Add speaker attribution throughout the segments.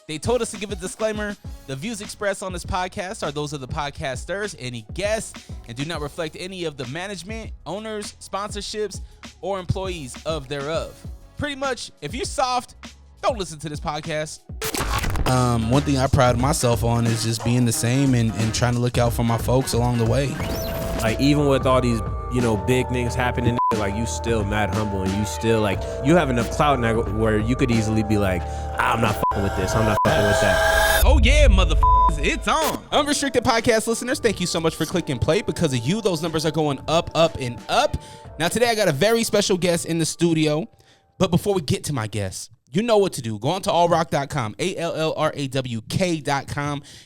Speaker 1: They told us to give a disclaimer. The views expressed on this podcast are those of the podcasters, any guests, and do not reflect any of the management, owners, sponsorships, or employees of thereof. Pretty much, if you're soft, don't listen to this podcast.
Speaker 2: One thing I pride myself on is just being the same and trying to look out for my folks along the way.
Speaker 3: Like, even with all these, big things happening, like, you still mad humble, and you still, like, you have enough clout now where you could easily be like, I'm not fucking with this, I'm not fucking with that.
Speaker 1: Oh yeah, motherfuckers, it's on. Unrestricted podcast listeners, thank you so much for clicking play. Because of you, those numbers are going up, up, and up. Now today I got a very special guest in the studio. But before we get to my guest, you know what to do. Go on to allrock.com, ALLRAWK.com.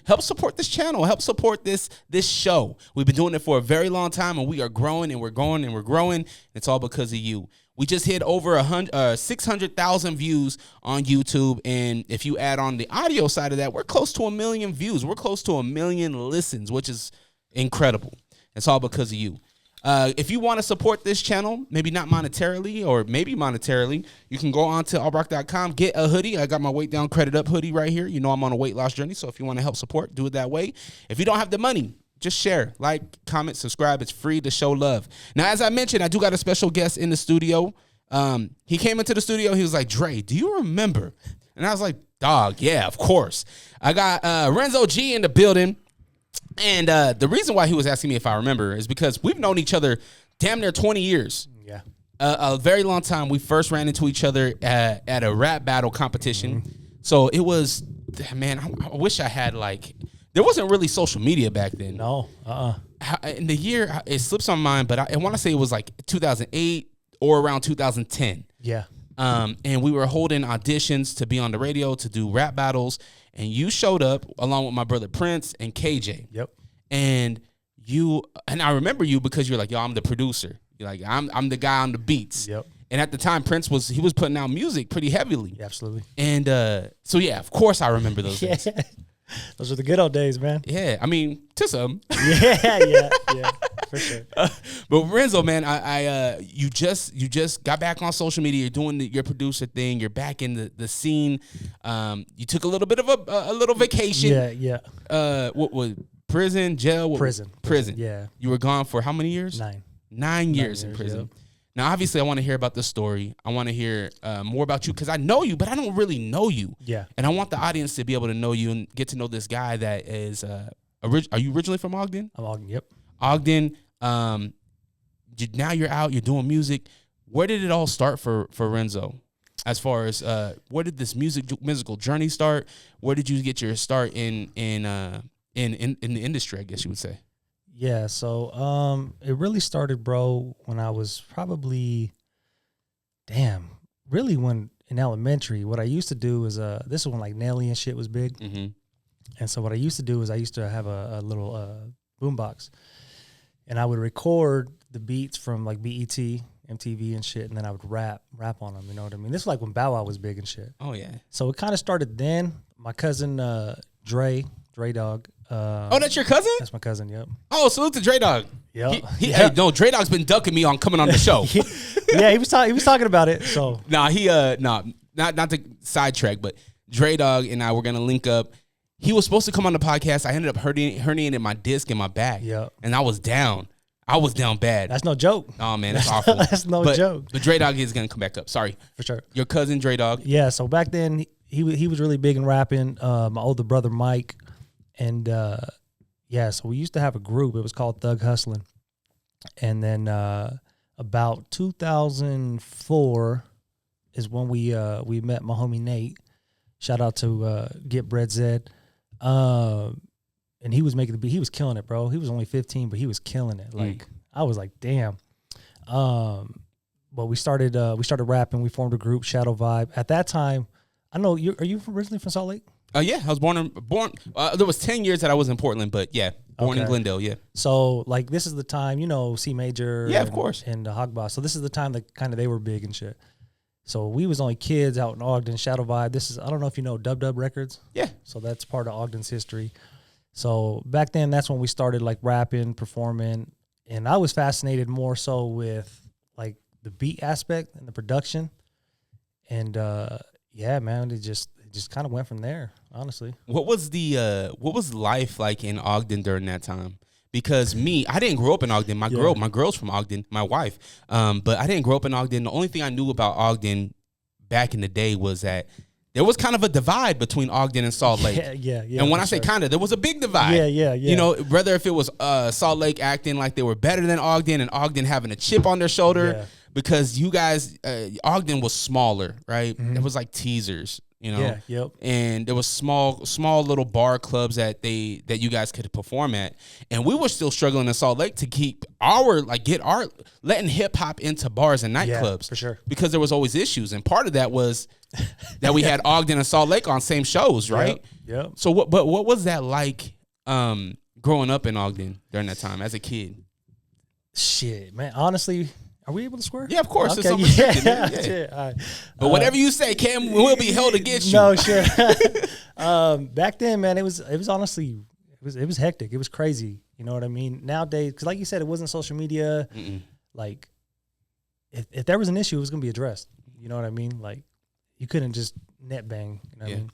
Speaker 1: Help support this channel. Help support this show. We've been doing it for a very long time, and we are growing, and we're growing, and we're growing. It's all because of you. We just hit over 600,000 views on YouTube, and if you add on the audio side of that, we're close to 1 million views. We're close to 1 million listens, which is incredible. It's all because of you. If you want to support this channel, maybe not monetarily or maybe monetarily, you can go on to allrock.com, get a hoodie. I got my Weight Down Credit Up hoodie right here. You know I'm on a weight loss journey, so if you want to help support, do it that way. If you don't have the money, just share, like, comment, subscribe. It's free to show love. Now, as I mentioned, I do got a special guest in the studio. He came into the studio. He was like, Dre, do you remember? And I was like, dog, yeah, of course. I got Renzo.G in the building. And the reason why he was asking me if I remember is because we've known each other damn near 20 years.
Speaker 4: Yeah.
Speaker 1: A very long time. We first ran into each other at a rap battle competition. Mm-hmm. So it was, man, I wish I had, like, there wasn't really social media back then.
Speaker 4: No.
Speaker 1: In the year, it slips on mine, but I want to say it was like 2008 or around 2010.
Speaker 4: Yeah.
Speaker 1: And we were holding auditions to be on the radio, to do rap battles. And you showed up along with my brother Prince and KJ.
Speaker 4: Yep.
Speaker 1: And I remember you because you're like, yo, I'm the producer. You're like, I'm the guy on the beats.
Speaker 4: Yep.
Speaker 1: And at the time, Prince was putting out music pretty heavily.
Speaker 4: Yeah, absolutely.
Speaker 1: And so yeah, of course I remember those days.
Speaker 4: Those are the good old days, man.
Speaker 1: Yeah, I mean, to some.
Speaker 4: Yeah, for sure.
Speaker 1: But Renzo, man, you just got back on social media. You're doing your producer thing. You're back in the scene. You took a little bit of a little vacation.
Speaker 4: Yeah.
Speaker 1: What was prison, jail? Prison.
Speaker 4: Yeah.
Speaker 1: You were gone for how many years?
Speaker 4: 9
Speaker 1: years in prison.
Speaker 4: Yeah.
Speaker 1: Now, obviously, I want to hear about the story. I want to hear more about you because I know you, but I don't really know you.
Speaker 4: Yeah.
Speaker 1: And I want the audience to be able to know you and get to know this guy that is. Are you originally from Ogden?
Speaker 4: I'm Ogden. Yep.
Speaker 1: Ogden. Now you're out. You're doing music. Where did it all start for Renzo? As far as where did this musical journey start? Where did you get your start in the industry? I guess you would say.
Speaker 4: Yeah, so it really started, bro, when I was probably, really when in elementary. What I used to do is, this is when like Nelly and shit was big.
Speaker 1: Mm-hmm.
Speaker 4: And so what I used to do is I used to have a little boombox, and I would record the beats from like BET, MTV and shit, and then I would rap on them, you know what I mean? This is like when Bow Wow was big and shit.
Speaker 1: Oh, yeah.
Speaker 4: So it kind of started then. My cousin Dre Dog.
Speaker 1: Oh, that's your cousin?
Speaker 4: That's my cousin, yep.
Speaker 1: Oh, salute to Dre Dog.
Speaker 4: Yep.
Speaker 1: Hey, no, Dre Dog's been ducking me on coming on the show.
Speaker 4: Yeah, he was talking about it. So
Speaker 1: not to sidetrack, but Dre Dog and I were gonna link up. He was supposed to come on the podcast. I ended up herniating my disc in my back.
Speaker 4: Yeah. And
Speaker 1: I was down. I was down bad.
Speaker 4: That's no joke.
Speaker 1: Oh man, that's awful.
Speaker 4: That's no joke.
Speaker 1: But Dre Dog is gonna come back up. Sorry.
Speaker 4: For sure.
Speaker 1: Your cousin Dre Dog.
Speaker 4: Yeah, so back then he was really big in rapping. My older brother Mike. And so we used to have a group. It was called Thug Hustlin'. And then about 2004 is when we met my homie Nate. Shout out to Get Bread Zed. And he was making the beat. He was killing it, bro. He was only 15, but he was killing it. Like I was like, damn. But we started rapping. We formed a group, Shadow Vibe. At that time, I know are you originally from Salt Lake?
Speaker 1: Yeah, I was born. There was 10 years that I was in Portland, but yeah, born in Glendale. Yeah.
Speaker 4: So like this is the time, C Major.
Speaker 1: Yeah, of course.
Speaker 4: And Hog Boss. So this is the time that kind of they were big and shit. So we was only kids out in Ogden, Shadow Vibe. This is I don't know if you know Dub Records.
Speaker 1: Yeah.
Speaker 4: So that's part of Ogden's history. So back then, that's when we started like rapping, performing, and I was fascinated more so with like the beat aspect and the production. And yeah, man, it just it just kind of went from there, honestly.
Speaker 1: What was life like in Ogden during that time? Because I didn't grow up in Ogden. My girl's from Ogden, my wife. But I didn't grow up in Ogden. The only thing I knew about Ogden back in the day was that there was kind of a divide between Ogden and Salt Lake.
Speaker 4: Yeah.
Speaker 1: And when I say kind of, there was a big divide.
Speaker 4: Yeah.
Speaker 1: You know, whether if it was Salt Lake acting like they were better than Ogden and Ogden having a chip on their shoulder because you guys, Ogden was smaller, right? It was like teasers, you know? And there was small little bar clubs that you guys could perform at. And we were still struggling in Salt Lake to keep letting hip hop into bars and nightclubs.
Speaker 4: For sure.
Speaker 1: Because there was always issues. And part of that was that we had Ogden and Salt Lake on same shows, right?
Speaker 4: Yep.
Speaker 1: So what was that like growing up in Ogden during that time as a kid?
Speaker 4: Shit, man. Honestly, are we able to swear?
Speaker 1: Yeah, of course.
Speaker 4: Okay,
Speaker 1: It's unrestricted, man.
Speaker 4: Yeah. All right.
Speaker 1: But whatever you say, Cam, will be held against you.
Speaker 4: No, sure. Back then, man, it was honestly it was hectic. It was crazy. You know what I mean? Nowadays, because like you said, it wasn't social media. Like, if there was an issue, it was gonna be addressed. You know what I mean? Like, you couldn't just net bang. You know what I mean?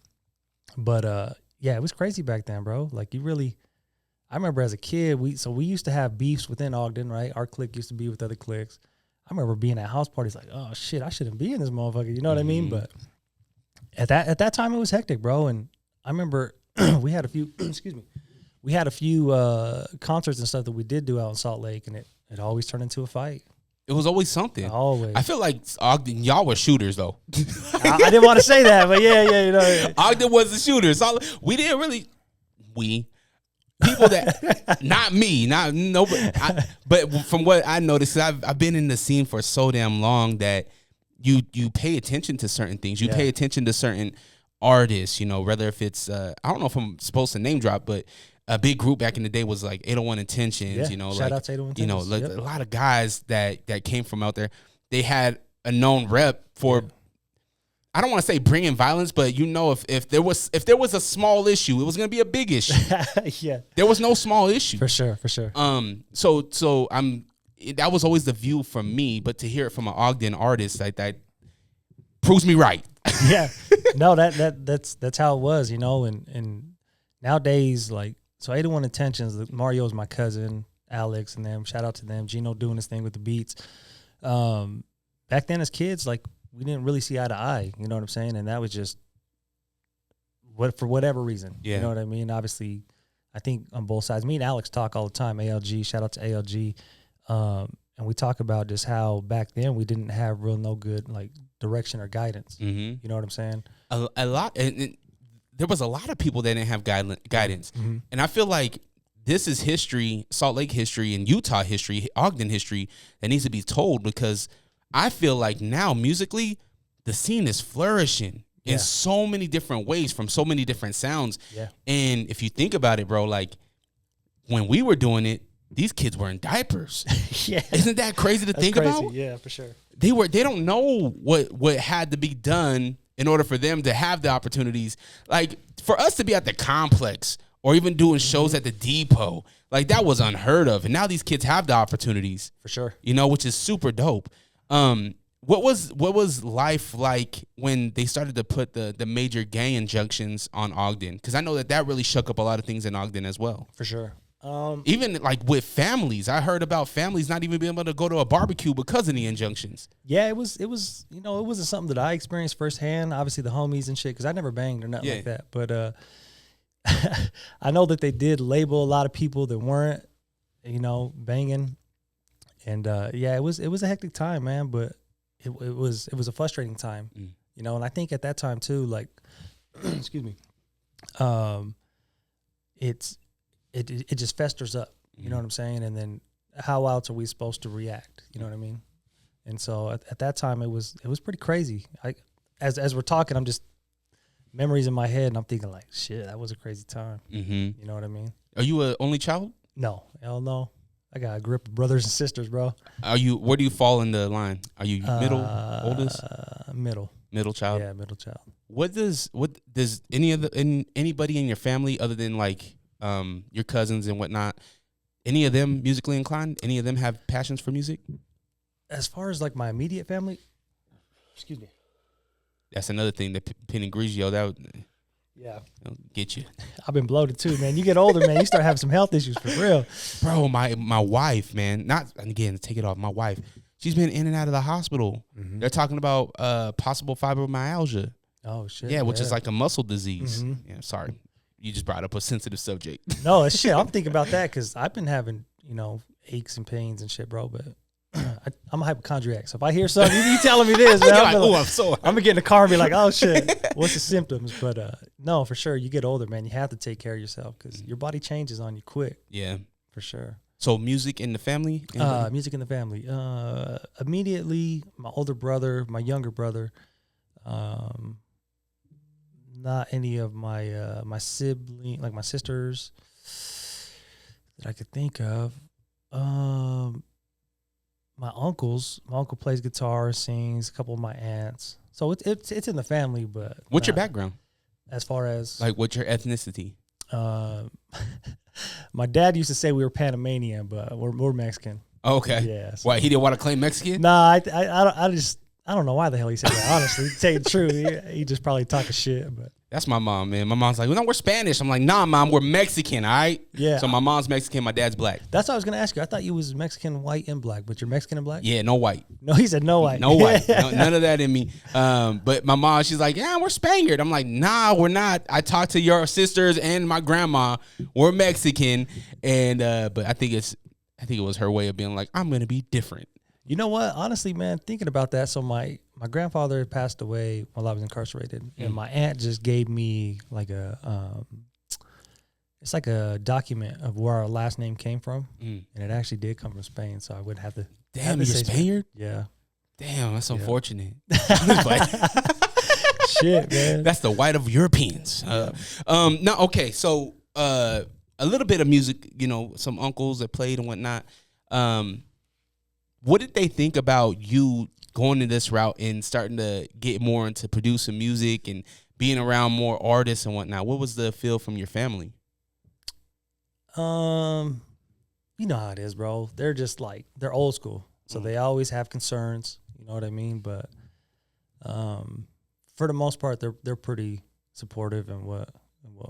Speaker 4: But it was crazy back then, bro. Like, I remember as a kid, we used to have beefs within Ogden, right? Our clique used to be with other cliques. I remember being at house parties like, oh shit, I shouldn't be in this motherfucker. You know what I mean? But at that time, it was hectic, bro. And I remember we had a few, we had a few concerts and stuff that we did do out in Salt Lake, and it always turned into a fight.
Speaker 1: It was always something.
Speaker 4: Always.
Speaker 1: I feel like Ogden, y'all were shooters though.
Speaker 4: I didn't want to say that, but yeah, you know.
Speaker 1: Ogden was the shooters. We didn't really. People that, not me, not nobody. But from what I noticed, I've been in the scene for so damn long that you pay attention to certain things. You pay attention to certain artists. You know, whether if it's I don't know if I'm supposed to name drop, but a big group back in the day was like 801 Intentions.
Speaker 4: Yeah.
Speaker 1: You know,
Speaker 4: Shout out to 801
Speaker 1: you know,
Speaker 4: Intentions.
Speaker 1: like a lot of guys that came from out there. They had a known rep for. I don't want to say bringing violence, but you know, if there was a small issue, it was gonna be a big issue.
Speaker 4: Yeah,
Speaker 1: there was no small issue
Speaker 4: for sure.
Speaker 1: So that was always the view from me, but to hear it from an Ogden artist like that proves me right.
Speaker 4: Yeah, no, that's how it was, you know, and nowadays, like, so 801 Intentions, Mario's my cousin, Alex, and them. Shout out to them. Gino doing his thing with the beats. Back then as kids, like, we didn't really see eye to eye, you know what I'm saying? And that was just for whatever reason. You know what I mean? Obviously, I think on both sides. Me and Alex talk all the time, ALG, shout out to ALG. And we talk about just how back then we didn't have no good like direction or guidance. You know what I'm saying?
Speaker 1: A lot, and there was a lot of people that didn't have guidance. And I feel like this is history, Salt Lake history and Utah history, Ogden history that needs to be told, because I feel like now musically, the scene is flourishing in so many different ways from so many different sounds. Yeah. And if you think about it, bro, like when we were doing it, these kids were in diapers. Isn't that crazy to think about?
Speaker 4: Yeah, for sure.
Speaker 1: They don't know what had to be done in order for them to have the opportunities. Like for us to be at the complex or even doing shows at the depot, like that was unheard of. And now these kids have the opportunities.
Speaker 4: For sure.
Speaker 1: You know, which is super dope. What was life like when they started to put the major gang injunctions on Ogden? Because I know that really shook up a lot of things in Ogden as well.
Speaker 4: For sure.
Speaker 1: Even like with families, I heard about families not even being able to go to a barbecue because of the injunctions.
Speaker 4: Yeah, it was you know, it wasn't something that I experienced firsthand. Obviously, the homies and shit, because I never banged or nothing like that. But I know that they did label a lot of people that weren't, you know, banging. And it was a hectic time, man, but it was a frustrating time, you know. And I think at that time too, like, excuse me, it just festers up, you know what I'm saying? And then how else are we supposed to react? You know what I mean? And so at that time, it was pretty crazy. As we're talking, I'm just memories in my head, and I'm thinking like, shit, that was a crazy time. You know what I mean?
Speaker 1: Are you an only child?
Speaker 4: No, hell no. I got a grip of brothers and sisters, bro.
Speaker 1: Where do you fall in the line? Are you middle, oldest? Middle child.
Speaker 4: Yeah, middle child.
Speaker 1: What does anybody in your family other than like your cousins and whatnot, any of them musically inclined? Any of them have passions for music?
Speaker 4: As far as like my immediate family, excuse me.
Speaker 1: That's another thing. The Pinot Grigio, that would
Speaker 4: Yeah.
Speaker 1: get you.
Speaker 4: I've been bloated too, man. You get older, man, you start having some health issues for real.
Speaker 1: Bro, my wife, man, not, and again, take it off. My wife, she's been in and out of the hospital.
Speaker 4: Mm-hmm.
Speaker 1: They're talking about possible fibromyalgia.
Speaker 4: Oh, shit.
Speaker 1: Yeah, which is like a muscle disease.
Speaker 4: Mm-hmm.
Speaker 1: Yeah, sorry. You just brought up a sensitive subject.
Speaker 4: No, it's shit. I'm thinking about that because I've been having, aches and pains and shit, bro. But I'm a hypochondriac. So if I hear something, you telling me this, man,
Speaker 1: I'm
Speaker 4: gonna get in the car and be like, oh, shit, what's the symptoms? But no, for sure, you get older, man. You have to take care of yourself because your body changes on you quick.
Speaker 1: Yeah.
Speaker 4: For sure.
Speaker 1: So music in the family?
Speaker 4: Music in the family. Immediately, my older brother, my younger brother, not any of my my sibling, like my sisters that I could think of. My uncles. My uncle plays guitar, sings. A couple of my aunts. So it's in the family. But
Speaker 1: what's your background?
Speaker 4: As far as
Speaker 1: like, what's your ethnicity?
Speaker 4: My dad used to say we were Panamanian, but we're Mexican.
Speaker 1: Okay.
Speaker 4: Yeah. So.
Speaker 1: Why, he didn't want to claim Mexican?
Speaker 4: Nah, I don't know why the hell he said that. Honestly, to tell you the truth, he just probably talking shit. But
Speaker 1: that's my mom, man. My mom's like, well, no, we're Spanish. I'm like, nah, mom, we're Mexican, all right?
Speaker 4: Yeah.
Speaker 1: So my mom's Mexican, my dad's black.
Speaker 4: That's what I was gonna ask you. I thought you was Mexican, white, and black, but you're Mexican and black.
Speaker 1: Yeah, no white.
Speaker 4: No, he said no white.
Speaker 1: No white. None of that in me. But my mom, she's like, yeah, we're Spaniard. I'm like, nah, we're not. I talked to your sisters and my grandma. We're Mexican, and but I think it was her way of being like, I'm gonna be different.
Speaker 4: You know what? Honestly, man, thinking about that, so my grandfather passed away while I was incarcerated, and my aunt just gave me like it's like a document of where our last name came from, and it actually did come from Spain, so I wouldn't have to.
Speaker 1: Damn, you're Spaniard?
Speaker 4: Yeah.
Speaker 1: Damn, that's unfortunate.
Speaker 4: Shit, man.
Speaker 1: That's the white of Europeans. No, okay, so a little bit of music, some uncles that played and whatnot. What did they think about you going in this route and starting to get more into producing music and being around more artists and whatnot? What was the feel from your family?
Speaker 4: You know how it is, bro. They're just like, they're old school, so they always have concerns. You know what I mean? But for the most part, they're pretty supportive in what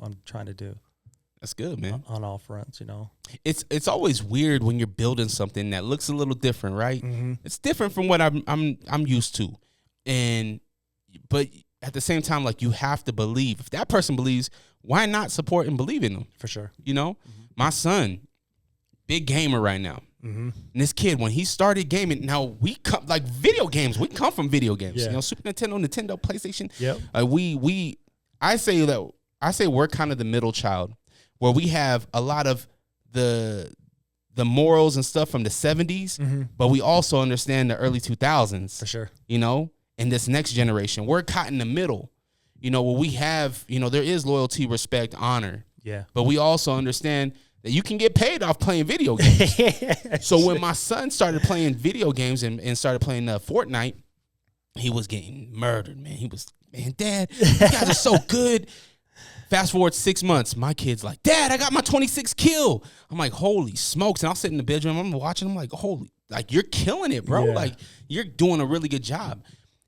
Speaker 4: I'm trying to do.
Speaker 1: That's good, man.
Speaker 4: On all fronts,
Speaker 1: It's always weird when you're building something that looks a little different, right? Mm-hmm. It's different from what I'm used to, but at the same time, like, you have to believe. If that person believes, why not support and believe in them?
Speaker 4: For sure.
Speaker 1: My son, big gamer right now. Mm-hmm. And this kid, when he started gaming, now we come like video games. We come from video games.
Speaker 4: Yeah.
Speaker 1: Super Nintendo, PlayStation.
Speaker 4: Yep.
Speaker 1: I say we're kind of the middle child, where we have a lot of the morals and stuff from the 70s, mm-hmm. but we also understand the early 2000s.
Speaker 4: For sure.
Speaker 1: And this next generation, we're caught in the middle. Where we have, there is loyalty, respect, honor.
Speaker 4: Yeah.
Speaker 1: But we also understand that you can get paid off playing video games. So when my son started playing video games and started playing Fortnite, he was getting murdered, man. He was, Dad, you guys are so good. Fast forward 6 months, my kid's like, Dad, I got my 26th kill. I'm like, holy smokes. And I'll sit in the bedroom, I'm watching, I'm like, holy, like, you're killing it, bro. Yeah. Like, you're doing a really good job.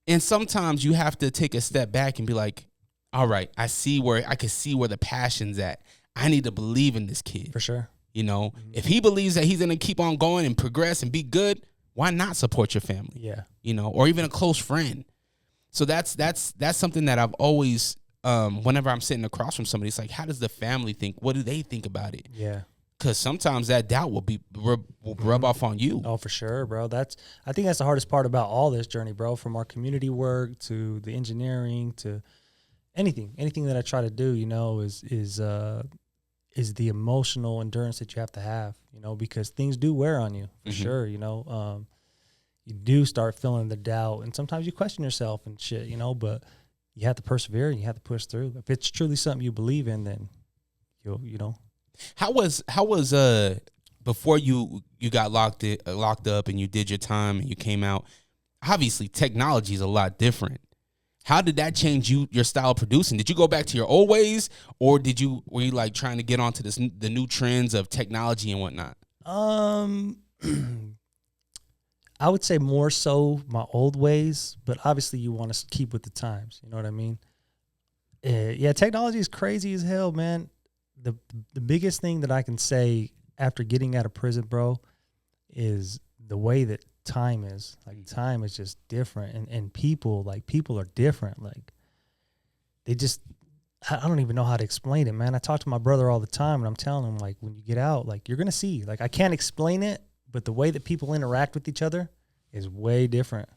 Speaker 1: And sometimes you have to take a step back and be like, all right, I can see where the passion's at. I need to believe in this kid.
Speaker 4: For sure.
Speaker 1: Mm-hmm. If he believes that he's going to keep on going and progress and be good, why not support your family?
Speaker 4: Yeah.
Speaker 1: Or even a close friend. So that's something that I've always, whenever I'm sitting across from somebody, it's like, how does the family think? What do they think about it?
Speaker 4: Yeah.
Speaker 1: Because sometimes that doubt will rub off on you.
Speaker 4: Oh, for sure, bro. I think that's the hardest part about all this journey, bro. From our community work to the engineering to anything that I try to do, is the emotional endurance that you have to have, because things do wear on you for sure. You do start feeling the doubt, and sometimes you question yourself and shit, but you have to persevere and you have to push through. If it's truly something you believe in, then you'll.
Speaker 1: How was before you got locked up and you did your time and you came out? Obviously, technology is a lot different. How did that change your style of producing? Did you go back to your old ways, or were you like trying to get onto the new trends of technology and whatnot?
Speaker 4: I would say more so my old ways, but obviously you want to keep with the times. You know what I mean? Yeah, technology is crazy as hell, man. The biggest thing that I can say after getting out of prison, bro, is the way that time is. Like, time is just different, and people are different. Like, they just, I don't even know how to explain it, man. I talk to my brother all the time, and I'm telling him, like, when you get out, like, you're gonna see. Like, I can't explain it, but the way that people interact with each other is way different.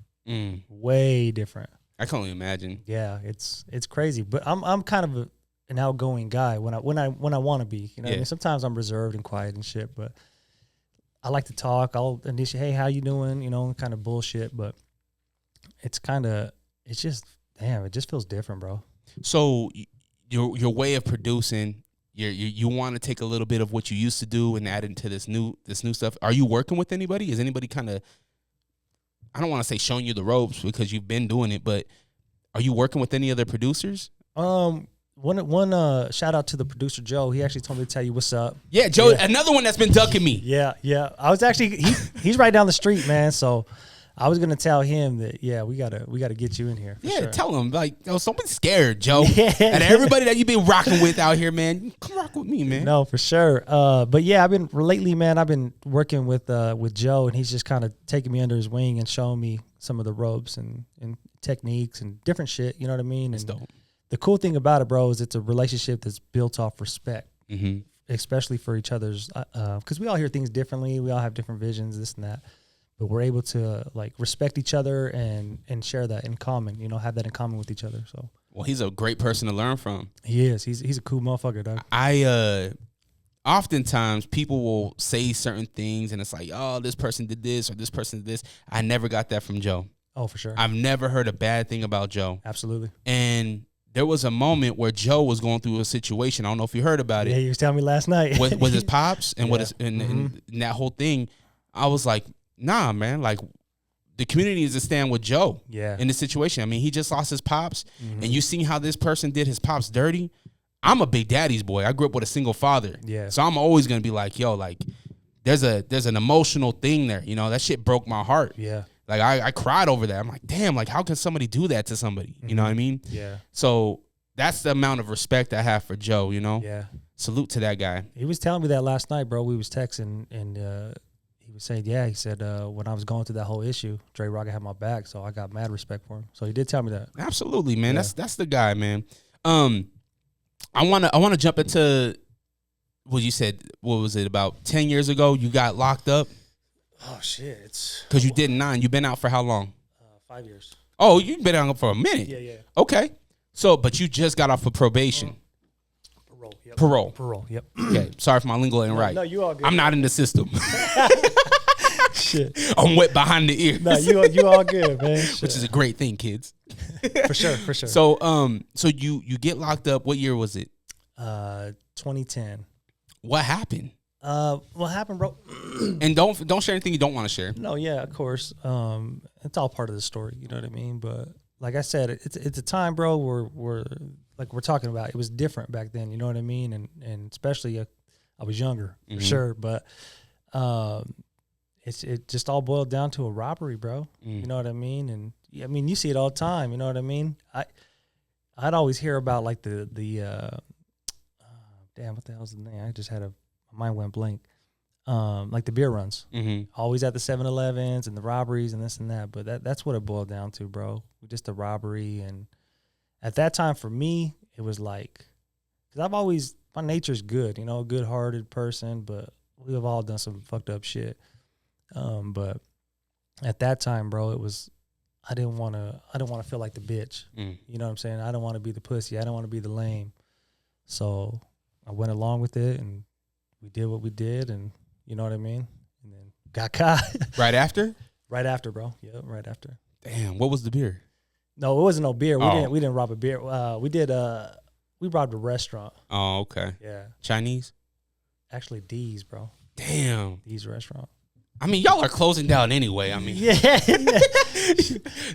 Speaker 4: Way different.
Speaker 1: I can only imagine.
Speaker 4: Yeah, it's crazy. But I'm kind of an outgoing guy when I want to be. You know what I mean? Sometimes I'm reserved and quiet and shit, but I like to talk. I'll initiate, hey, how you doing? You know, kind of bullshit. But it's just, damn, it just feels different, bro.
Speaker 1: So your way of producing, you want to take a little bit of what you used to do and add into this new stuff. Are you working with anybody? Is anybody kind of, I don't want to say showing you the ropes because you've been doing it, but are you working with any other producers?
Speaker 4: One shout out to the producer Joe. He actually told me to tell you what's up.
Speaker 1: Yeah, Joe, another one that's been ducking me.
Speaker 4: Yeah. I was actually he's right down the street, man. So I was gonna tell him that we gotta get you in here.
Speaker 1: Yeah,
Speaker 4: sure.
Speaker 1: Tell him like, someone's scared, Joe. And everybody that you've been rocking with out here, man, come rock with me, man.
Speaker 4: No, for sure. But yeah, I've been working with Joe, and he's just kind of taking me under his wing and showing me some of the ropes and techniques and different shit. You know what I mean?
Speaker 1: That's
Speaker 4: and
Speaker 1: dope.
Speaker 4: The cool thing about it, bro, is it's a relationship that's built off respect, especially for each other's. Because we all hear things differently, we all have different visions, this and that. But we're able to like respect each other and share that in common. You know, have that in common with each other. So.
Speaker 1: Well, he's a great person to learn from.
Speaker 4: He is. He's a cool motherfucker, dog.
Speaker 1: Oftentimes people will say certain things and it's like, oh, this person did this or this person did this. I never got that from Joe.
Speaker 4: Oh, for sure.
Speaker 1: I've never heard a bad thing about Joe.
Speaker 4: Absolutely.
Speaker 1: And there was a moment where Joe was going through a situation. I don't know if you heard about it.
Speaker 4: Yeah, he was telling me last night.
Speaker 1: with his pops and and that whole thing. I was like, nah, man, like the community needs to stand with Joe in this situation. I mean, he just lost his pops and you see how this person did his pops dirty. I'm a big daddy's boy. I grew up with a single father.
Speaker 4: Yeah.
Speaker 1: So I'm always going to be like, yo, like there's an emotional thing there. You know, that shit broke my heart.
Speaker 4: Yeah.
Speaker 1: Like I cried over that. I'm like, damn, like how can somebody do that to somebody? You know what I mean?
Speaker 4: Yeah. So
Speaker 1: that's the amount of respect I have for Joe, you know?
Speaker 4: Yeah.
Speaker 1: Salute to that guy.
Speaker 4: He was telling me that last night, bro. We was texting and he was saying, he said, when I was going through that whole issue, Dre Rawka had my back, so I got mad respect for him. So he did tell me that.
Speaker 1: Absolutely, man. Yeah. That's the guy, man. I wanna jump into what you said. What was it, about 10 years ago? You got locked up.
Speaker 4: Oh shit! It's
Speaker 1: because you did 9. You've been out for how long?
Speaker 4: 5 years.
Speaker 1: Oh, you've been out for a minute.
Speaker 4: Yeah.
Speaker 1: Okay. So, but you just got off of probation.
Speaker 4: Parole. Yep.
Speaker 1: Parole.
Speaker 4: Yep.
Speaker 1: Okay. Sorry if my lingo ain't right.
Speaker 4: No, you all good.
Speaker 1: I'm not in the system.
Speaker 4: Shit.
Speaker 1: I'm wet behind the ears.
Speaker 4: No, you all good, man. Shit.
Speaker 1: Which is a great thing, kids.
Speaker 4: For sure.
Speaker 1: So, so you get locked up. What year was it?
Speaker 4: 2010.
Speaker 1: What happened?
Speaker 4: What happened, bro?
Speaker 1: And don't share anything you don't want to share.
Speaker 4: No, yeah, of course. It's all part of the story. You know what I mean? But like I said, it's a time, bro, where we're talking about. It was different back then. You know what I mean? And especially I was younger for sure. But it just all boiled down to a robbery, bro. You know what I mean? And I mean, you see it all the time. You know what I mean? I'd always hear about like the damn, what the hell's the name? I just had my mind went blank. Like the beer runs, always at the 7-Elevens and the robberies and this and that. But that's what it boiled down to, bro. Just a robbery. And at that time for me, it was like, because my nature's good, you know, a good-hearted person, but we have all done some fucked up shit. But at that time, bro, it was, I didn't want to feel like the bitch. You know what I'm saying? I don't want to be the pussy. I don't want to be the lame. So I went along with it, and we did what we did, and you know what I mean? And then got caught.
Speaker 1: Right after?
Speaker 4: Right after, bro. Yeah, right after.
Speaker 1: Damn, what was the beer?
Speaker 4: No, it wasn't no beer. We didn't rob a beer. We robbed a restaurant.
Speaker 1: Oh, okay.
Speaker 4: Yeah.
Speaker 1: Chinese?
Speaker 4: Actually, D's, bro.
Speaker 1: Damn.
Speaker 4: D's restaurant.
Speaker 1: I mean, y'all are closing down anyway. I mean,
Speaker 4: yeah.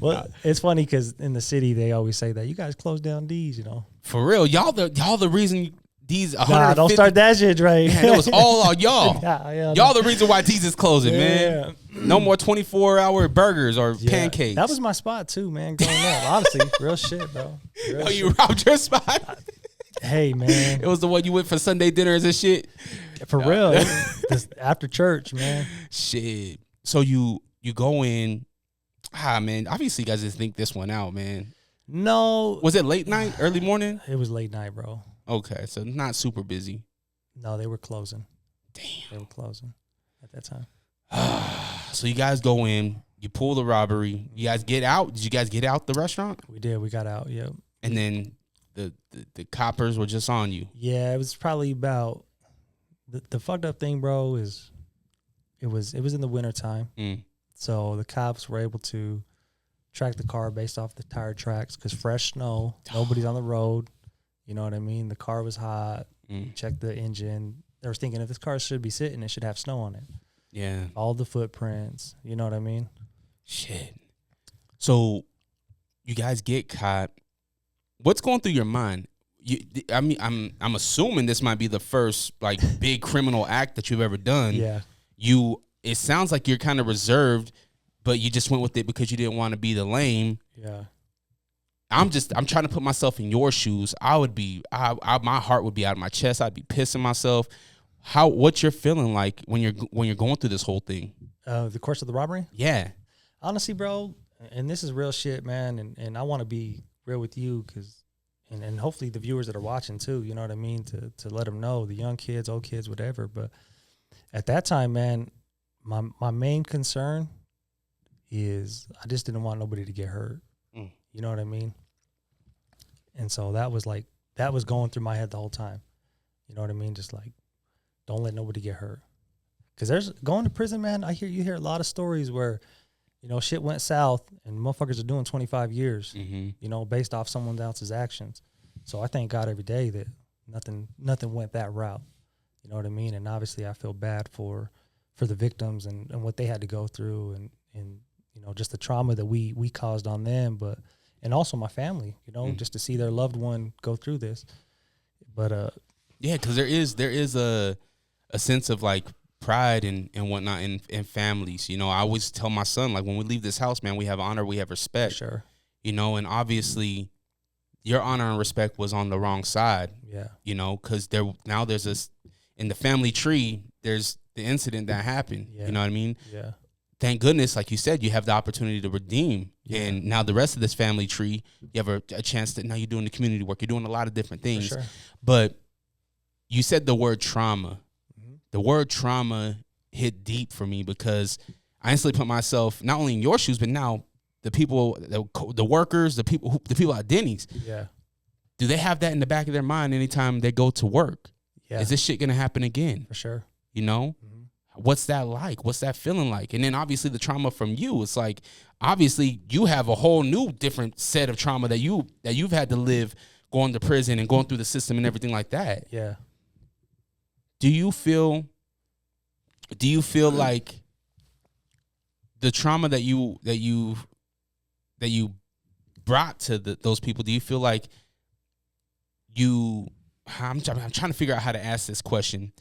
Speaker 4: Well, it's funny because in the city they always say that you guys closed down D's. You know,
Speaker 1: for real, y'all the reason These
Speaker 4: Nah, don't start that shit, Dre.
Speaker 1: Man, it was all on y'all.
Speaker 4: Yeah,
Speaker 1: Y'all the reason why D's is closing, man. No more 24-hour burgers or pancakes.
Speaker 4: That was my spot too, man. Growing up, honestly, real shit, bro.
Speaker 1: Oh, you robbed your spot?
Speaker 4: Hey, man.
Speaker 1: It was the one you went for Sunday dinners and shit?
Speaker 4: For real. Just after church, man.
Speaker 1: Shit. So you go in. Man. Obviously, you guys didn't think this one out, man.
Speaker 4: No.
Speaker 1: Was it late night, early morning?
Speaker 4: It was late night, bro.
Speaker 1: Okay, so not super busy.
Speaker 4: No, they were closing.
Speaker 1: Damn.
Speaker 4: They were closing at that time.
Speaker 1: So you guys go in. You pull the robbery. You guys get out. Did you guys get out the restaurant?
Speaker 4: We did. We got out, yep.
Speaker 1: And then the coppers were just on you.
Speaker 4: Yeah, it was probably about the fucked up thing, bro, is it was in the wintertime. So the cops were able to track the car based off the tire tracks because fresh snow, nobody's on the road. You know what I mean? The car was hot. Checked the engine. They were thinking if this car should be sitting, it should have snow on it.
Speaker 1: Yeah.
Speaker 4: All the footprints. You know what I mean?
Speaker 1: Shit. So you guys get caught. What's going through your mind? I mean, I'm assuming this might be the first like big criminal act that you've ever done.
Speaker 4: Yeah.
Speaker 1: It sounds like you're kind of reserved, but you just went with it because you didn't want to be the lame.
Speaker 4: Yeah.
Speaker 1: I'm trying to put myself in your shoes. My heart would be out of my chest. I'd be pissing myself. What you're feeling like when you're going through this whole thing?
Speaker 4: The course of the robbery?
Speaker 1: Yeah.
Speaker 4: Honestly, bro, and this is real shit, man, and I want to be real with you because, and hopefully the viewers that are watching too, you know what I mean, to let them know, the young kids, old kids, whatever. But at that time, man, my main concern is I just didn't want nobody to get hurt. You know what I mean? And so that was going through my head the whole time. You know what I mean? Just like, don't let nobody get hurt. Because there's going to prison, man. You hear a lot of stories where, you know, shit went south and motherfuckers are doing 25 years, you know, based off someone else's actions. So I thank God every day that nothing went that route. You know what I mean? And obviously I feel bad for the victims and what they had to go through and you know, just the trauma that we caused on them, and also my family, you know, just to see their loved one go through this. But
Speaker 1: yeah, because there is a sense of like pride and whatnot in families. You know, I always tell my son, like, when we leave this house, man, we have honor, we have respect.
Speaker 4: Sure.
Speaker 1: You know, and obviously your honor and respect was on the wrong side.
Speaker 4: Yeah.
Speaker 1: You know, because there's this in the family tree. There's the incident that happened.
Speaker 4: Yeah.
Speaker 1: You know what I mean?
Speaker 4: Yeah.
Speaker 1: Thank goodness, like you said, you have the opportunity to redeem. Yeah. And now the rest of this family tree, you have a chance that now you're doing the community work. You're doing a lot of different things.
Speaker 4: For sure.
Speaker 1: But you said the word trauma. The word trauma hit deep for me because I instantly put myself not only in your shoes, but now the people, the workers, the people at Denny's.
Speaker 4: Yeah.
Speaker 1: Do they have that in the back of their mind anytime they go to work?
Speaker 4: Yeah.
Speaker 1: Is this shit going to happen again?
Speaker 4: For sure.
Speaker 1: You know? What's that like? What's that feeling like? And then obviously the trauma from you, it's like, obviously you have a whole new different set of trauma that you've had to live going to prison and going through the system and everything like that.
Speaker 4: Yeah.
Speaker 1: Do you feel like the trauma that you brought to those people, do you feel like I'm trying to figure out how to ask this question.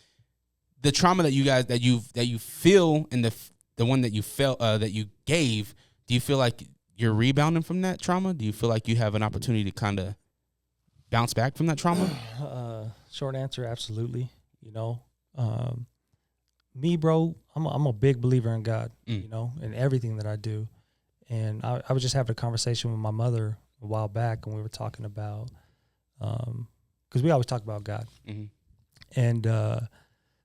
Speaker 1: The trauma that you feel and the one that you felt that you gave, do you feel like you're rebounding from that trauma? Do you feel like you have an opportunity to kind of bounce back from that trauma?
Speaker 4: Short answer, absolutely. You know, me, bro, I'm a big believer in God, you know, in everything that I do. And I was just having a conversation with my mother a while back, and we were talking about, because we always talk about God. And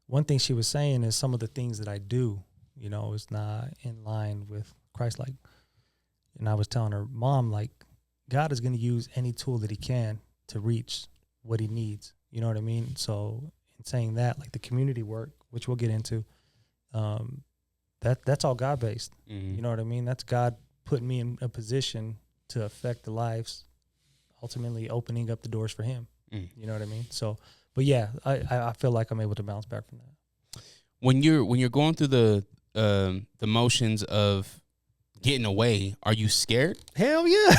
Speaker 4: one thing she was saying is some of the things that I do, you know, is not in line with Christ-like. And I was telling her, Mom, like, God is going to use any tool that he can to reach what he needs. You know what I mean? So in saying that, like the community work, which we'll get into, that's all God-based. You know what I mean? That's God putting me in a position to affect the lives, ultimately opening up the doors for him. You know what I mean? So, but yeah, I feel like I'm able to bounce back from that.
Speaker 1: When you're going through the motions of getting away, are you scared?
Speaker 4: Hell yeah.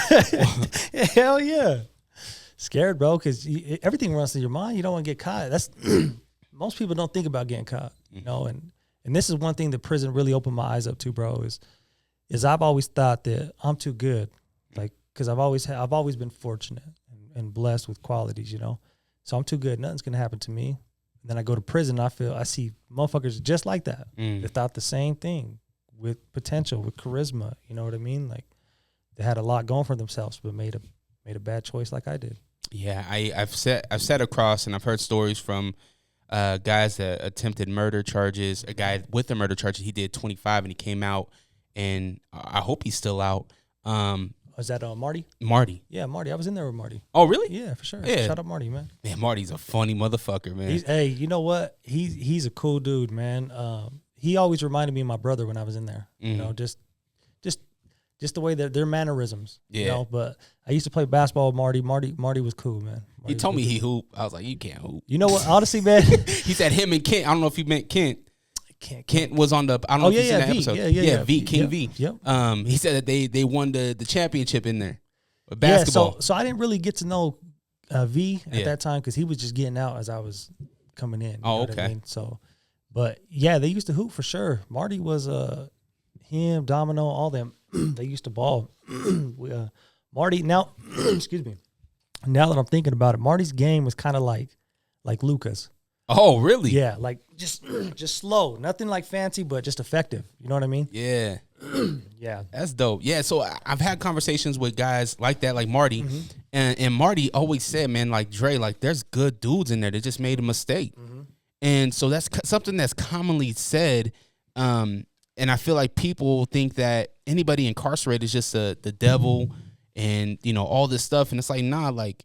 Speaker 4: Hell yeah. Scared, bro, because everything runs through your mind. You don't want to get caught. That's most people don't think about getting caught, you know. And this is one thing that prison really opened my eyes up to, bro. Is I've always thought that I'm too good, like because I've always been fortunate and blessed with qualities, you know. So I'm too good. Nothing's gonna happen to me. And then I go to prison. I see motherfuckers just like that. They thought the same thing with potential, with charisma. You know what I mean? Like they had a lot going for themselves, but made a bad choice like I did.
Speaker 1: Yeah, I've sat across and I've heard stories from guys that attempted murder charges. A guy with the murder charges, he did 25 and he came out, and I hope he's still out.
Speaker 4: Was that Marty?
Speaker 1: Marty.
Speaker 4: Yeah, Marty. I was in there with Marty.
Speaker 1: Oh, really?
Speaker 4: Yeah, for sure.
Speaker 1: Yeah.
Speaker 4: Shout out Marty, man.
Speaker 1: Man, Marty's a funny motherfucker, man.
Speaker 4: Hey, you know what? He's a cool dude, man. He always reminded me of my brother when I was in there. You know, just the way that their mannerisms.
Speaker 1: Yeah.
Speaker 4: You know, but I used to play basketball with Marty. Marty was cool, man.
Speaker 1: He told me he hoop. I was like, you can't hoop.
Speaker 4: You know what? Honestly, man.
Speaker 1: He said him and Kent. I don't know if he meant Kent. Kent was on the. I don't know if you seen that episode.
Speaker 4: Yeah,
Speaker 1: V, King V.
Speaker 4: Yep.
Speaker 1: He said that they won the championship in there. With basketball.
Speaker 4: Yeah, so I didn't really get to know V at that time because he was just getting out as I was coming in. You know what I mean? So, but yeah, they used to hoop for sure. Marty was him, Domino, all them. They used to ball. Marty now, excuse me. Now that I'm thinking about it, Marty's game was kind of like Luka's.
Speaker 1: Oh, really?
Speaker 4: Yeah, like just slow, nothing like fancy, but just effective. You know what I mean?
Speaker 1: Yeah.
Speaker 4: Yeah,
Speaker 1: That's dope. Yeah, so I've had conversations with guys like that, like Marty, and Marty always said, man, like Dre, like there's good dudes in there that just made a mistake, and so that's something that's commonly said, and I feel like people think that anybody incarcerated is just the devil, and you know all this stuff, and it's like nah, like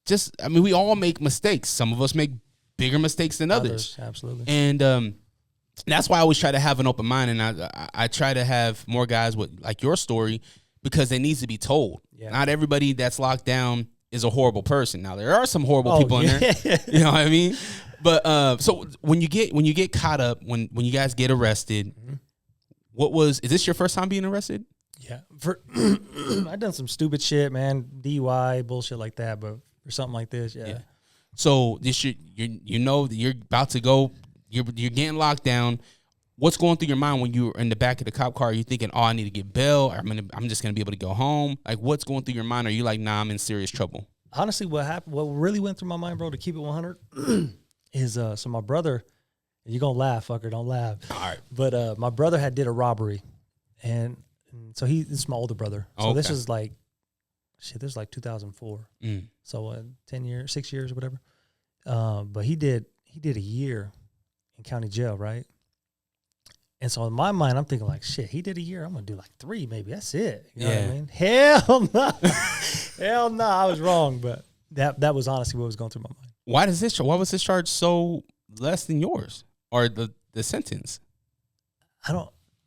Speaker 1: just I mean we all make mistakes. Some of us make bigger mistakes than others.
Speaker 4: Absolutely.
Speaker 1: And that's why I always try to have an open mind, and I try to have more guys with like your story because it needs to be told. Yeah. Not everybody that's locked down is a horrible person. Now there are some horrible people in there. You know what I mean? But so when you get caught up, when you guys get arrested, is this your first time being arrested?
Speaker 4: Yeah. I done some stupid shit, man. DUI, bullshit like that, but for something like this, yeah.
Speaker 1: So this you know that you're about to go. You're getting locked down. What's going through your mind when you're in the back of the cop car? Are you thinking, oh, I need to get bail? I'm just gonna be able to go home. Like, what's going through your mind? Are you like, nah, I'm in serious trouble?
Speaker 4: Honestly, what really went through my mind, bro, to keep it 100, is so my brother. You're gonna laugh, fucker. Don't laugh. All right. But my brother did a robbery, and so this is my older brother. So this is like, this is like 2004. So 10 years, 6 years, or whatever. But he did a year in county jail, right? And so in my mind, I'm thinking like, shit, he did a year. I'm gonna do like 3, maybe. That's it. You know what I mean? Hell no, hell no. I was wrong, but that was honestly what was going through my mind.
Speaker 1: Why was this charge so less than yours, or the sentence?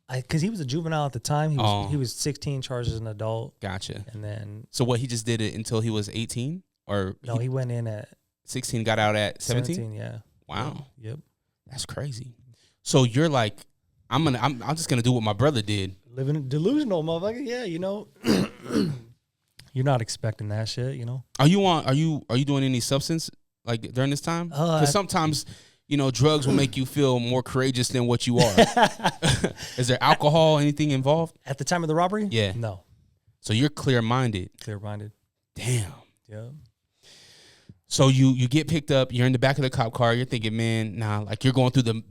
Speaker 4: Because he was a juvenile at the time. He was 16, charged as an adult.
Speaker 1: Gotcha.
Speaker 4: And then
Speaker 1: he just did it until he was 18, or
Speaker 4: no, he went in at
Speaker 1: 16, got out at 17.
Speaker 4: 17, yeah.
Speaker 1: Wow.
Speaker 4: Yep.
Speaker 1: That's crazy. So you're like, I'm just gonna do what my brother did.
Speaker 4: Living delusional, motherfucker. Yeah, you know. You're not expecting that shit, you know.
Speaker 1: Are you doing any substance like during this time? Because sometimes, you know, drugs will make you feel more courageous than what you are. Is there alcohol, anything involved?
Speaker 4: At the time of the robbery?
Speaker 1: Yeah.
Speaker 4: No.
Speaker 1: So you're clear-minded.
Speaker 4: Clear-minded.
Speaker 1: Damn.
Speaker 4: Yeah.
Speaker 1: So you get picked up, you're in the back of the cop car, you're thinking, man, nah, like you're going through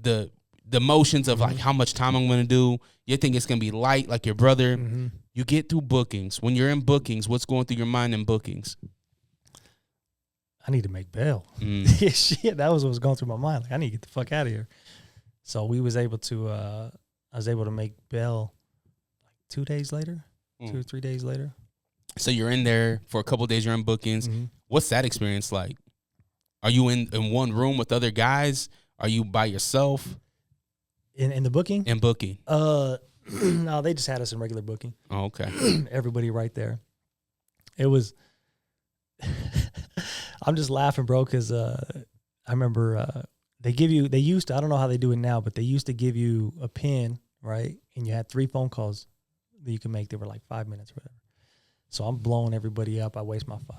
Speaker 1: the motions of like how much time I'm gonna do. You think it's gonna be light like your brother. You get through bookings. When you're in bookings, what's going through your mind in bookings?
Speaker 4: I need to make bail. Yeah, shit, that was what was going through my mind. Like, I need to get the fuck out of here. So I was able to make bail like 2 days later, 2 or 3 days later.
Speaker 1: So you're in there for a couple of days, you're in bookings. What's that experience like? Are you in one room with other guys? Are you by yourself?
Speaker 4: In the booking?
Speaker 1: In booking.
Speaker 4: No, they just had us in regular booking.
Speaker 1: Oh, okay.
Speaker 4: Everybody right there. It was I'm just laughing, bro, because I remember they used to, I don't know how they do it now, but they used to give you a pin, right? And you had 3 phone calls that you could make. They were like 5 minutes or whatever. So I'm blowing everybody up. I waste my 5.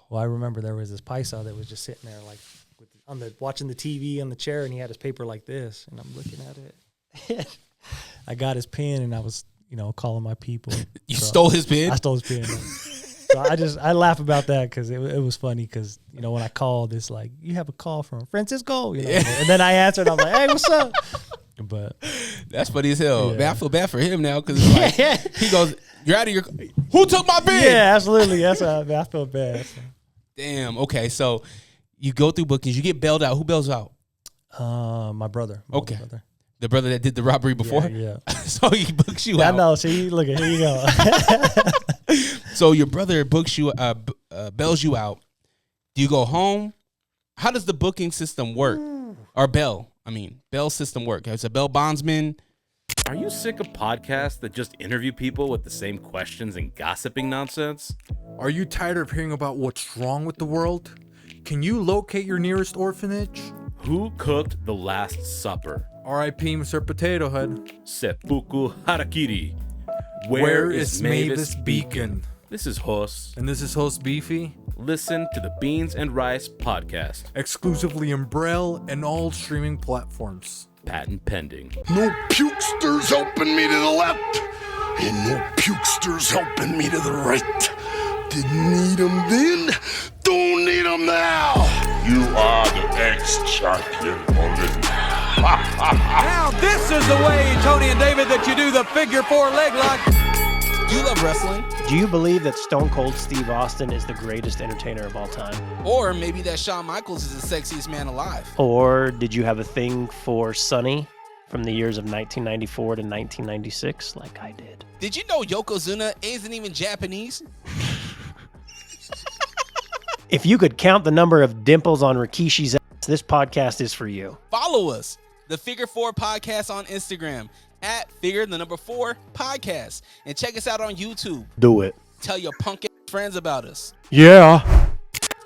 Speaker 4: Well, I remember there was this paisa that was just sitting there like watching the TV on the chair, and he had his paper like this, and I'm looking at it. I got his pen, and I was, calling my people.
Speaker 1: You stole his pen?
Speaker 4: I stole his pen. So I laugh about that because it was funny because, when I called, it's like, you have a call from Francisco, and then I answered, I'm like, hey, what's up? But
Speaker 1: that's funny as hell.
Speaker 4: Yeah.
Speaker 1: Man, I feel bad for him now because it's like, he goes, you're out of your, who took my pen?
Speaker 4: Yeah, absolutely. That's what I feel bad. So.
Speaker 1: Damn. Okay. So you go through bookings, you get bailed out. Who bails out?
Speaker 4: My brother. My
Speaker 1: okay.
Speaker 4: brother.
Speaker 1: The brother that did the robbery before?
Speaker 4: Yeah.
Speaker 1: So he books you out.
Speaker 4: I know. See, look at, here you go.
Speaker 1: So your brother books you, bails you out. Do you go home? How does the booking system work? Or bail system work? It's a bail bondsman.
Speaker 5: Are you sick of podcasts that just interview people with the same questions and gossiping nonsense?
Speaker 6: Are you tired of hearing about what's wrong with the world? Can you locate your nearest orphanage?
Speaker 5: Who cooked the Last Supper?
Speaker 6: R.I.P. Mr. Potato Head.
Speaker 5: Seppuku Harakiri.
Speaker 6: Where is Mavis Beacon?
Speaker 5: This is Hos.
Speaker 6: And this is host Beefy.
Speaker 5: Listen to the Beans and Rice podcast.
Speaker 6: Exclusively in Braille and all streaming platforms.
Speaker 5: Patent pending.
Speaker 7: No pukesters helping me to the left, and no pukesters helping me to the right. Didn't need them then, don't need them now. You are the ex-champion, Ogden.
Speaker 8: Now this is the way, Tony and David, that you do the figure 4 leg lock.
Speaker 1: You love wrestling.
Speaker 9: Do you believe that Stone Cold Steve Austin is the greatest entertainer of all time?
Speaker 1: Or maybe that Shawn Michaels is the sexiest man alive.
Speaker 9: Or did you have a thing for Sonny from the years of 1994 to 1996 like I did?
Speaker 1: Did you know Yokozuna isn't even Japanese?
Speaker 9: If you could count the number of dimples on Rikishi's ass, this podcast is for you.
Speaker 1: Follow us, the Figure 4 Podcast on Instagram, at Figure4 Podcast. And check us out on YouTube.
Speaker 9: Do it.
Speaker 1: Tell your punk ass friends about us.
Speaker 9: Yeah.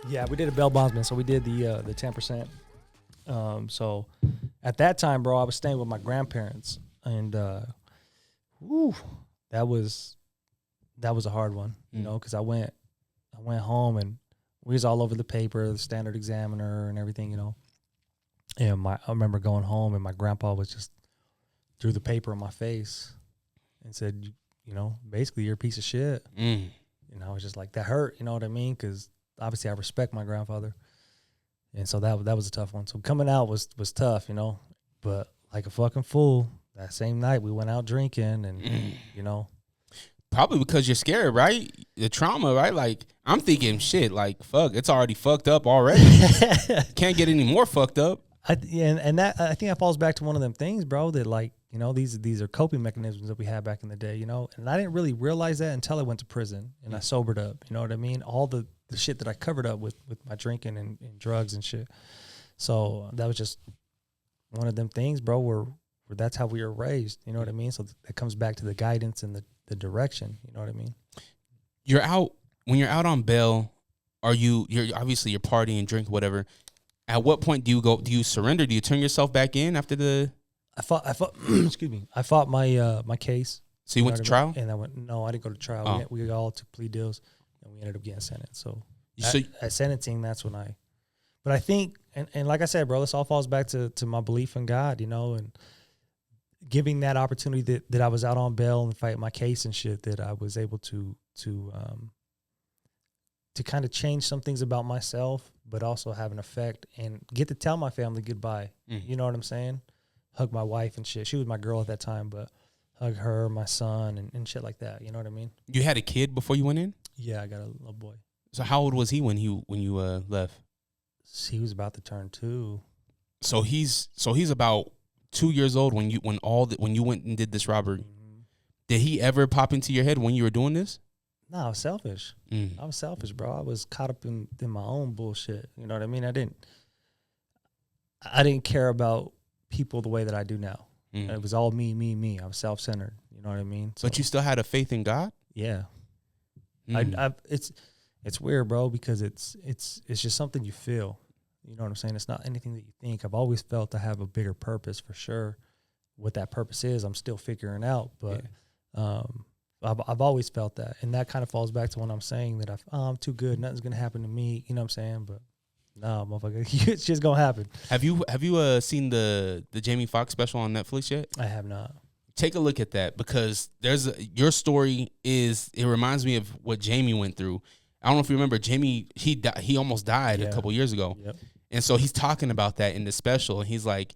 Speaker 4: Yeah, we did a bail bondsman, so we did the 10%. So at that time, bro, I was staying with my grandparents, and that was a hard one, because I went home and we was all over the paper, the Standard Examiner and everything, And I remember going home and my grandpa was just threw the paper in my face and said, basically you're a piece of shit. And I was just like, that hurt, you know what I mean? Because obviously I respect my grandfather. And so that was a tough one. So coming out was tough, But like a fucking fool, that same night we went out drinking and,
Speaker 1: Probably because you're scared, right? The trauma, right? Like, I'm thinking, shit, like, fuck, it's already fucked up already. Can't get any more fucked up.
Speaker 4: I think that falls back to one of them things, bro, that like, these are coping mechanisms that we had back in the day, and I didn't really realize that until I went to prison and I sobered up, you know what I mean? All the shit that I covered up with my drinking and drugs and shit. So that was just one of them things, bro, where that's how we were raised, you know what I mean? So that comes back to the guidance and the direction, you know what I mean?
Speaker 1: When you're out on bail, you're obviously you're partying, drink, whatever. At what point do you surrender? Do you turn yourself back in after the?
Speaker 4: I fought excuse me. I fought my my case.
Speaker 1: So you went to trial?
Speaker 4: And I didn't go to trial.
Speaker 1: Oh.
Speaker 4: We all took plea deals and we ended up getting sentenced. So
Speaker 1: So
Speaker 4: at sentencing, that's when but I think, and like I said, bro, this all falls back to my belief in God, and giving that opportunity that I was out on bail and fight my case and shit, that I was able to kind of change some things about myself, but also have an effect and get to tell my family goodbye. You know what I'm saying? Hug my wife and shit. She was my girl at that time, but hug her, my son, and shit like that. You know what I mean?
Speaker 1: You had a kid before you went in?
Speaker 4: Yeah, I got a little boy.
Speaker 1: So how old was he when you left?
Speaker 4: He was about to turn 2.
Speaker 1: So he's about 2 years old when you went and did this robbery.
Speaker 4: Mm-hmm.
Speaker 1: Did he ever pop into your head when you were doing this?
Speaker 4: No, I was selfish. I was selfish, bro. I was caught up in my own bullshit. You know what I mean? I didn't care about people the way that I do now. It was all me. I was self-centered. You know what I mean? So,
Speaker 1: but you still had a faith in God?
Speaker 4: Yeah. It's weird, bro, because it's just something you feel. You know what I'm saying? It's not anything that you think. I've always felt to have a bigger purpose for sure. What that purpose is, I'm still figuring out. But I've always felt that, and that kind of falls back to when I'm saying that I'm too good, nothing's gonna happen to me. You know what I'm saying? But no, motherfucker, it's just gonna happen.
Speaker 1: Have you seen the Jamie Foxx special on Netflix yet?
Speaker 4: I have not.
Speaker 1: Take a look at that, because your story it reminds me of what Jamie went through. I don't know if you remember Jamie. He almost died a couple years ago, and so he's talking about that in the special, and he's like,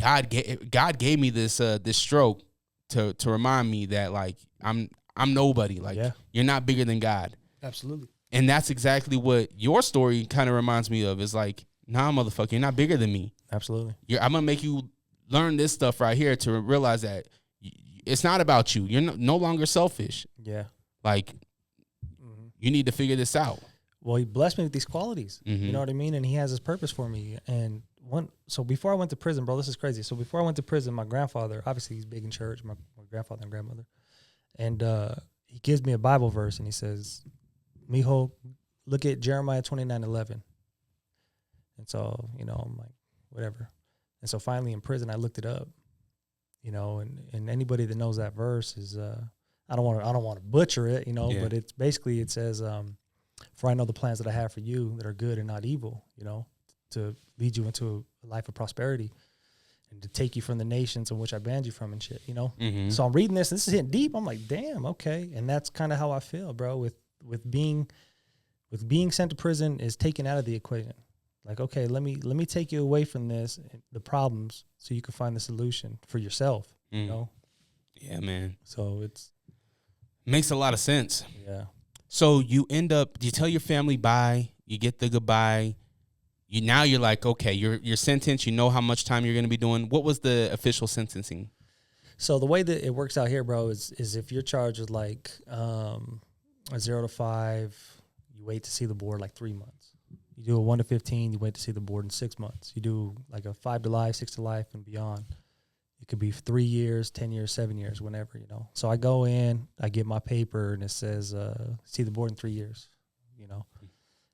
Speaker 1: God gave me this stroke to remind me that like I'm nobody. Like you're not bigger than God.
Speaker 4: Absolutely.
Speaker 1: And that's exactly what your story kind of reminds me of. Is like, nah, motherfucker, you're not bigger than me.
Speaker 4: Absolutely.
Speaker 1: I'm gonna make you learn this stuff right here to realize that it's not about you. You're no longer selfish.
Speaker 4: Yeah.
Speaker 1: Like you need to figure this out.
Speaker 4: Well, he blessed me with these qualities.
Speaker 1: Mm-hmm.
Speaker 4: You know what I mean? And he has his purpose for me. And so before I went to prison, bro, this is crazy. So before I went to prison, my grandfather, obviously he's big in church, my grandfather and grandmother, and he gives me a Bible verse, and he says, "Mijo, look at Jeremiah 29:11." And so, you know, I'm like, whatever. And so finally in prison, I looked it up, you know, and anybody that knows that verse is, I don't want to butcher it, you know, but it's basically, it says, "For I know the plans that I have for you that are good and not evil, you know, to lead you into a life of prosperity and to take you from the nations in which I banned you from and shit," you know?
Speaker 1: Mm-hmm.
Speaker 4: So I'm reading this, and this is hitting deep. I'm like, damn, okay. And that's kind of how I feel, bro, with being sent to prison is taken out of the equation. Like, okay, let me take you away from this, the problems, so you can find the solution for yourself, you know?
Speaker 1: Yeah, man.
Speaker 4: So
Speaker 1: Makes a lot of sense.
Speaker 4: Yeah.
Speaker 1: So you tell your family bye, you get the goodbye. You're like, okay, you're sentenced, you know how much time you're going to be doing. What was the official sentencing?
Speaker 4: So the way that it works out here, bro, is if you're charged with like a 0 to 5, you wait to see the board like 3 months. You do a 1 to 15, you wait to see the board in 6 months. You do like a 5 to life, 6 to life, and beyond. It could be 3 years, 10 years, 7 years, whenever, you know. So I go in, I get my paper, and it says, see the board in 3 years, you know.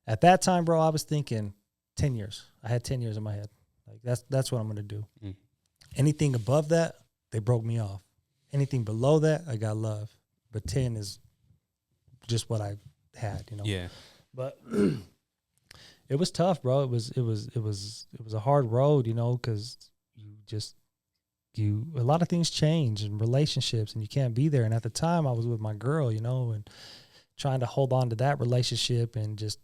Speaker 4: At that time, bro, I was thinking 10 years. I had 10 years in my head. Like, that's what I'm going to do. Anything above that, they broke me off. Anything below that, I got love. But 10 is just what I had, you know.
Speaker 1: Yeah.
Speaker 4: But it was tough, bro. It was a hard road, you know, because a lot of things change in relationships, and you can't be there. And at the time, I was with my girl, you know, and trying to hold on to that relationship and just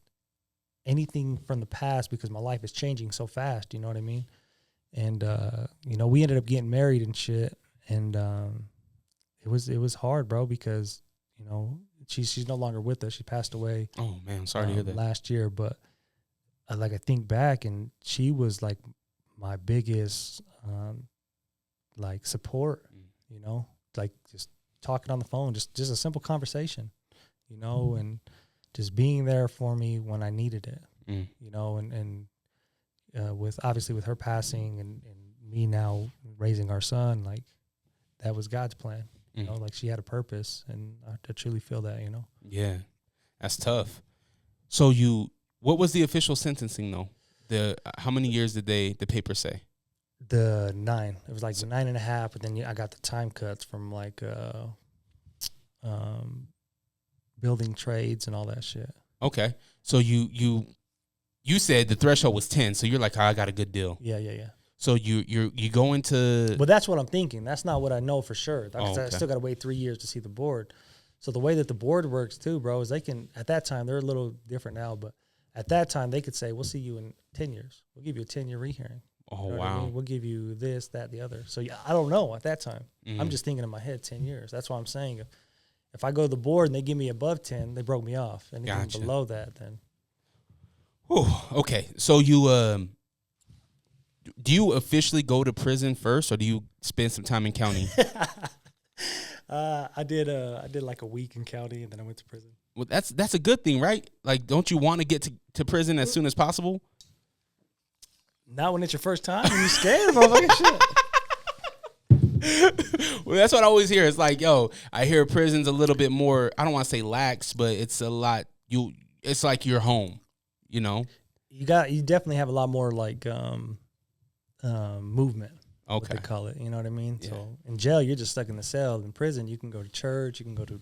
Speaker 4: anything from the past, because my life is changing so fast, you know what I mean? And you know, we ended up getting married and shit, and it was hard, bro, because, you know, she's no longer with us. She passed away.
Speaker 1: Oh man, I'm sorry to hear that.
Speaker 4: Last year, but I think back, and she was like my biggest like support, you know, like just talking on the phone, just a simple conversation, you know, and just being there for me when I needed it, you know, and with obviously with her passing and me now raising our son, like that was God's plan, you know, like she had a purpose, and I truly feel that, you know.
Speaker 1: Yeah, that's tough. So what was the official sentencing though? How many years did the paper say?
Speaker 4: The 9. It was like 9.5, but then I got the time cuts from like building trades and all that shit.
Speaker 1: Okay, so you said the threshold was 10, so you're like, I got a good deal.
Speaker 4: Yeah.
Speaker 1: So you go into.
Speaker 4: Well, that's what I'm thinking. That's not what I know for sure.
Speaker 1: Okay.
Speaker 4: I still got to wait 3 years to see the board. So the way that the board works too, bro, is they can, at that time, they're a little different now, but at that time they could say, we'll see you in 10 years. We'll give you a 10-year rehearing.
Speaker 1: Oh,
Speaker 4: you know
Speaker 1: wow.
Speaker 4: I mean? We'll give you this, that, the other. So yeah, I don't know at that time. I'm just thinking in my head 10 years. That's why I'm saying if I go to the board and they give me above 10, they broke me off. Anything
Speaker 1: Gotcha.
Speaker 4: below that, then.
Speaker 1: Oh, okay. So do you officially go to prison first, or do you spend some time in county?
Speaker 4: I did like a week in county, and then I went to prison.
Speaker 1: Well, that's a good thing, right? Like, don't you want to get to prison as soon as possible?
Speaker 4: Not when it's your first time and you're scared, motherfucking shit.
Speaker 1: Well, that's what I always hear. It's like, yo, I hear prison's a little bit more, I don't want to say lax, but it's a lot, it's like you're home, you know?
Speaker 4: You definitely have a lot more like movement. what they call it. You know what I mean? Yeah. So in jail, you're just stuck in the cell. In prison, you can go to church, you can go to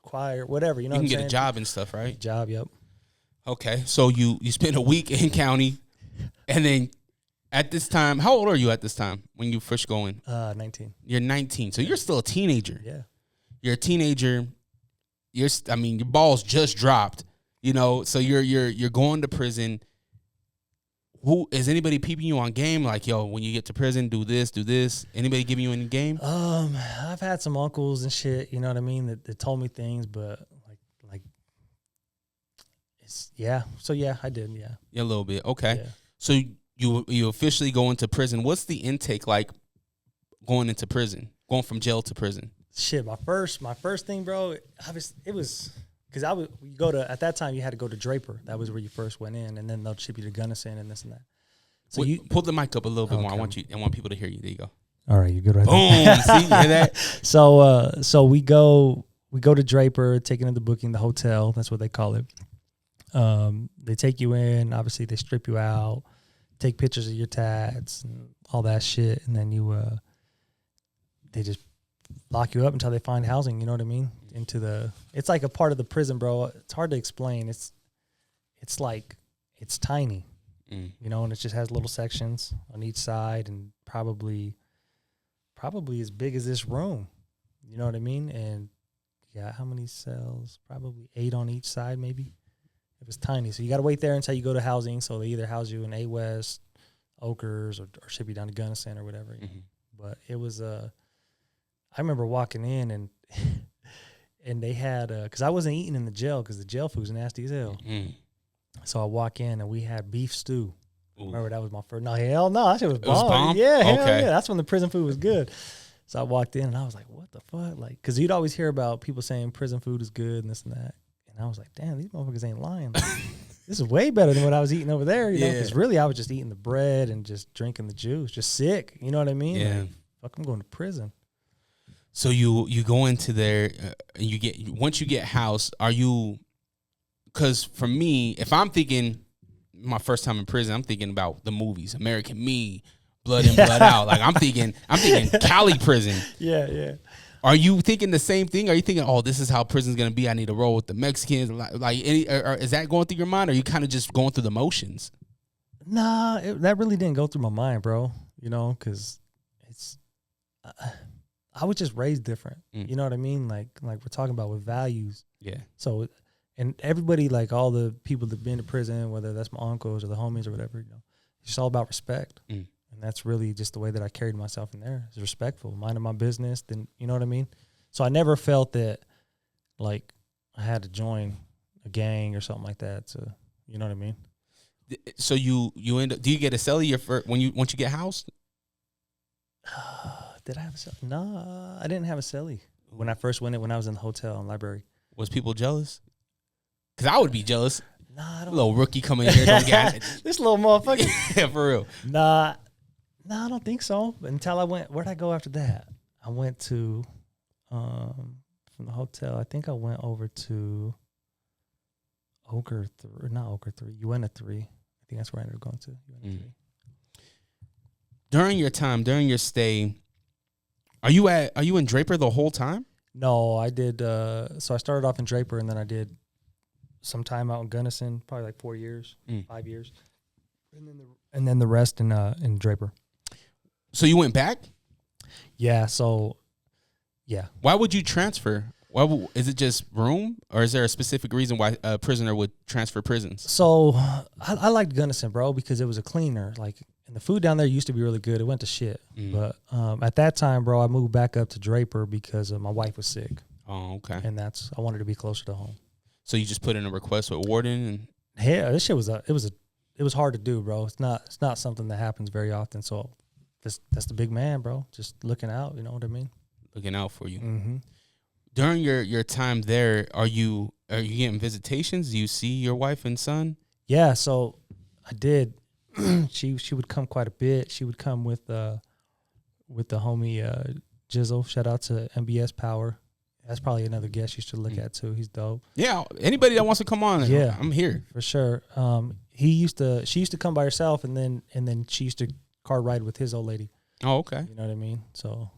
Speaker 4: choir, whatever. You know,
Speaker 1: you
Speaker 4: can
Speaker 1: get a job and stuff, right?
Speaker 4: Job, yep.
Speaker 1: Okay, so you spend a week in county, and then at this time, how old are you at this time when you first go in?
Speaker 4: 19.
Speaker 1: You're 19, so you're still a teenager.
Speaker 4: Yeah,
Speaker 1: you're a teenager. Your balls just dropped. You know, so you're going to prison. Who is anybody peeping you on game? Like, yo, when you get to prison, do this, do this. Anybody giving you any game?
Speaker 4: I've had some uncles and shit. You know what I mean? That told me things, but like, it's So yeah, I did. Yeah,
Speaker 1: a little bit. Okay,
Speaker 4: yeah.
Speaker 1: So you officially go into prison. What's the intake like going into prison? Going from jail to prison?
Speaker 4: Shit, my first thing, bro. It was. Because at that time, you had to go to Draper. That was where you first went in, and then they'll ship you to Gunnison and this and that. So you
Speaker 1: pull the mic up a little bit more. I want people to hear you. There you go.
Speaker 4: All right, you're good right
Speaker 1: Boom.
Speaker 4: there.
Speaker 1: See, you hear that?
Speaker 4: So we go to Draper, taking in the booking, the hotel. That's what they call it. They take you in. Obviously, they strip you out, take pictures of your tats and all that shit, and then they just lock you up until they find housing. You know what I mean? It's like a part of the prison, bro. It's hard to explain. It's like, it's tiny, you know, and it just has little sections on each side, and probably as big as this room. You know what I mean? And yeah, how many cells? Probably 8 on each side, maybe. It was tiny. So you got to wait there until you go to housing. So they either house you in A West, Oakers, or ship you down to Gunnison or whatever.
Speaker 1: Mm-hmm.
Speaker 4: But it was I remember walking in and and they had because I wasn't eating in the jail because the jail food's nasty as hell. So I walk in and we had beef stew. Ooh. Remember that was my first. No, hell no, that shit was bomb. Yeah, hell yeah, that's when the prison food was good. So I walked in and I was like, what the fuck? Like, because you'd always hear about people saying prison food is good and this and that. And I was like, damn, these motherfuckers ain't lying. Like, this is way better than what I was eating over there. You know, because really I was just eating the bread and just drinking the juice, just sick. You know what I mean?
Speaker 1: Yeah.
Speaker 4: Like, fuck, I'm going to prison.
Speaker 1: So you go into there, and once you get housed, are you? Because for me, if I'm thinking my first time in prison, I'm thinking about the movies, American Me, Blood In, Blood Out. Like I'm thinking Cali prison.
Speaker 4: Yeah.
Speaker 1: Are you thinking the same thing? Are you thinking, oh, this is how prison's gonna be? I need to roll with the Mexicans. Like, is that going through your mind, or are you kind of just going through the motions?
Speaker 4: Nah, that really didn't go through my mind, bro. You know, because it's. I was just raised different. You know what I mean? Like we're talking about with values.
Speaker 1: Yeah.
Speaker 4: So, and everybody, like all the people that been to prison, whether that's my uncles or the homies or whatever, you know, it's just all about respect. And that's really just the way that I carried myself in there. It's respectful, minding my business. Then, you know what I mean? So I never felt that like I had to join a gang or something like that. So, you know what I mean?
Speaker 1: So you end up, do you get a cellie once you get housed?
Speaker 4: Did I have a cellie? No, I didn't have a cellie when I first went in, when I was in the hotel and library.
Speaker 1: Was people jealous? Because I would be jealous.
Speaker 4: Nah, I don't.
Speaker 1: Little rookie coming in here. Don't get
Speaker 4: this little motherfucker.
Speaker 1: Yeah, for real.
Speaker 4: Nah, I don't think so. Until I went, where'd I go after that? I went to, from the hotel, I think I went over to not Oker 3, UNA 3. I think that's where I ended up going to, UNA 3.
Speaker 1: During your stay, are you in Draper the whole time?
Speaker 4: No, I did. So I started off in Draper, and then I did some time out in Gunnison, probably like 4 years, 5 years, and then the rest in Draper.
Speaker 1: So you went back?
Speaker 4: Yeah. So, yeah.
Speaker 1: Why would you transfer? Is it just room, or is there a specific reason why a prisoner would transfer prisons?
Speaker 4: So I liked Gunnison, bro, because it was a cleaner. Like, and the food down there used to be really good. It went to shit. But at that time, bro, I moved back up to Draper because my wife was sick.
Speaker 1: Oh, okay.
Speaker 4: And I wanted to be closer to home.
Speaker 1: So you just put in a request with warden, and
Speaker 4: yeah, this shit was it was hard to do, bro. It's not something that happens very often. So that's the big man, bro. Just looking out, you know what I mean?
Speaker 1: Looking out for you.
Speaker 4: Mm-hmm.
Speaker 1: During your time there, are you getting visitations? Do you see your wife and son?
Speaker 4: Yeah, so I did. She would come quite a bit. She would come with the homie Jizzle. Shout out to MBS Power. That's probably another guest you should look at too. He's dope.
Speaker 1: Yeah, anybody that wants to come on, yeah, I'm here
Speaker 4: for sure. She used to come by herself, and then she used to car ride with his old lady.
Speaker 1: Oh, okay.
Speaker 4: You know what I mean? So,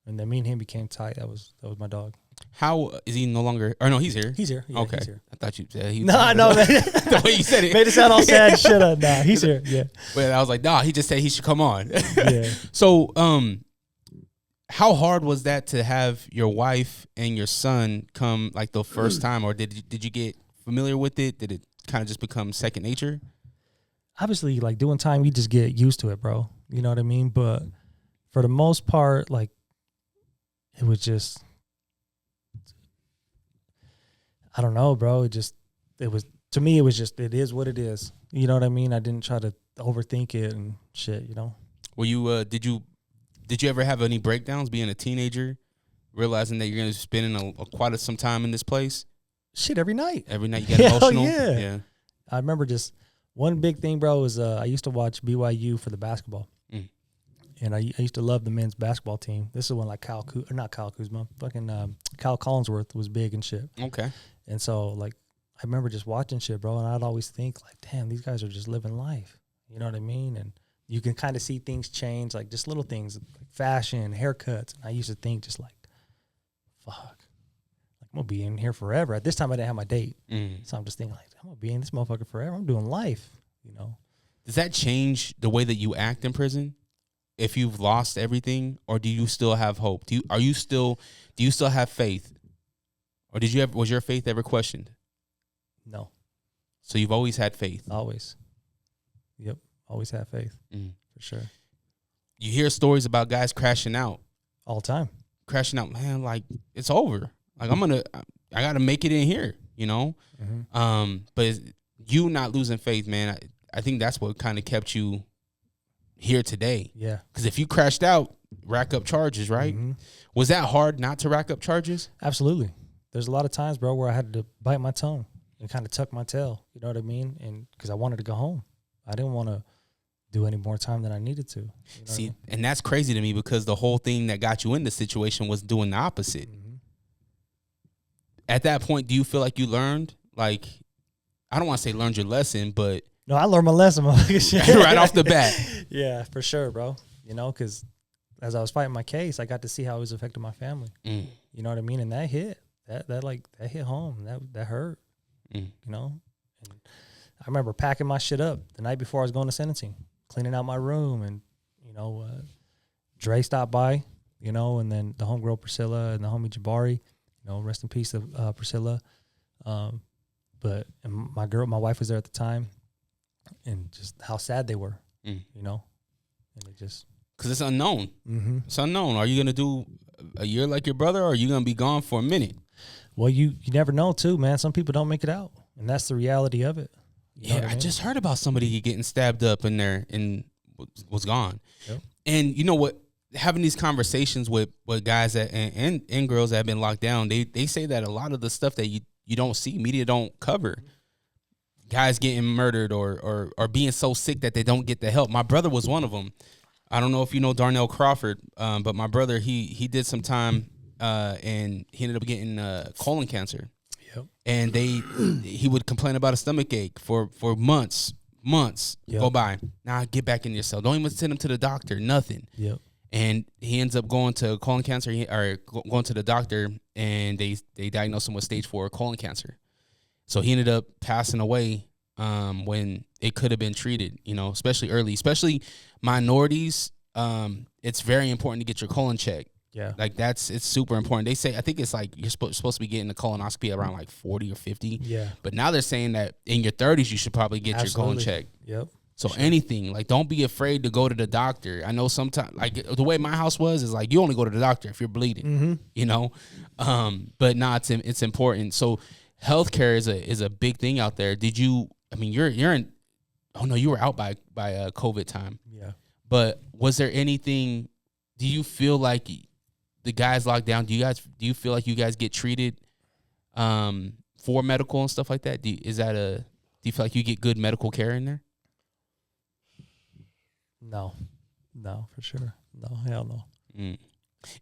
Speaker 4: and then me and him became tight. That was my dog.
Speaker 1: How is he no longer? Or no, he's here.
Speaker 4: He's here. Yeah,
Speaker 1: okay.
Speaker 4: He's here.
Speaker 1: I thought you said he.
Speaker 4: No, no, man.
Speaker 1: The way you said it
Speaker 4: made it sound all sad and shit. Nah, he's here. Yeah.
Speaker 1: But I was like, nah. He just said he should come on.
Speaker 4: Yeah.
Speaker 1: So, how hard was that to have your wife and your son come like the first time, or did you get familiar with it? Did it kind of just become second nature?
Speaker 4: Obviously, like doing time, you just get used to it, bro. You know what I mean? But for the most part, like it was just, I don't know, bro. It was to me, it was just, it is what it is. You know what I mean? I didn't try to overthink it and shit, you know?
Speaker 1: Were you, did you ever have any breakdowns being a teenager, realizing that you're going to be spending quite some time in this place?
Speaker 4: Shit, every night.
Speaker 1: Every night you get emotional?
Speaker 4: Yeah. I remember just one big thing, bro, was I used to watch BYU for the basketball. And I used to love the men's basketball team. This is when like Kyle Kuzma, fucking Kyle Collinsworth was big and shit.
Speaker 1: Okay.
Speaker 4: And so like I remember just watching shit, bro, and I'd always think like, damn, these guys are just living life. You know what I mean? And you can kind of see things change, like just little things, like fashion, haircuts. And I used to think just like, fuck, like I'm gonna be in here forever. At this time, I didn't have my date, so I'm just thinking like, I'm gonna be in this motherfucker forever. I'm doing life, you know.
Speaker 1: Does that change the way that you act in prison? If you've lost everything, or do you still have hope? Do you still have faith, or was your faith ever questioned?
Speaker 4: No.
Speaker 1: So you've always had faith.
Speaker 4: Always. Yep. Always had faith for sure.
Speaker 1: You hear stories about guys crashing out
Speaker 4: all the time.
Speaker 1: Crashing out, man. Like it's over. Like I gotta make it in here, you know. But you not losing faith, man. I think that's what kind of kept you here today.
Speaker 4: Yeah.
Speaker 1: Because if you crashed out, rack up charges, right? Was that hard not to rack up charges?
Speaker 4: Absolutely. There's a lot of times, bro, where I had to bite my tongue and kind of tuck my tail. You know what I mean? And because I wanted to go home, I didn't want to do any more time than I needed to. You know
Speaker 1: See,
Speaker 4: I mean?
Speaker 1: and that's crazy to me because the whole thing that got you in this situation was doing the opposite. At that point, do you feel like you learned? Like, I don't want to say learned your lesson, but
Speaker 4: no, I learned my lesson,
Speaker 1: right off the bat.
Speaker 4: Yeah, for sure, bro. You know, because as I was fighting my case, I got to see how it was affecting my family. You know what I mean? And that hit. That hit home. That hurt. You know? And I remember packing my shit up the night before I was going to sentencing, cleaning out my room, and, you know, Dre stopped by, you know, and then the homegirl Priscilla and the homie Jabari, you know, rest in peace of Priscilla. But and my wife was there at the time, and just how sad they were, you know, and it just.
Speaker 1: Because it's unknown. It's unknown. Are you going to do a year like your brother, or are you going to be gone for a minute?
Speaker 4: Well, you never know, too, man. Some people don't make it out, and that's the reality of it. You know what I mean?
Speaker 1: just heard about somebody getting stabbed up in there and was gone.
Speaker 4: Yep.
Speaker 1: And you know what? Having these conversations with guys that and girls that have been locked down, they say that a lot of the stuff that you don't see, media don't cover. Guys getting murdered or being so sick that they don't get the help. My brother was one of them. I don't know if you know Darnell Crawford, but my brother, he did some time and he ended up getting colon cancer.
Speaker 4: Yep.
Speaker 1: And he would complain about a stomach ache for months go by. Now get back in your cell. Don't even send him to the doctor, nothing.
Speaker 4: Yep.
Speaker 1: And he ends up going to colon cancer or going to the doctor, and they diagnosed him with stage 4 colon cancer. So he ended up passing away when it could have been treated, you know, especially early, especially minorities. It's very important to get your colon checked.
Speaker 4: Yeah.
Speaker 1: Like it's super important. They say, I think it's like you're supposed to be getting a colonoscopy around like 40 or 50.
Speaker 4: Yeah.
Speaker 1: But now they're saying that in your 30s, you should probably get your colon checked.
Speaker 4: Yep.
Speaker 1: So anything, like don't be afraid to go to the doctor. I know sometimes, like the way my house was is like you only go to the doctor if you're bleeding, you know? But nah, it's important. So healthcare is a big thing out there. Did you, I mean, you're in, oh no, you were out by COVID time.
Speaker 4: Yeah.
Speaker 1: But was there anything, do you feel like the guys locked down, do you feel like you guys get treated for medical and stuff like that? Do you feel like you get good medical care in there?
Speaker 4: No, for sure. No, hell no.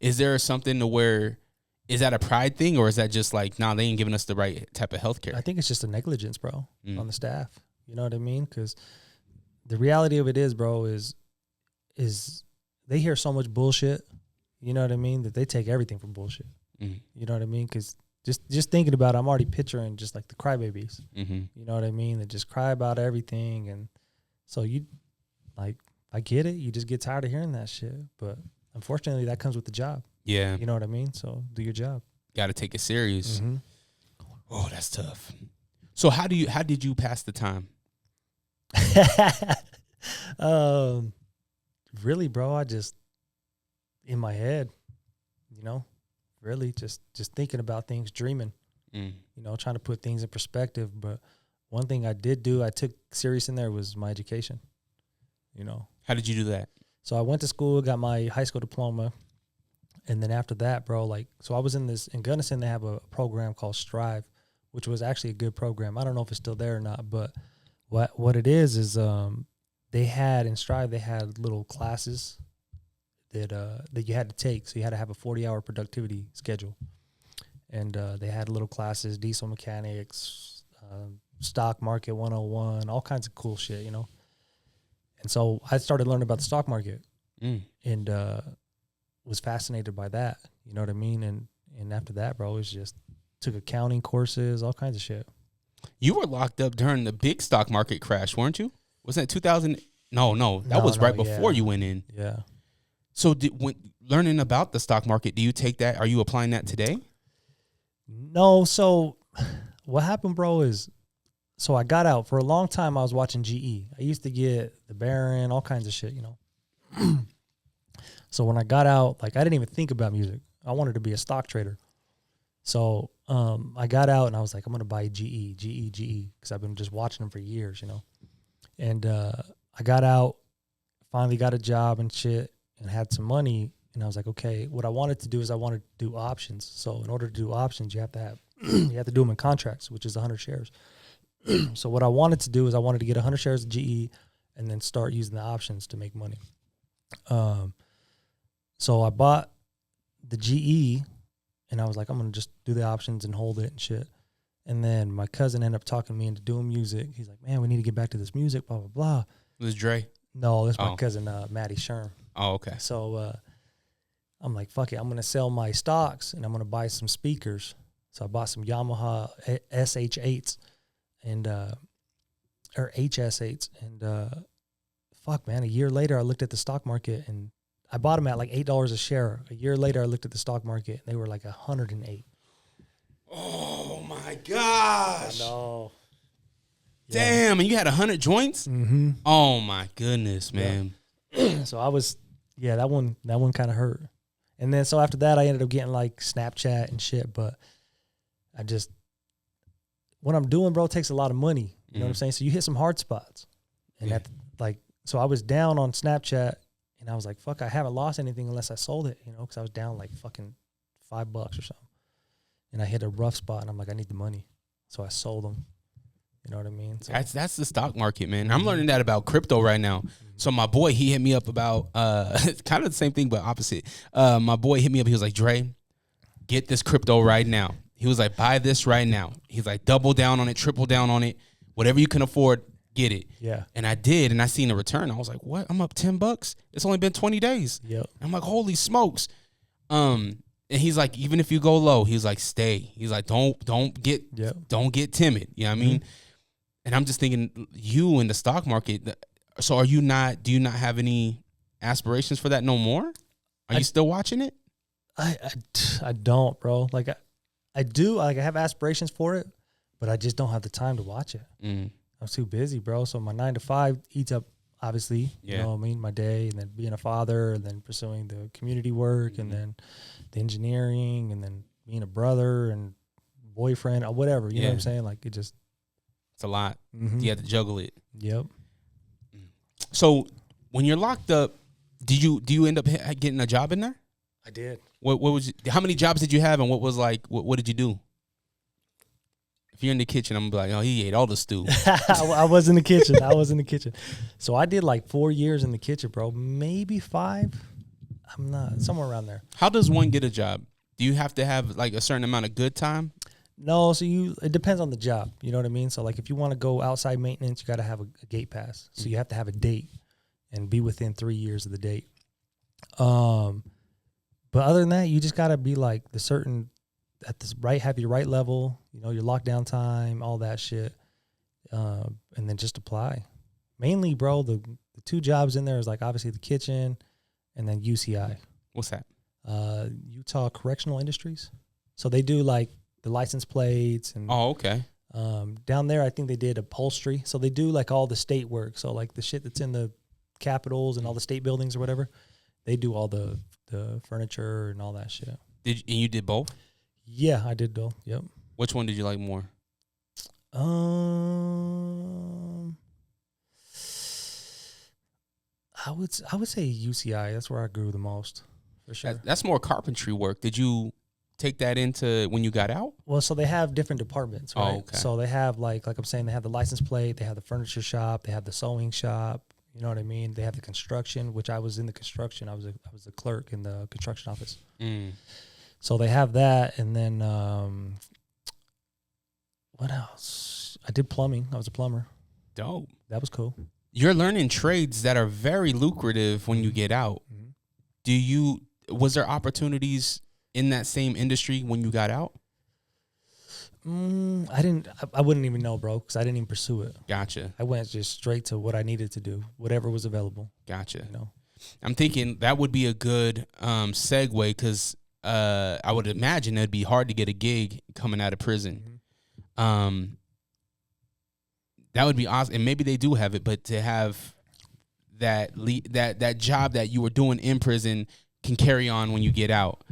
Speaker 1: Is there something to where, is that a pride thing, or is that just like, nah, they ain't giving us the right type of healthcare?
Speaker 4: I think it's just a negligence, bro, on the staff. You know what I mean? Because the reality of it is, bro, is they hear so much bullshit, you know what I mean, that they take everything for bullshit.
Speaker 1: Mm.
Speaker 4: You know what I mean? Because just thinking about it, I'm already picturing just like the crybabies.
Speaker 1: Mm-hmm.
Speaker 4: You know what I mean? That just cry about everything. And so you, like, I get it. You just get tired of hearing that shit. But unfortunately, that comes with the job.
Speaker 1: Yeah.
Speaker 4: You know what I mean? So do your job.
Speaker 1: Got to take it serious.
Speaker 4: Mm-hmm.
Speaker 1: Oh, that's tough. So how did you pass the time?
Speaker 4: Really, bro, I just, in my head, you know, really just thinking about things, dreaming, you know, trying to put things in perspective. But one thing I did do, I took serious in there, was my education, you know.
Speaker 1: How did you do that?
Speaker 4: So I went to school, got my high school diploma. And then after that, bro, like, so I was in Gunnison, they have a program called Strive, which was actually a good program. I don't know if it's still there or not, but what it is they had in Strive, they had little classes that you had to take. So you had to have a 40-hour productivity schedule. And they had little classes, diesel mechanics, stock market 101, all kinds of cool shit, you know. And so I started learning about the stock market and was fascinated by that, you know what I mean? And after that, bro, it was just took accounting courses, all kinds of shit.
Speaker 1: You were locked up during the big stock market crash, weren't you? Wasn't it 2000? No, that was right before you went in.
Speaker 4: Yeah.
Speaker 1: So when learning about the stock market, do you take that? Are you applying that today?
Speaker 4: No. So what happened, bro, is so I got out. For a long time, I was watching GE. I used to get the Baron, all kinds of shit, you know. So when I got out, like, I didn't even think about music. I wanted to be a stock trader. So I got out and I was like, I'm going to buy GE, because I've been just watching them for years, you know. And I got out, finally got a job and shit, and had some money. And I was like, okay, what I wanted to do is I wanted to do options. So in order to do options, you have to have you have to do them in contracts, which is 100 shares. So what I wanted to do is I wanted to get 100 shares of GE and then start using the options to make money. So I bought the GE, and I was like, I'm going to just do the options and hold it and shit. And then my cousin ended up talking me into doing music. He's like, man, we need to get back to this music, blah, blah, blah.
Speaker 1: It was Dre?
Speaker 4: No, that's my cousin, Maddie Sherm.
Speaker 1: Oh, okay.
Speaker 4: So I'm like, fuck it. I'm going to sell my stocks, and I'm going to buy some speakers. So I bought some Yamaha SH8s and or HS8s. And fuck, man, a year later, I looked at the stock market, and I bought them at like $8 a share. A year later, I looked at the stock market, and they were like 108.
Speaker 1: Oh, my gosh.
Speaker 4: I know.
Speaker 1: Damn, and you had 100 joints?
Speaker 4: Mm-hmm.
Speaker 1: Oh, my goodness, man.
Speaker 4: Yeah. So I was, that one kind of hurt. And then so after that, I ended up getting like Snapchat and shit. But I just, what I'm doing, bro, takes a lot of money. You know what I'm saying? So you hit some hard spots. And that, like, so I was down on Snapchat, and I was like, fuck, I haven't lost anything unless I sold it, you know, because I was down like fucking $5 or something. And I hit a rough spot, and I'm like, I need the money. So I sold them. You know what I mean? So
Speaker 1: That's the stock market, man. I'm learning that about crypto right now. So my boy, he hit me up about kind of the same thing, but opposite. My boy hit me up. He was like, Dre, get this crypto right now. He was like, buy this right now. He's like, double down on it, triple down on it. Whatever you can afford, get it.
Speaker 4: Yeah.
Speaker 1: And I did, and I seen a return. I was like, what? I'm up $10. It's only been 20 days.
Speaker 4: Yep.
Speaker 1: I'm like, holy smokes. And he's like, even if you go low, he's like, stay. He's like, don't get timid. You know what I mean? And I'm just thinking, you in the stock market. So do you not have any aspirations for that no more? Are you still watching it?
Speaker 4: I don't, bro. Like I do. Like I have aspirations for it, but I just don't have the time to watch it. I'm too busy, bro. So my 9 to 5 eats up, obviously. You know what I mean? My day, and then being a father, and then pursuing the community work, and then the engineering, and then being a brother and boyfriend or whatever. You know what I'm saying? Like it's
Speaker 1: a lot. You have to juggle it.
Speaker 4: Yep.
Speaker 1: So when you're locked up, do you end up getting a job in there?
Speaker 4: I did.
Speaker 1: What was how many jobs did you have, and what was like what did you do? If you're in the kitchen, I'm gonna be like, oh, he ate all the stew.
Speaker 4: I was in the kitchen. So I did like 4 years in the kitchen, bro. Maybe 5. I'm not, somewhere around there.
Speaker 1: How does one get a job? Do you have to have like a certain amount of good time?
Speaker 4: No, so it depends on the job. You know what I mean? So like if you want to go outside maintenance, you got to have a gate pass. So you have to have a date and be within 3 years of the date. But other than that, you just gotta be like have your right level, your lockdown time, all that shit, and then just apply. Mainly, bro, the 2 jobs in there is like obviously the kitchen, and then UCI.
Speaker 1: What's that?
Speaker 4: Utah Correctional Industries. So they do like the license plates and.
Speaker 1: Oh, okay.
Speaker 4: Down there, I think they did upholstery. So they do like all the state work. So like the shit that's in the capitals and all the state buildings or whatever, they do all the furniture and all that shit.
Speaker 1: And you did both?
Speaker 4: Yeah, I did both. Yep.
Speaker 1: Which one did you like more?
Speaker 4: I would say UCI. That's where I grew the most, for sure.
Speaker 1: That's more carpentry work. Did you take that into when you got out?
Speaker 4: Well, so they have different departments, right?
Speaker 1: Oh, okay.
Speaker 4: So they have like I'm saying, they have the license plate, they have the furniture shop, they have the sewing shop. You know what I mean? They have the construction, which I was in the construction. I was a clerk in the construction office. So they have that, and then what else? I did plumbing. I was a plumber.
Speaker 1: Dope.
Speaker 4: That was cool.
Speaker 1: You're learning trades that are very lucrative when you get out. Was there opportunities in that same industry when you got out?
Speaker 4: I wouldn't even know, bro, because I didn't even pursue it.
Speaker 1: Gotcha.
Speaker 4: I went just straight to what I needed to do, whatever was available.
Speaker 1: Gotcha. I'm thinking that would be a good segue, because I would imagine it'd be hard to get a gig coming out of prison. That would be awesome, and maybe they do have it, but to have that job that you were doing in prison can carry on when you get out.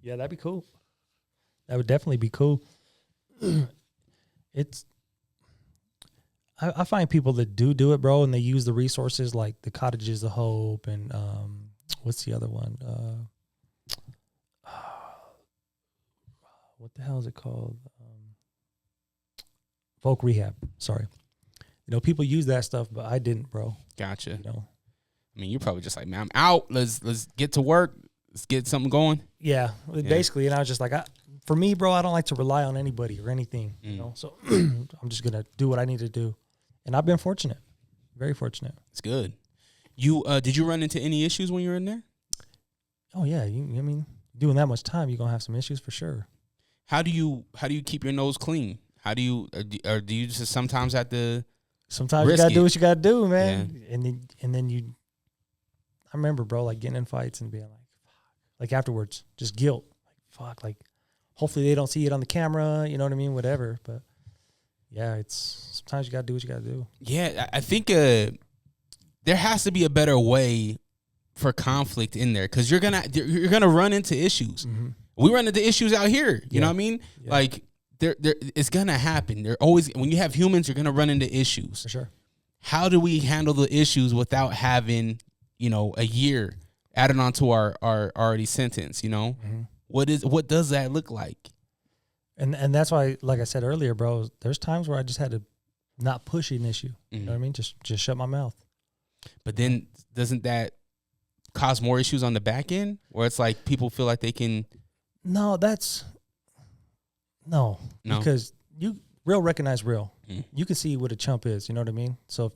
Speaker 4: Yeah, that'd be cool. That would definitely be cool. I find people that do it, bro, and they use the resources like the Cottages of Hope and what's the other one? What the hell is it called? Folk Rehab. Sorry. People use that stuff, but I didn't, bro.
Speaker 1: Gotcha. I mean, you're probably just like, man, I'm out. Let's get to work. Let's get something going.
Speaker 4: Yeah, basically. And I was just like, for me, bro, I don't like to rely on anybody or anything. So I'm just gonna do what I need to do, and I've been fortunate, very fortunate.
Speaker 1: It's good. You did you run into any issues when you were in there?
Speaker 4: Oh yeah, I mean, doing that much time, you're gonna have some issues for sure.
Speaker 1: How do you keep your nose clean? How do you or do you just sometimes have to?
Speaker 4: Sometimes you gotta do what you gotta do, man. Yeah. And then you. I remember, bro, like getting in fights and being like afterwards, just guilt. Like fuck, like hopefully they don't see it on the camera. You know what I mean? Whatever. But yeah, it's sometimes you gotta do what you gotta do.
Speaker 1: Yeah, I think there has to be a better way for conflict in there, because you're gonna run into issues. We run into issues out here. You know what I mean? Yeah. Like there it's gonna happen. They're always, when you have humans, you're gonna run into issues.
Speaker 4: For sure.
Speaker 1: How do we handle the issues without having a year added onto our already sentence? What does that look like?
Speaker 4: And that's why, like I said earlier, bro, there's times where I just had to not push an issue. You know what I mean? Just shut my mouth.
Speaker 1: But then doesn't that cause more issues on the back end, where it's like people feel like they can?
Speaker 4: No, no, because real recognize real. You can see what a chump is. You know what I mean? So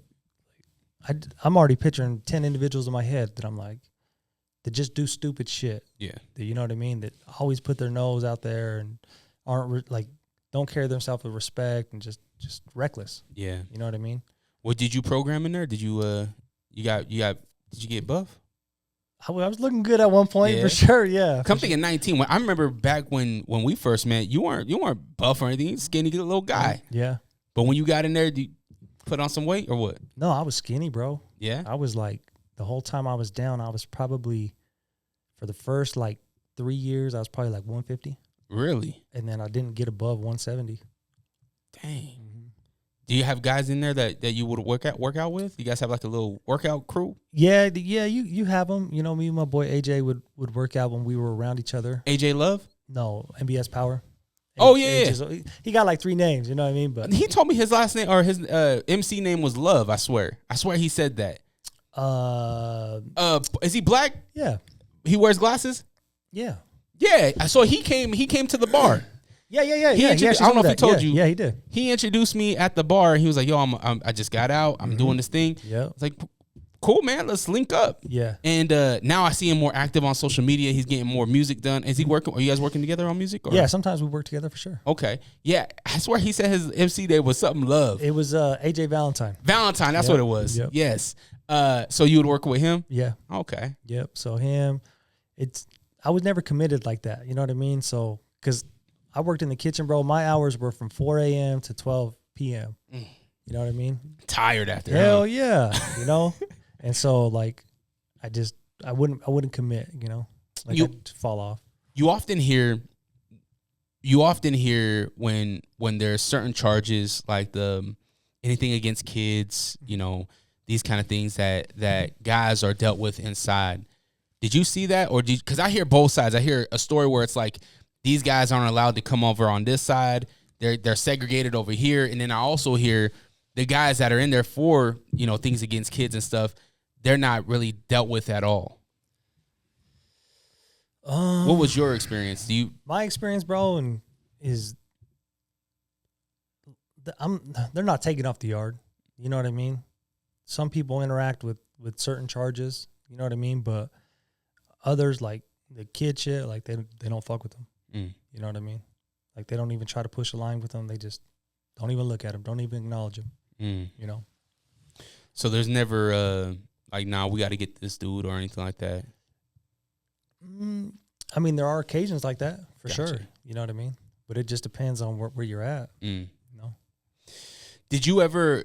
Speaker 4: I'm already picturing 10 individuals in my head that I'm like, that just do stupid shit.
Speaker 1: Yeah.
Speaker 4: That, you know what I mean? That always put their nose out there and aren't don't carry themselves with respect and just reckless.
Speaker 1: Yeah.
Speaker 4: You know what I mean?
Speaker 1: What did you program in there? Did you did you get buff?
Speaker 4: I was looking good at one point, for sure. Yeah.
Speaker 1: Come thinking 19. I remember back when we first met, you weren't buff or anything. You skinny little guy.
Speaker 4: Yeah.
Speaker 1: But when you got in there, did you put on some weight or what?
Speaker 4: No, I was skinny, bro.
Speaker 1: Yeah.
Speaker 4: I was like, the whole time I was down, I was probably, for the first 3 years, I was probably 150.
Speaker 1: Really?
Speaker 4: And then I didn't get above 170.
Speaker 1: Dang. Do you have guys in there that you would work out with? You guys have a little workout crew?
Speaker 4: Yeah, you have them. Me and my boy AJ would work out when we were around each other.
Speaker 1: AJ Love?
Speaker 4: No, MBS Power.
Speaker 1: Oh, yeah.
Speaker 4: He got 3 names, you know what I mean? But
Speaker 1: he told me his last name, or his MC name was Love, I swear. I swear he said that. Is he black?
Speaker 4: Yeah.
Speaker 1: He wears glasses?
Speaker 4: Yeah.
Speaker 1: Yeah. So he came to the bar.
Speaker 4: Yeah.
Speaker 1: I don't know if he told you.
Speaker 4: Yeah, he did.
Speaker 1: He introduced me at the bar. He was like, "Yo, I just got out. I'm doing this thing."
Speaker 4: Yeah.
Speaker 1: It's like, cool, man. Let's link up.
Speaker 4: Yeah.
Speaker 1: And now I see him more active on social media. He's getting more music done. Is he working? Are you guys working together on music? Or?
Speaker 4: Yeah, sometimes we work together for sure.
Speaker 1: Okay. Yeah, I swear he said his MC day was something love.
Speaker 4: It was AJ Valentine.
Speaker 1: Valentine, that's
Speaker 4: Yep.
Speaker 1: what it was.
Speaker 4: Yep.
Speaker 1: Yes. So you would work with him?
Speaker 4: Yeah.
Speaker 1: Okay.
Speaker 4: Yep. So him, I was never committed like that. You know what I mean? So, because I worked in the kitchen, bro. My hours were from 4 a.m. to 12 p.m. You know what I mean?
Speaker 1: Tired after.
Speaker 4: Hell yeah. You know? And so, like, I wouldn't commit, you know? Like, I'd fall off.
Speaker 1: You often hear when there's certain charges like the anything against kids, you know, these kind of things that guys are dealt with inside. Did you see that? Or because I hear both sides. I hear a story where it's like these guys aren't allowed to come over on this side. They're segregated over here. And then I also hear the guys that are in there for, you know, things against kids and stuff, they're not really dealt with at all. What was your experience?
Speaker 4: My experience, bro, they're not taking off the yard. You know what I mean? Some people interact with certain charges. You know what I mean? But others, like the kid shit, like they don't fuck with them. You know what I mean? Like they don't even try to push a line with them. They just don't even look at them. Don't even acknowledge them. You know?
Speaker 1: So there's never like, nah, we got to get this dude or anything like that.
Speaker 4: I mean, there are occasions like that for
Speaker 1: Gotcha.
Speaker 4: sure. You know what I mean? But it just depends on where you're at. You know?
Speaker 1: Did you ever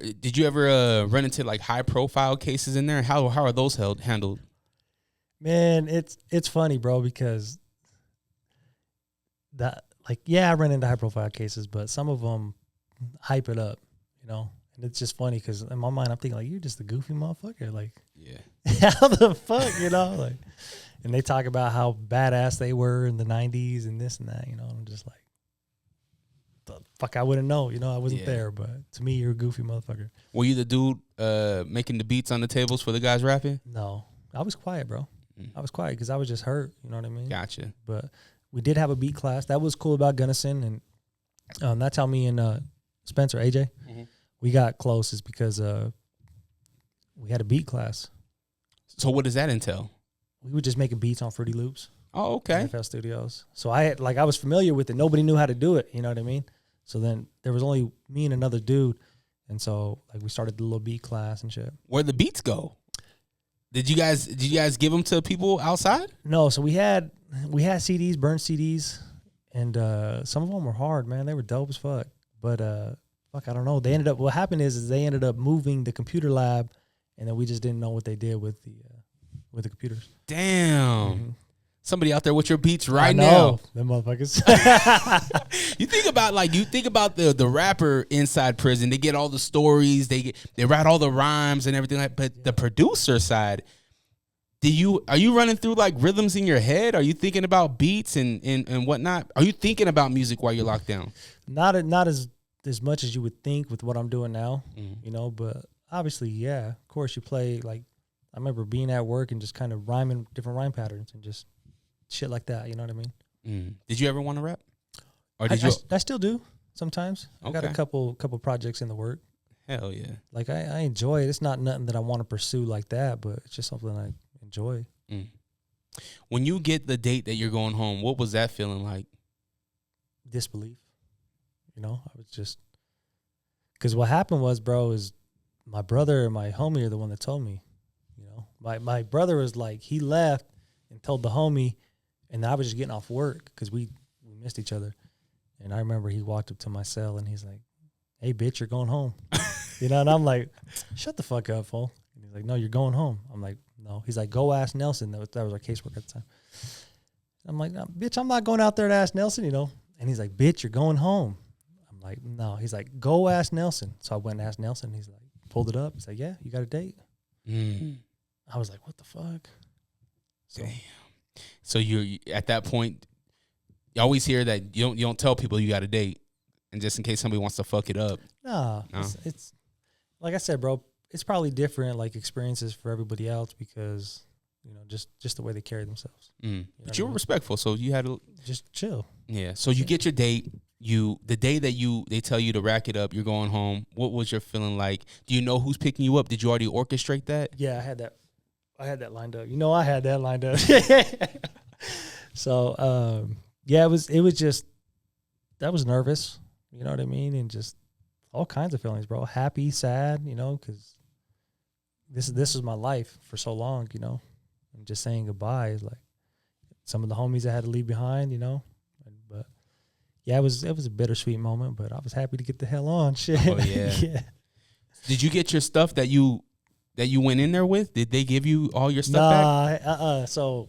Speaker 1: run into like high profile cases in there? How are those handled?
Speaker 4: Man, it's funny, bro, because I run into high profile cases, but some of them hype it up, you know? And it's just funny because in my mind, I'm thinking, like, you're just a goofy motherfucker. Like,
Speaker 1: yeah,
Speaker 4: how the fuck, you know? Like, and they talk about how badass they were in the 90s and this and that, you know? I'm just like, the fuck, I wouldn't know, you know? I wasn't there, but to me, you're a goofy motherfucker.
Speaker 1: Were you the dude making the beats on the tables for the guys rapping?
Speaker 4: No, I was quiet, bro. I was quiet because I was just hurt, you know what I mean?
Speaker 1: Gotcha.
Speaker 4: But we did have a beat class. That was cool about Gunnison, and that's how me and Spencer, AJ, we got close is because we had a beat class.
Speaker 1: So what does that entail?
Speaker 4: We were just making beats on Fruity Loops.
Speaker 1: Oh, okay.
Speaker 4: NFL Studios. So I was familiar with it. Nobody knew how to do it. You know what I mean? So then there was only me and another dude, and so like we started the little beat class and shit.
Speaker 1: Where'd the beats go? Did you guys give them to people outside?
Speaker 4: No. So we had CDs, burned CDs, and some of them were hard, man. They were dope as fuck. But fuck, I don't know. What happened is they ended up moving the computer lab, and then we just didn't know what they did with the computers.
Speaker 1: Damn. Somebody out there with your beats right
Speaker 4: now.
Speaker 1: now.
Speaker 4: Them motherfuckers.
Speaker 1: You think about the rapper inside prison. They get all the stories. They write all the rhymes and everything like. But the producer side, are you running through like rhythms in your head? Are you thinking about beats and whatnot? Are you thinking about music while you're locked down?
Speaker 4: Not as much as you would think with what I'm doing now, you know. But obviously, yeah, of course, you play like. I remember being at work and just kind of rhyming different rhyme patterns and just shit like that. You know what I mean?
Speaker 1: Did you ever want to rap? Or
Speaker 4: I still do sometimes.
Speaker 1: Okay.
Speaker 4: I got a couple projects in the work.
Speaker 1: Hell yeah.
Speaker 4: Like I enjoy it. It's not nothing that I want to pursue like that, but it's just something I enjoy.
Speaker 1: When you get the date that you're going home, what was that feeling like?
Speaker 4: Disbelief. You know, I was just because what happened was, bro, is my brother and my homie are the one that told me. You know, my brother was like, he left and told the homie, and I was just getting off work because we missed each other. And I remember he walked up to my cell and he's like, "Hey, bitch, you're going home." You know, and I'm like, "Shut the fuck up, fool." And he's like, "No, you're going home." I'm like, "No." He's like, "Go ask Nelson." That was our caseworker at the time. I'm like, "No, bitch, I'm not going out there to ask Nelson, you know." And he's like, "Bitch, you're going home." I'm like, "No." He's like, "Go ask Nelson." So I went and asked Nelson. He's like, pulled it up. He's like, "Yeah, you got a date." I was like, "What the fuck?" So,
Speaker 1: damn. So you at that point, you always hear that you don't tell people you got a date, and just in case somebody wants to fuck it up.
Speaker 4: No. It's like I said, bro. It's probably different, like experiences for everybody else because just the way they carry themselves.
Speaker 1: But you were respectful, so you had to
Speaker 4: just chill.
Speaker 1: Yeah. So you get your date. The day that they tell you to rack it up, you're going home. What was your feeling like? Do you know who's picking you up? Did you already orchestrate that?
Speaker 4: Yeah, I had that lined up. I had that lined up. So yeah, it was just, I was nervous. You know what I mean? And just all kinds of feelings, bro. Happy, sad, because this is my life for so long, and just saying goodbye is like some of the homies I had to leave behind, but yeah, it was a bittersweet moment, but I was happy to get the hell on. Shit.
Speaker 1: Oh yeah.
Speaker 4: Yeah.
Speaker 1: Did you get your stuff that you went in there with? Did they give you all your stuff back?
Speaker 4: So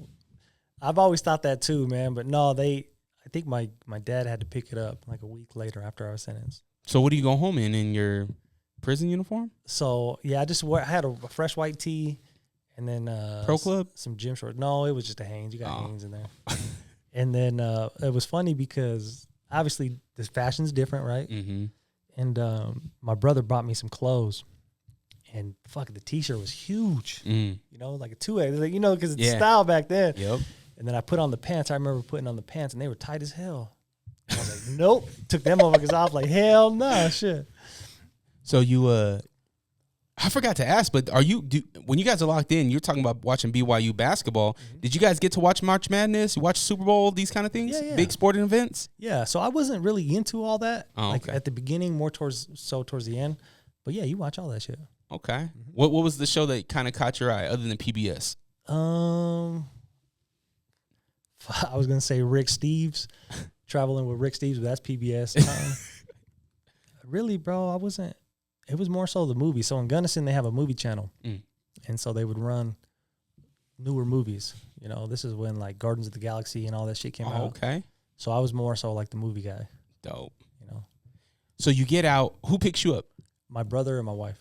Speaker 4: I've always thought that too, man. But no, I think my dad had to pick it up like a week later after I was sentenced.
Speaker 1: So what do you go home in your prison uniform?
Speaker 4: So yeah, I had a fresh white tee, and then
Speaker 1: Pro Club,
Speaker 4: some gym shorts. No, it was just a Hanes. You got Hanes in there. And then it was funny because obviously the fashion's different, right?
Speaker 1: Mm-hmm.
Speaker 4: And my brother bought me some clothes, and fuck, the T-shirt was huge. Like a 2X, because it's style back then.
Speaker 1: Yep.
Speaker 4: And then I put on the pants. I remember putting on the pants, and they were tight as hell. And I was like, nope. Took them motherfuckers off. Like, hell no, shit.
Speaker 1: So you, I forgot to ask, but when you guys are locked in, you're talking about watching BYU basketball. Mm-hmm. Did you guys get to watch March Madness? You watch Super Bowl, these kind of things?
Speaker 4: Yeah.
Speaker 1: Big sporting events?
Speaker 4: Yeah. So I wasn't really into all that.
Speaker 1: Oh,
Speaker 4: like
Speaker 1: okay.
Speaker 4: at the beginning, more towards the end. But yeah, you watch all that shit.
Speaker 1: Okay. Mm-hmm. What was the show that kind of caught your eye other than PBS?
Speaker 4: I was gonna say Rick Steves, traveling with Rick Steves, but that's PBS. Really, bro, I wasn't. It was more so the movie. So in Gunnison, they have a movie channel, and so they would run newer movies. This is when like Gardens of the Galaxy and all that shit came out.
Speaker 1: Okay.
Speaker 4: So I was more so like the movie guy.
Speaker 1: Dope. So you get out. Who picks you up?
Speaker 4: My brother and my wife.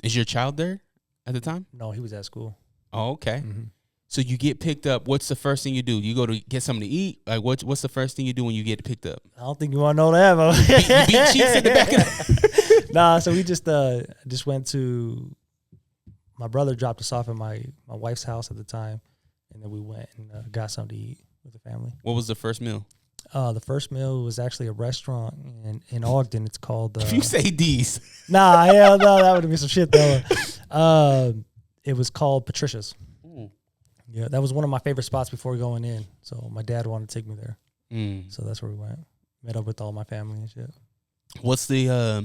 Speaker 1: Is your child there at the time?
Speaker 4: No, he was at school.
Speaker 1: Oh, okay.
Speaker 4: Mm-hmm.
Speaker 1: So you get picked up. What's the first thing you do? You go to get something to eat? Like what's the first thing you do when you get picked up?
Speaker 4: I don't think you want to know that, bro.
Speaker 1: You beat cheeks in the back of the
Speaker 4: Nah, so we just went to, my brother dropped us off at my wife's house at the time, and then we went and got something to eat with the family.
Speaker 1: What was the first meal?
Speaker 4: The first meal was actually a restaurant in Ogden. It's called...
Speaker 1: if you say D's.
Speaker 4: Nah, hell no, that would have been some shit, though. It was called Patricia's. Yeah, that was one of my favorite spots before going in. So my dad wanted to take me there. So that's where we went. Met up with all my family and shit.
Speaker 1: What's the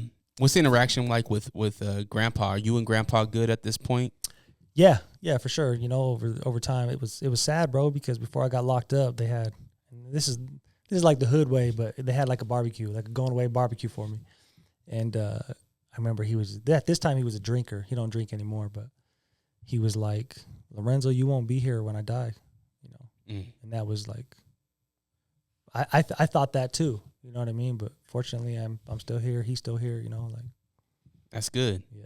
Speaker 1: interaction like with Grandpa? Are you and Grandpa good at this point?
Speaker 4: Yeah, for sure. Over time, it was sad, bro, because before I got locked up, they had, and this is like the hood way, but they had like a barbecue, like a going away barbecue for me. And I remember this time he was a drinker. He don't drink anymore, but he was like, Lorenzo, you won't be here when I die, And that was like, I thought that too, you know what I mean? But fortunately, I'm still here. He's still here, like.
Speaker 1: That's good.
Speaker 4: Yeah.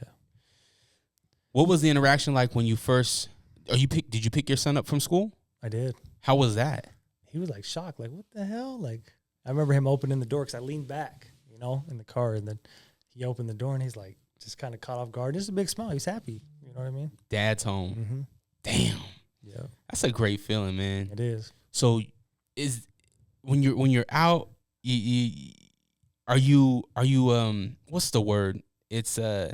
Speaker 1: What was the interaction like when you first? Did you pick your son up from school?
Speaker 4: I did.
Speaker 1: How was that?
Speaker 4: He was like shocked, like what the hell? Like I remember him opening the door because I leaned back, in the car, and then he opened the door and he's like just kind of caught off guard. Just a big smile. He's happy. You know what I mean?
Speaker 1: Dad's home.
Speaker 4: Mm-hmm.
Speaker 1: Damn.
Speaker 4: Yeah.
Speaker 1: That's a great feeling, man.
Speaker 4: It is.
Speaker 1: So, when you're out, are you what's the word? It's there's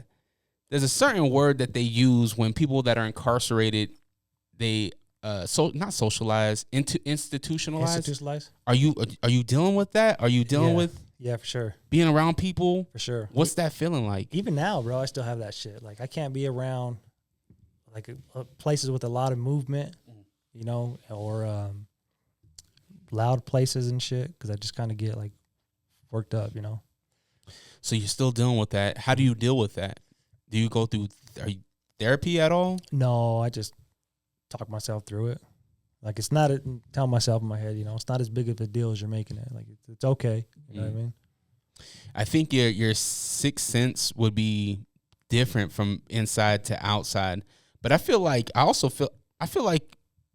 Speaker 1: a certain word that they use when people that are incarcerated, they not socialize, institutionalize.
Speaker 4: Are
Speaker 1: you dealing with that? Are you dealing with
Speaker 4: for sure,
Speaker 1: being around people?
Speaker 4: For sure.
Speaker 1: What's that feeling like?
Speaker 4: Even now, bro, I still have that shit. Like I can't be around like places with a lot of movement, or loud places and shit, because I just kind of get like worked up,
Speaker 1: So you're still dealing with that. How do you deal with that? Do you go through therapy at all?
Speaker 4: No, I just talk myself through it. Like it's not tell myself in my head, it's not as big of a deal as you're making it. Like it's okay. You know what I mean?
Speaker 1: I think your sixth sense would be different from inside to outside. But I feel like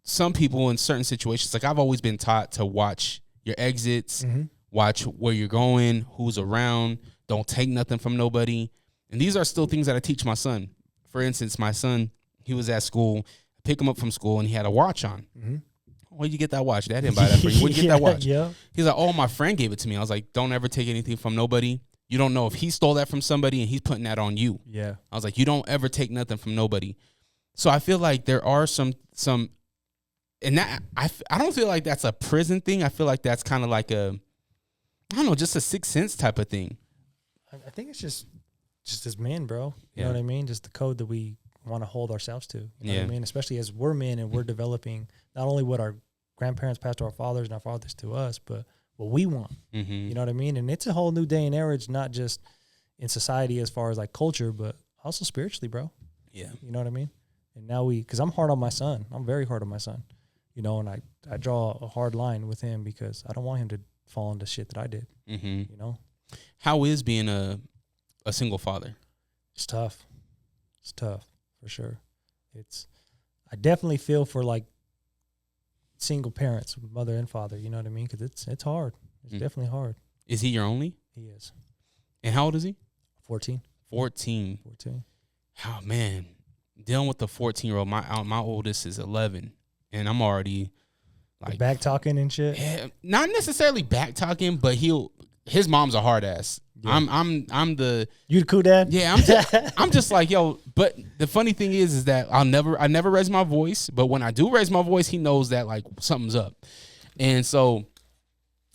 Speaker 1: some people in certain situations, like I've always been taught to watch your exits, watch where you're going, who's around, don't take nothing from nobody. And these are still things that I teach my son. For instance, my son, he was at school, pick him up from school, and he had a watch on.
Speaker 4: Mm-hmm.
Speaker 1: Where'd you get that watch? Dad didn't buy that for you. Where'd you get that watch?
Speaker 4: Yeah.
Speaker 1: He's like, oh, my friend gave it to me. I was like, don't ever take anything from nobody. You don't know if he stole that from somebody and he's putting that on you.
Speaker 4: Yeah.
Speaker 1: I was like, you don't ever take nothing from nobody. So I feel like there are some, and that I don't feel like that's a prison thing. I feel like that's kind of like I don't know, just a sixth sense type of thing.
Speaker 4: I think it's just as men, bro. You
Speaker 1: Yeah.
Speaker 4: know what I mean? Just the code that we want to hold ourselves to. You know what I mean? Especially as we're men and we're developing not only what our grandparents passed to our fathers and our fathers to us, but what we want.
Speaker 1: Mm-hmm.
Speaker 4: You know what I mean? And it's a whole new day and age, not just in society as far as like culture, but also spiritually, bro.
Speaker 1: Yeah.
Speaker 4: You know what I mean? And now because I'm hard on my son. I'm very hard on my son. You know, and I draw a hard line with him because I don't want him to fall into shit that I did.
Speaker 1: Mm-hmm.
Speaker 4: You know?
Speaker 1: How is being a single father?
Speaker 4: It's tough. It's tough for sure. I definitely feel for like single parents, mother and father. You know what I mean? Because it's hard. It's definitely hard.
Speaker 1: Is he your only?
Speaker 4: He is.
Speaker 1: And how old is he?
Speaker 4: 14.
Speaker 1: 14. Oh man, dealing with the 14-year-old. My oldest is 11, and I'm already like
Speaker 4: back talking and shit.
Speaker 1: Yeah, not necessarily back talking, but his mom's a hard ass. Yeah. I'm the
Speaker 4: you the cool dad.
Speaker 1: Yeah, I'm just like, yo. But the funny thing is that I never raise my voice. But when I do raise my voice, he knows that like something's up. And so,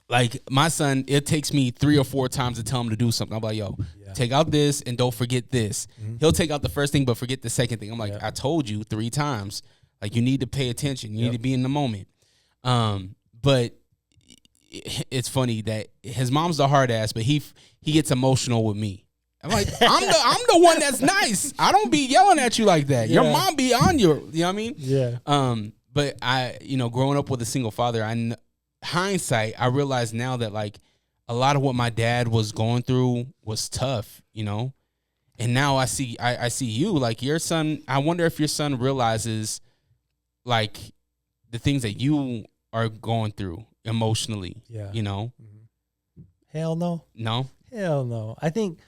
Speaker 1: like my son, it takes me 3 or 4 times to tell him to do something. I'm like, yo, take out this and don't forget this. Mm-hmm. He'll take out the first thing but forget the second thing. I'm like, I told you 3 times. Like you need to pay attention. You need to be in the moment. But it's funny that his mom's the hard ass, but he gets emotional with me. I'm like, I'm the one that's nice. I don't be yelling at you like that. Your mom be on you. You know what I mean?
Speaker 4: Yeah.
Speaker 1: But growing up with a single father, hindsight, I realize now that like a lot of what my dad was going through was tough, you know. And now I see you, like your son. I wonder if your son realizes like the things that you are going through emotionally.
Speaker 4: Yeah.
Speaker 1: You know.
Speaker 4: Mm-hmm. Hell no.
Speaker 1: No.
Speaker 4: Hell no. I think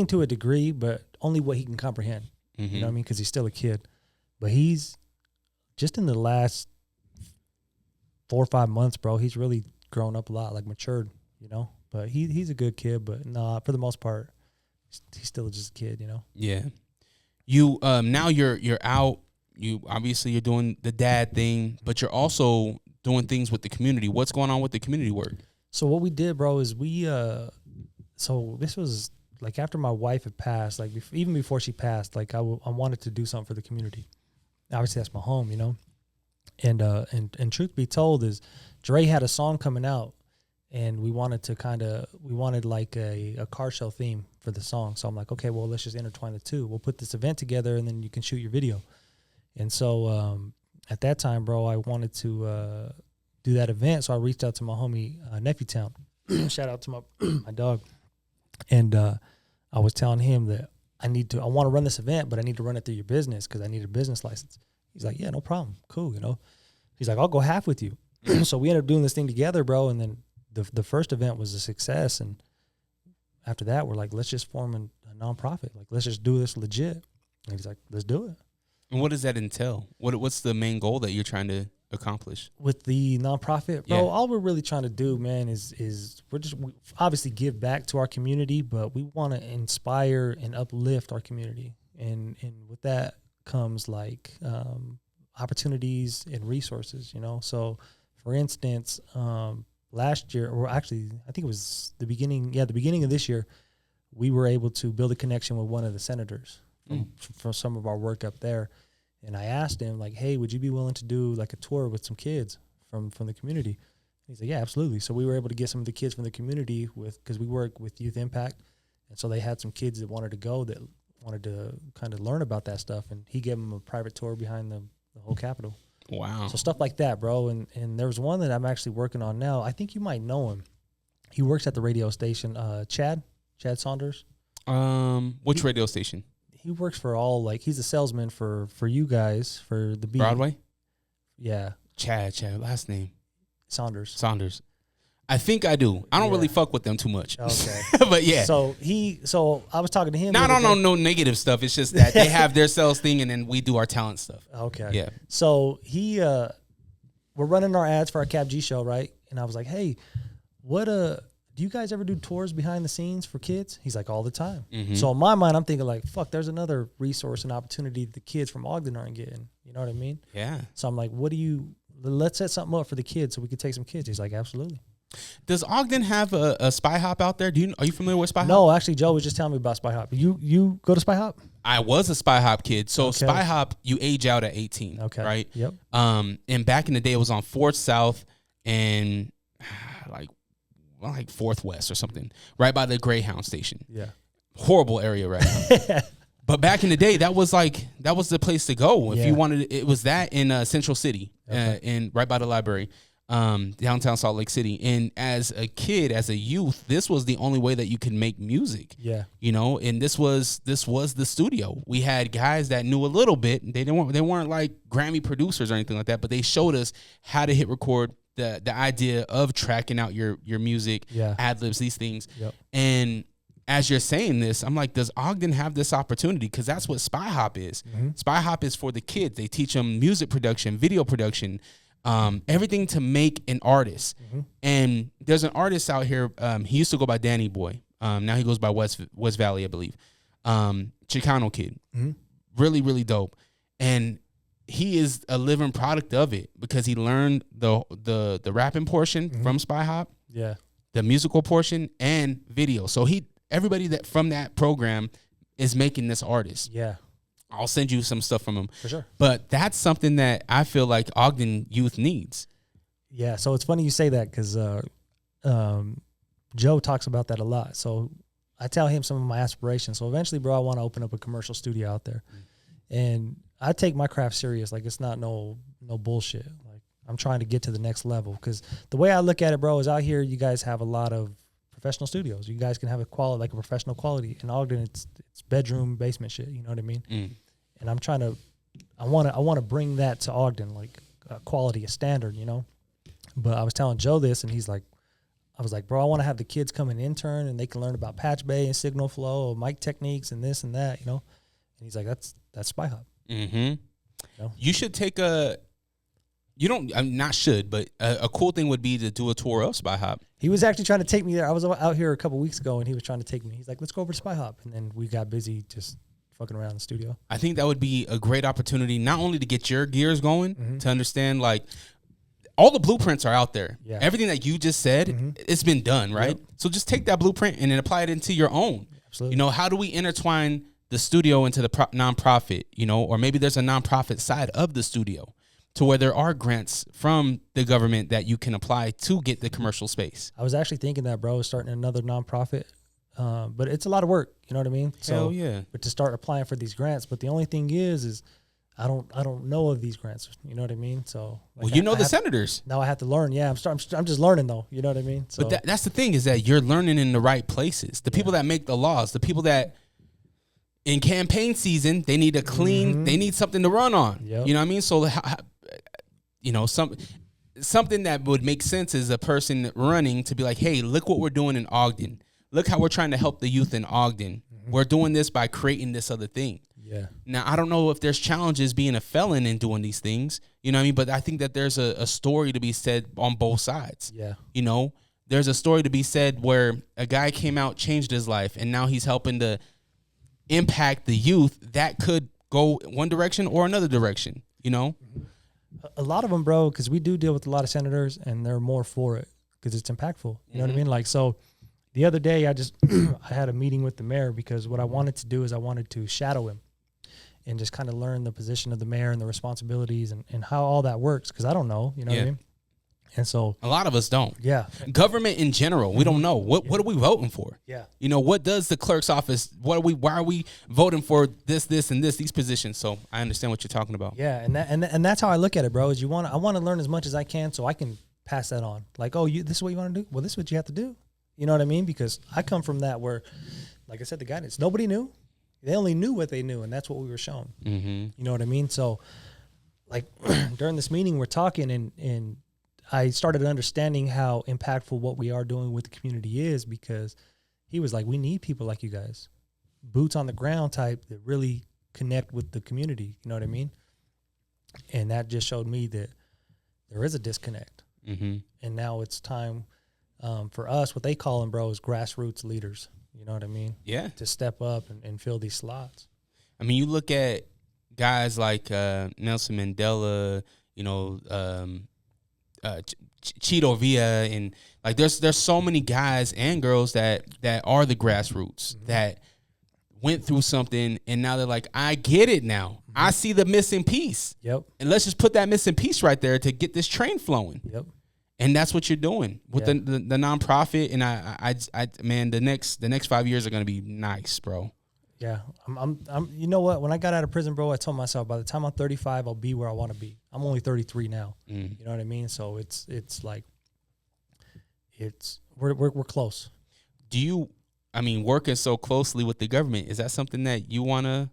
Speaker 4: to a degree, but only what he can comprehend.
Speaker 1: Mm-hmm.
Speaker 4: You know what I mean? Because he's still a kid. But he's just in the last 4 or 5 months, bro. He's really grown up a lot, like matured. You know. But he's a good kid. But nah, for the most part, he's still just a kid. You know.
Speaker 1: Yeah. You now you're out. You obviously you're doing the dad thing, but you're also doing things with the community. What's going on with the community work?
Speaker 4: So what we did, bro, is so this was like after my wife had passed, like even before she passed, like I wanted to do something for the community. Obviously that's my home, you know? And truth be told is Dre had a song coming out and we wanted like a car show theme for the song. So I'm like, okay, well, let's just intertwine the two. We'll put this event together and then you can shoot your video. And so, at that time, bro, I wanted to do that event, so I reached out to my homie Nephew Town. Shout out to my dog, and I was telling him that I want to run this event, but I need to run it through your business because I need a business license. He's like, yeah, no problem, cool, you know. He's like, I'll go half with you. So we ended up doing this thing together, bro. And then the first event was a success, and after that, we're like, let's just form a nonprofit. Like, let's just do this legit. And he's like, let's do it.
Speaker 1: And what does that entail? What's the main goal that you're trying to accomplish
Speaker 4: with the nonprofit, bro? All we're really trying to do, man, is we obviously give back to our community, but we want to inspire and uplift our community, and with that comes like opportunities and resources, you know. So, for instance, last year, or actually, I think it was the beginning of this year, we were able to build a connection with one of the senators from some of our work up there. And I asked him, like, hey, would you be willing to do like a tour with some kids from the community? He's like, yeah, absolutely. So we were able to get some of the kids from the community because we work with Youth Impact. And so they had some kids that wanted to go, that wanted to kind of learn about that stuff. And he gave them a private tour behind the whole Capitol.
Speaker 1: Wow. So
Speaker 4: stuff like that, bro. And there was one that I'm actually working on now. I think you might know him. He works at the radio station, Chad Saunders.
Speaker 1: Which radio station?
Speaker 4: He works for he's a salesman for you guys, for the beat.
Speaker 1: Broadway?
Speaker 4: Yeah.
Speaker 1: Chad, last name.
Speaker 4: Saunders.
Speaker 1: I think I do. I don't really fuck with them too much.
Speaker 4: Okay.
Speaker 1: But yeah.
Speaker 4: So I was talking to him.
Speaker 1: No negative stuff. It's just that they have their sales thing and then we do our talent stuff.
Speaker 4: Okay.
Speaker 1: Yeah.
Speaker 4: So we're running our ads for our Cap G show, right? And I was like, hey, do you guys ever do tours behind the scenes for kids? He's like, all the time.
Speaker 1: Mm-hmm.
Speaker 4: So in my mind, I'm thinking like, fuck, there's another resource and opportunity the kids from Ogden aren't getting. You know what I mean?
Speaker 1: Yeah.
Speaker 4: So I'm like, let's set something up for the kids so we could take some kids. He's like, absolutely.
Speaker 1: Does Ogden have a Spy Hop out there? Are you familiar with Spy Hop?
Speaker 4: No, actually, Joe was just telling me about Spy Hop. You go to Spy Hop?
Speaker 1: I was a Spy Hop kid. So
Speaker 4: Okay.
Speaker 1: Spy Hop, you age out at 18.
Speaker 4: Okay.
Speaker 1: Right?
Speaker 4: Yep.
Speaker 1: And back in the day, it was on 4th South and like 4th West or something, right by the Greyhound station.
Speaker 4: Yeah.
Speaker 1: Horrible area right now. But back in the day, that was the place to go if you wanted. It was that in Central City, and right by the library, downtown Salt Lake City. And as a kid, as a youth, this was the only way that you could make music.
Speaker 4: Yeah,
Speaker 1: you know. And this was the studio. We had guys that knew a little bit. They weren't like Grammy producers or anything like that, but they showed us how to hit record. The idea of tracking out your music, ad libs, these things, and as you're saying this, I'm like, does Ogden have this opportunity? Because that's what Spy Hop is. Mm-hmm. Spy Hop is for the kids. They teach them music production, video production, everything to make an artist. Mm-hmm. And there's an artist out here. He used to go by Danny Boy. Now he goes by West Valley, I believe. Chicano kid, really, really dope. And he is a living product of it because he learned the rapping portion from Spy Hop, the musical portion, and video. So everybody that from that program is making this artist. Yeah, I'll send you some stuff from him
Speaker 4: for sure.
Speaker 1: But that's something that I feel like Ogden youth needs.
Speaker 4: Yeah, so it's funny you say that because Joe talks about that a lot. So I tell him some of my aspirations. So eventually, bro, I want to open up a commercial studio out there, and I take my craft serious. Like, it's not no bullshit. Like, I'm trying to get to the next level because the way I look at it, bro, is out here you guys have a lot of professional studios. You guys can have a professional quality. In Ogden, it's bedroom, basement shit. You know what I mean? And I'm trying to, I want to bring that to Ogden, like quality, a standard, you know. But I was telling Joe this, and I was like, bro, I want to have the kids come and intern, and they can learn about patch bay and signal flow, mic techniques, and this and that, you know. And he's like, that's Spy Hop.
Speaker 1: Mm-hmm.
Speaker 4: You know?
Speaker 1: You should take but a cool thing would be to do a tour of Spy Hop.
Speaker 4: He was actually trying to take me there. I was out here a couple weeks ago, and he was trying to take me. He's like, let's go over to Spy Hop. And then we got busy just fucking around the studio.
Speaker 1: I think that would be a great opportunity, not only to get your gears going, to understand, like, all the blueprints are out there. Yeah. Everything that you just said, it's been done, right? Yep. So just take that blueprint and then apply it into your own.
Speaker 4: Absolutely.
Speaker 1: You know, how do we intertwine the studio into the nonprofit, you know, or maybe there's a nonprofit side of the studio to where there are grants from the government that you can apply to get the commercial space.
Speaker 4: I was actually thinking that, bro, starting another nonprofit, but it's a lot of work. You know what I mean?
Speaker 1: Hell yeah.
Speaker 4: But to start applying for these grants, but the only thing is I don't know of these grants. You know what I mean? So,
Speaker 1: like, well, you know the senators.
Speaker 4: Now I have to learn. Yeah, I'm just learning though. You know what I mean? So,
Speaker 1: but that's the thing, is that you're learning in the right places. The people that make the laws, the people that in campaign season, they need a clean, they need something to run on. Yep. You know what I mean? So, you know, something that would make sense is a person running to be like, hey, look what we're doing in Ogden. Look how we're trying to help the youth in Ogden. We're doing this by creating this other thing. Yeah. Now, I don't know if there's challenges being a felon in doing these things, you know what I mean? But I think that there's a story to be said on both sides. Yeah. You know, there's a story to be said where a guy came out, changed his life, and now he's helping to impact the youth that could go one direction or another direction, you know?
Speaker 4: A lot of them, bro, because we do deal with a lot of senators, and they're more for it because it's impactful. You know what I mean? Like, so the other day I had a meeting with the mayor because what I wanted to do is I wanted to shadow him and just kind of learn the position of the mayor and the responsibilities and how all that works, because I don't know, you know what I mean? And so
Speaker 1: a lot of us don't.
Speaker 4: Yeah.
Speaker 1: Government in general, we don't know. What are we voting for? Yeah. You know, what does the clerk's office, why are we voting for this, and these positions? So I understand what you're talking about.
Speaker 4: Yeah, and that's how I look at it, bro, is I want to learn as much as I can so I can pass that on. Like, oh, this is what you want to do? Well, this is what you have to do. You know what I mean? Because I come from that where, like I said, the guidance, nobody knew. They only knew what they knew, and that's what we were shown. You know what I mean? So, like, during this meeting, we're talking, and I started understanding how impactful what we are doing with the community is, because he was like, we need people like you guys, boots on the ground type that really connect with the community. You know what I mean? And that just showed me that there is a disconnect.
Speaker 1: Mm-hmm.
Speaker 4: And now it's time for us, what they call them, bro, is grassroots leaders. You know what I mean?
Speaker 1: Yeah.
Speaker 4: To step up and fill these slots.
Speaker 1: I mean, you look at guys like Nelson Mandela, you know, Cheeto Villa, and like there's so many guys and girls that are the grassroots that went through something, and now they're like, I get it now. I see the missing piece.
Speaker 4: Yep.
Speaker 1: And let's just put that missing piece right there to get this train flowing.
Speaker 4: Yep.
Speaker 1: And that's what you're doing with the nonprofit. And I man, the next 5 years are gonna be nice, bro.
Speaker 4: Yeah, I'm. You know what? When I got out of prison, bro, I told myself by the time I'm 35, I'll be where I want to be. I'm only 33 now. You know what I mean? So it's like, we're close.
Speaker 1: Do you? I mean, working so closely with the government, is that something that you want to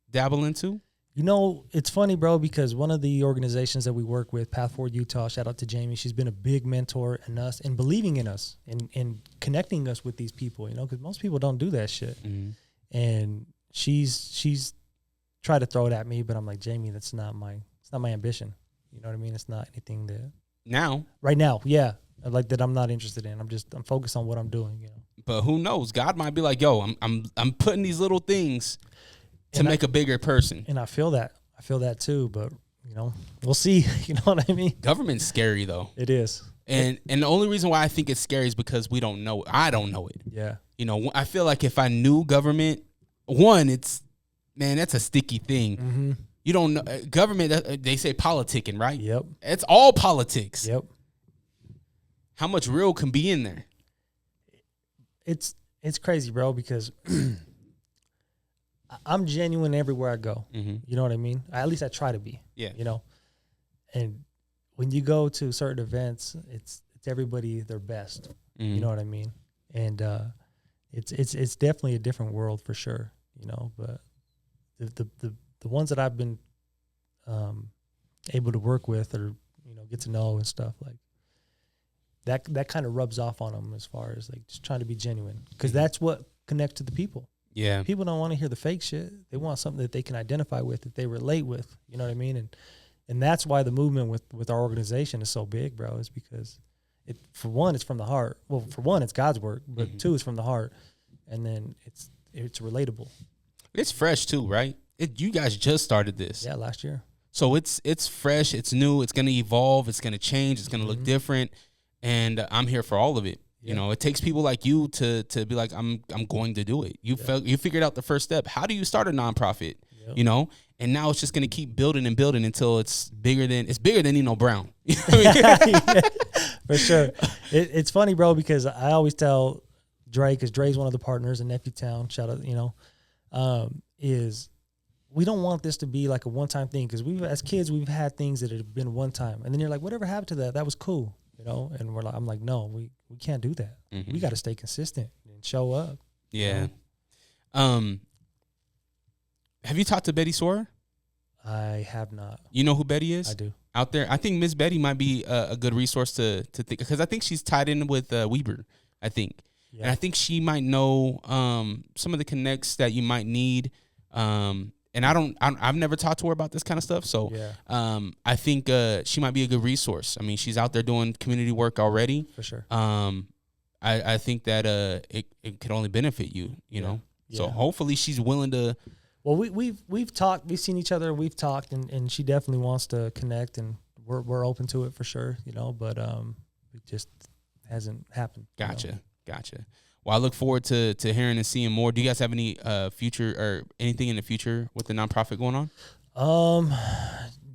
Speaker 1: dabble into?
Speaker 4: You know, it's funny, bro, because one of the organizations that we work with, Path Forward Utah, shout out to Jamie. She's been a big mentor in us and believing in us and connecting us with these people. You know, because most people don't do that shit. And she's tried to throw it at me, but I'm like, Jamie, it's not my ambition. You know what I mean? It's not anything that right now. Yeah. Like that I'm not interested in. I'm focused on what I'm doing, you know. But
Speaker 1: who knows? God might be like, yo, I'm putting these little things to make a bigger person.
Speaker 4: And I feel that too, but you know, we'll see. You know what I mean?
Speaker 1: Government's scary though.
Speaker 4: It is.
Speaker 1: And the only reason why I think it's scary is because we don't know it. I don't know it.
Speaker 4: Yeah.
Speaker 1: You know, I feel like if I knew government, that's a sticky thing. You don't know government. They say politicking, right?
Speaker 4: Yep.
Speaker 1: It's all politics.
Speaker 4: Yep.
Speaker 1: How much real can be in there?
Speaker 4: It's crazy, bro, because I'm genuine everywhere I go. You know what I mean? At least I try to be.
Speaker 1: Yeah.
Speaker 4: You know, and when you go to certain events, it's everybody their best. You know what I mean? And it's definitely a different world for sure. You know, but the ones that I've been able to work with or get to know and stuff like that kind of rubs off on them as far as like just trying to be genuine, because that's what connects to the people.
Speaker 1: Yeah.
Speaker 4: People don't want to hear the fake shit. They want something that they can identify with, that they relate with. You know what I mean? And that's why the movement with our organization is so big, bro, is because for one, it's from the heart. Well, for one, it's God's work, but two, it's from the heart. And then it's relatable.
Speaker 1: It's fresh too, right? You guys just started this.
Speaker 4: Yeah, last year.
Speaker 1: So it's fresh, it's new, it's gonna evolve, it's gonna change, it's gonna look different. And I'm here for all of it. You know, it takes people like you to be like, I'm going to do it. You figured out the first step. How do you start a nonprofit? You know, and now it's just going to keep building and building until it's bigger than Nino Brown. You know what I mean?
Speaker 4: For sure. It's funny, bro, because I always tell Dre, because Dre's one of the partners in Nephew Town, shout out, is we don't want this to be like a one-time thing, because as kids, we've had things that have been one time. And then you're like, whatever happened to that? That was cool. You know, and I'm like, no, we can't do that. We got to stay consistent and show up.
Speaker 1: Yeah. You know? Have you talked to Betty Sora?
Speaker 4: I have not.
Speaker 1: You know who Betty is?
Speaker 4: I do.
Speaker 1: Out there, I think Miss Betty might be a good resource to think, because I think she's tied in with Weber. I think, and I think she might know some of the connects that you might need. And I've never talked to her about this kind of stuff. So I think she might be a good resource. I mean, she's out there doing community work already.
Speaker 4: For sure.
Speaker 1: I think that it could only benefit you, you know? So hopefully she's willing to.
Speaker 4: Well, we've talked, we've seen each other, we've talked, and she definitely wants to connect, and we're open to it for sure, you know, but it just hasn't happened.
Speaker 1: Gotcha. Well, I look forward to hearing and seeing more. Do you guys have any future or anything in the future with the nonprofit going on?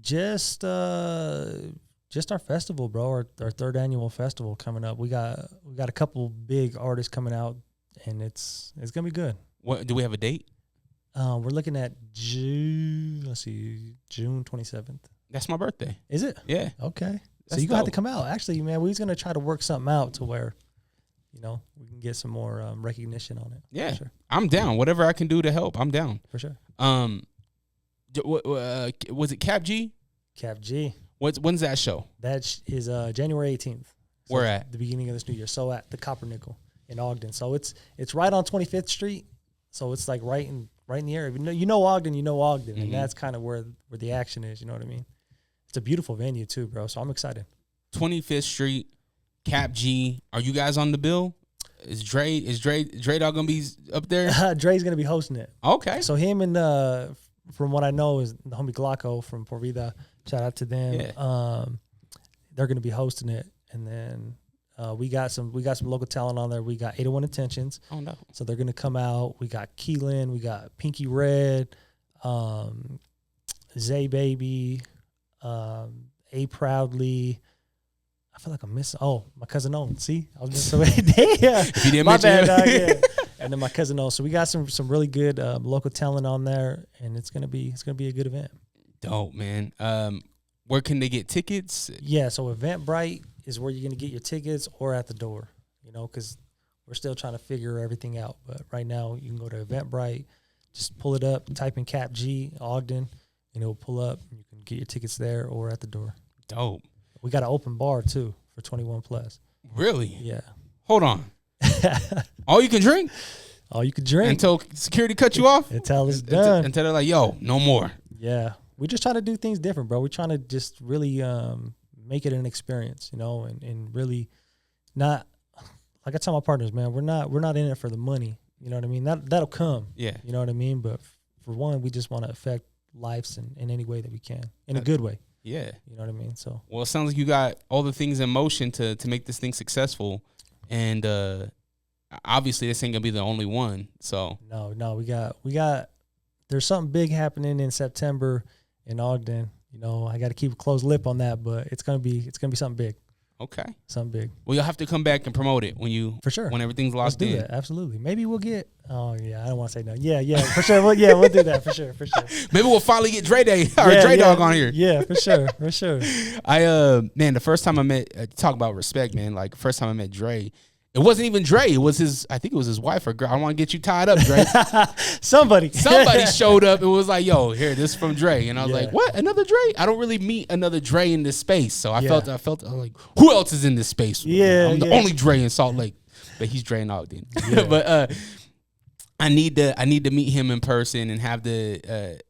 Speaker 4: Just our festival, bro. Our third annual festival coming up. We got a couple big artists coming out, and it's gonna be good.
Speaker 1: What do we have a date?
Speaker 4: We're looking at June 27th.
Speaker 1: That's my birthday.
Speaker 4: Is it?
Speaker 1: Yeah.
Speaker 4: Okay. So you're gonna have to come out. Actually, man, we're gonna try to work something out to where, you know, we can get some more recognition on it.
Speaker 1: Yeah,
Speaker 4: sure.
Speaker 1: I'm down. Whatever I can do to help, I'm down.
Speaker 4: For sure.
Speaker 1: Was it Cap G?
Speaker 4: Cap G.
Speaker 1: When's that show?
Speaker 4: That is January 18th. So
Speaker 1: Where at?
Speaker 4: The beginning of this new year. So at the Copper Nickel in Ogden. So it's right on 25th Street. So it's like right in the area. You know Ogden, and that's kind of where the action is. You know what I mean? It's a beautiful venue too, bro. So I'm excited.
Speaker 1: 25th Street, Cap G. Are you guys on the bill? Is Dre Dog gonna be up there?
Speaker 4: Dre's gonna be hosting it.
Speaker 1: Okay.
Speaker 4: So him and from what I know is the homie Glocko from Por Vida. Shout out to them.
Speaker 1: Yeah.
Speaker 4: They're gonna be hosting it, and then we got some local talent on there. We got 801 Intentions.
Speaker 1: Oh no.
Speaker 4: So they're gonna come out. We got Keelan. We got Pinky Red, Zay Baby, A Proudly. I feel like I'm missing. Oh, my cousin Owen. See, I was missing. Yeah,
Speaker 1: If you didn't
Speaker 4: my
Speaker 1: mention
Speaker 4: bad,
Speaker 1: it.
Speaker 4: dog. Yeah. And then my cousin Owen. So we got some really good local talent on there, and it's gonna be a good event.
Speaker 1: Dope, man. Where can they get tickets?
Speaker 4: Yeah. So Eventbrite is where you're gonna get your tickets, or at the door. You know, because we're still trying to figure everything out. But right now, you can go to Eventbrite, just pull it up, type in Cap G Ogden, and it will pull up. And you can get your tickets there or at the door.
Speaker 1: Dope.
Speaker 4: We got an open bar too for 21 plus.
Speaker 1: Really?
Speaker 4: Yeah.
Speaker 1: Hold on. All you can drink
Speaker 4: All you could drink
Speaker 1: until security cut you off?
Speaker 4: until it's done.
Speaker 1: Until they're like, yo, no more.
Speaker 4: Yeah. We just try to do things different, bro. We're trying to just really make it an experience, you know, and really not, like I tell my partners, man, we're not in it for the money. You know what I mean? That'll come.
Speaker 1: Yeah.
Speaker 4: You know what I mean? But for one, we just want to affect lives in any way that we can, in a good way.
Speaker 1: Yeah.
Speaker 4: You know what I mean? So
Speaker 1: Well, it sounds like you got all the things in motion to make this thing successful. And obviously this ain't gonna be the only one. So
Speaker 4: no, we got there's something big happening in September in Ogden. You know, I got to keep a closed lip on that, but it's gonna be something big.
Speaker 1: okay.
Speaker 4: Something big.
Speaker 1: Well, you'll have to come back and promote it
Speaker 4: For sure.
Speaker 1: when everything's
Speaker 4: Let's
Speaker 1: locked
Speaker 4: do
Speaker 1: in.
Speaker 4: that. Absolutely. Maybe we'll get. Oh yeah, I don't want to say no. Yeah, for sure. We'll do that for sure.
Speaker 1: Maybe we'll finally get Dre Day or Dre Dog on here.
Speaker 4: Yeah, for sure.
Speaker 1: Man, the first time I met, talk about respect, man. Like first time I met Dre, it wasn't even Dre. It was I think it was his wife or girl. I don't want to get you tied up, Dre.
Speaker 4: Somebody
Speaker 1: showed up and was like, "Yo, here, this is from Dre," and I was
Speaker 4: Yeah.
Speaker 1: like, "What? Another Dre? I don't really meet another Dre in this space." So I
Speaker 4: Yeah.
Speaker 1: felt like, who else is in this space?
Speaker 4: Yeah,
Speaker 1: I'm the
Speaker 4: yeah.
Speaker 1: only Dre in Salt Lake, but he's Dre in Ogden.
Speaker 4: Yeah.
Speaker 1: But I need to meet him in person and have the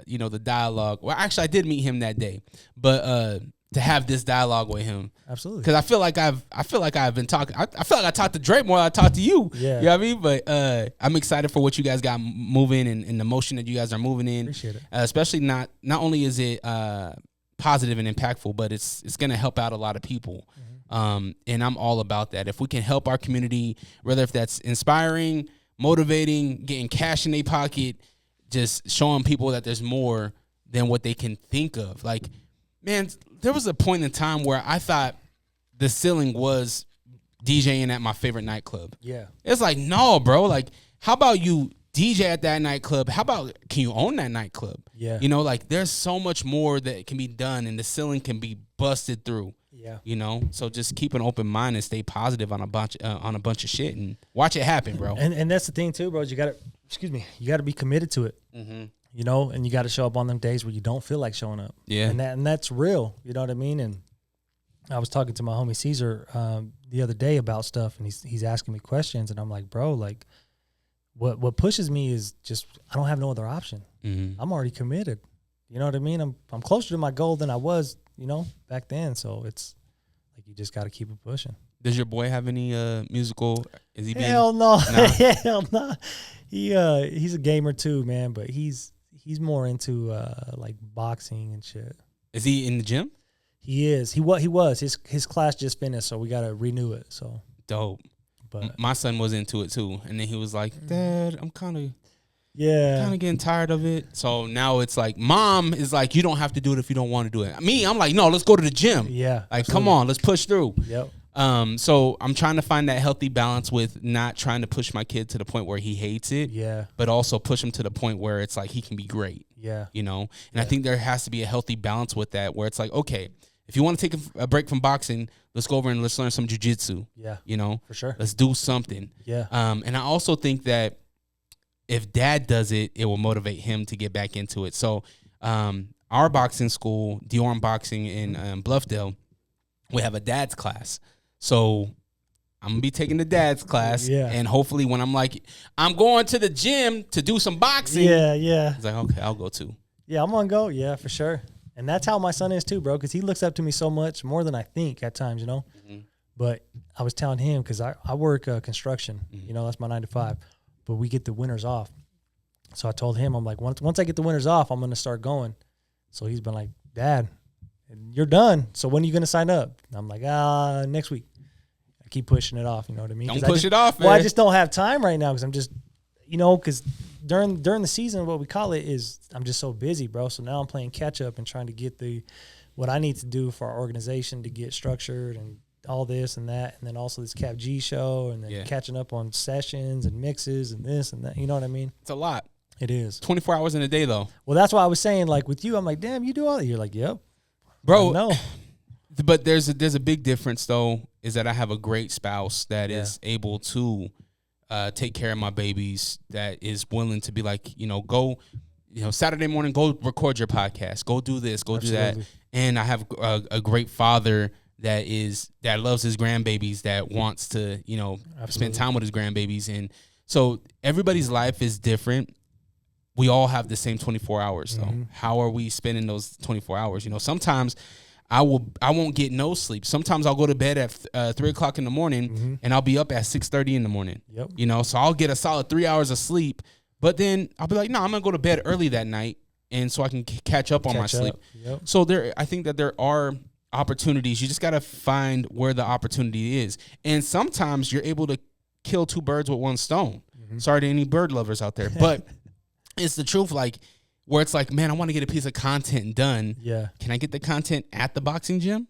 Speaker 1: the dialogue. Well, actually, I did meet him that day, but to have this dialogue with him.
Speaker 4: Absolutely.
Speaker 1: Because I feel like I've been talking. I feel like I talked to Dre more than I talked to you.
Speaker 4: Yeah.
Speaker 1: You know what I mean? But I'm excited for what you guys got moving and the motion that you guys are moving in.
Speaker 4: Appreciate it.
Speaker 1: Especially not only is it positive and impactful, but it's going to help out a lot of people. And I'm all about that. If we can help our community, whether if that's inspiring, motivating, getting cash in their pocket, just showing people that there's more than what they can think of. Like, man, there was a point in time where I thought the ceiling was DJing at my favorite nightclub.
Speaker 4: Yeah.
Speaker 1: It's like, no, bro. Like, how about you DJ at that nightclub? How about, can you own that nightclub?
Speaker 4: Yeah.
Speaker 1: You know, like, there's so much more that can be done, and the ceiling can be busted through.
Speaker 4: Yeah.
Speaker 1: You know, so just keep an open mind and stay positive on a bunch of shit and watch it happen, bro.
Speaker 4: And that's the thing too, bro. You got to be committed to it.
Speaker 1: Mm-hmm.
Speaker 4: You know, and you got to show up on them days where you don't feel like showing up.
Speaker 1: Yeah.
Speaker 4: And that's real. You know what I mean? And I was talking to my homie Caesar the other day about stuff, and he's asking me questions, and I'm like, bro, like, what pushes me is just I don't have no other option.
Speaker 1: Mm-hmm.
Speaker 4: I'm already committed. You know what I mean? I'm closer to my goal than I was, you know, back then. So it's like you just got to keep it pushing.
Speaker 1: Does your boy have any musical? Is he?
Speaker 4: Hell no,
Speaker 1: Nah.
Speaker 4: hell no. He's a gamer too, man. But he's more into like boxing and shit.
Speaker 1: Is he in the gym?
Speaker 4: He is. He was. His class just finished, so we gotta renew it. So
Speaker 1: Dope.
Speaker 4: but
Speaker 1: My son was into it too, and then he was like, "Dad, I'm kind of
Speaker 4: yeah.
Speaker 1: getting tired of it." So now it's like, Mom is like, "You don't have to do it if you don't want to do it." Me, I'm like, "No, let's go to the gym."
Speaker 4: Yeah.
Speaker 1: Like,
Speaker 4: absolutely.
Speaker 1: come on, let's push through.
Speaker 4: Yep.
Speaker 1: So I'm trying to find that healthy balance with not trying to push my kid to the point where he hates it,
Speaker 4: Yeah.
Speaker 1: but also push him to the point where it's like he can be great,
Speaker 4: Yeah.
Speaker 1: you know? And I think there has to be a healthy balance with that, where it's like, okay, if you want to take a break from boxing, let's go over and let's learn some jiu-jitsu,
Speaker 4: Yeah.
Speaker 1: you know?
Speaker 4: For sure.
Speaker 1: Let's do something.
Speaker 4: Yeah.
Speaker 1: And I also think that if dad does it, it will motivate him to get back into it. So I'm our boxing school, Diorn Boxing in Bluffdale, we have a dad's class. So I'm going to be taking the dad's class.
Speaker 4: Yeah.
Speaker 1: And hopefully when I'm like, I'm going to the gym to do some boxing.
Speaker 4: Yeah.
Speaker 1: It's like, okay, I'll go too.
Speaker 4: Yeah, I'm going to go. Yeah, for sure. And that's how my son is too, bro, because he looks up to me so much, more than I think at times, you know. Mm-hmm. But I was telling him, because I work construction, you know, that's my 9 to 5, but we get the winters off. So I told him, I'm like, once I get the winters off, I'm going to start going. So he's been like, Dad, you're done. So when are you going to sign up? And I'm like, next week. I keep pushing it off, you know what I mean?
Speaker 1: Don't push it off, man.
Speaker 4: Well, I just don't have time right now because I'm just, you know, because during the season, what we call it is I'm just so busy, bro. So now I'm playing catch up and trying to get what I need to do for our organization to get structured and all this and that, and then also this Cap G show, and then catching up on sessions and mixes and this and that. You know what I mean?
Speaker 1: It's a lot.
Speaker 4: It is
Speaker 1: 24 hours in a day, though.
Speaker 4: Well, that's why I was saying, like with you, I'm like, damn, you do all that. You're like, yep,
Speaker 1: bro.
Speaker 4: No,
Speaker 1: but there's a big difference though, is that I have a great spouse that is able to take care of my babies, that is willing to be like, you know, go, you know, Saturday morning, go record your podcast, go do this, go do that. And I have a great father that loves his grandbabies, that wants to, you know, spend time with his grandbabies. And so everybody's life is different. We all have the same 24 hours though. Mm-hmm. How are we spending those 24 hours? You know, sometimes I won't get no sleep. Sometimes I'll go to bed at 3 o'clock in the morning, and I'll be up at 6:30 in the morning. Yep. You know, so I'll get a solid 3 hours of sleep, but then I'll be like, no, I'm gonna go to bed early that night, and so I can catch up on my sleep. Yep. So I think that there are opportunities. You just gotta find where the opportunity is, and sometimes you're able to kill two birds with one stone. Mm-hmm. Sorry to any bird lovers out there, but it's the truth. Like, where it's like, man, I want to get a piece of content done. Yeah. Can I get the content at the boxing gym?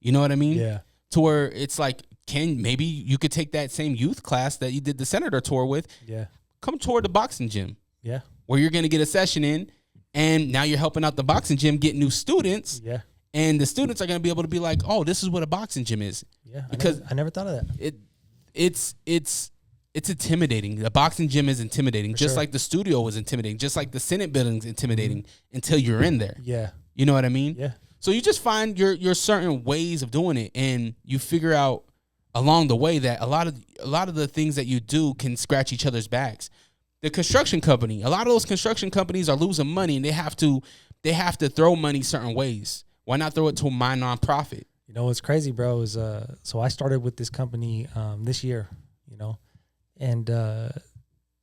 Speaker 1: You know what I mean? Yeah. To where it's like, maybe you could take that same youth class that you did the Senator tour with. Yeah. Come toward the boxing gym. Yeah. Where you're going to get a session in, and now you're helping out the boxing gym get new students. Yeah. And the students are going to be able to be like, oh, this is what a boxing gym is. Yeah. Because
Speaker 4: I never thought of that.
Speaker 1: It's intimidating. The boxing gym is intimidating, just like the studio was intimidating, just like the Senate building's intimidating until you're in there. Yeah. You know what I mean? Yeah. So you just find your certain ways of doing it, and you figure out along the way that a lot of the things that you do can scratch each other's backs. The construction company, a lot of those construction companies are losing money, and they have to throw money certain ways. Why not throw it to my nonprofit?
Speaker 4: You know what's crazy, bro, is so I started with this company this year, you know. And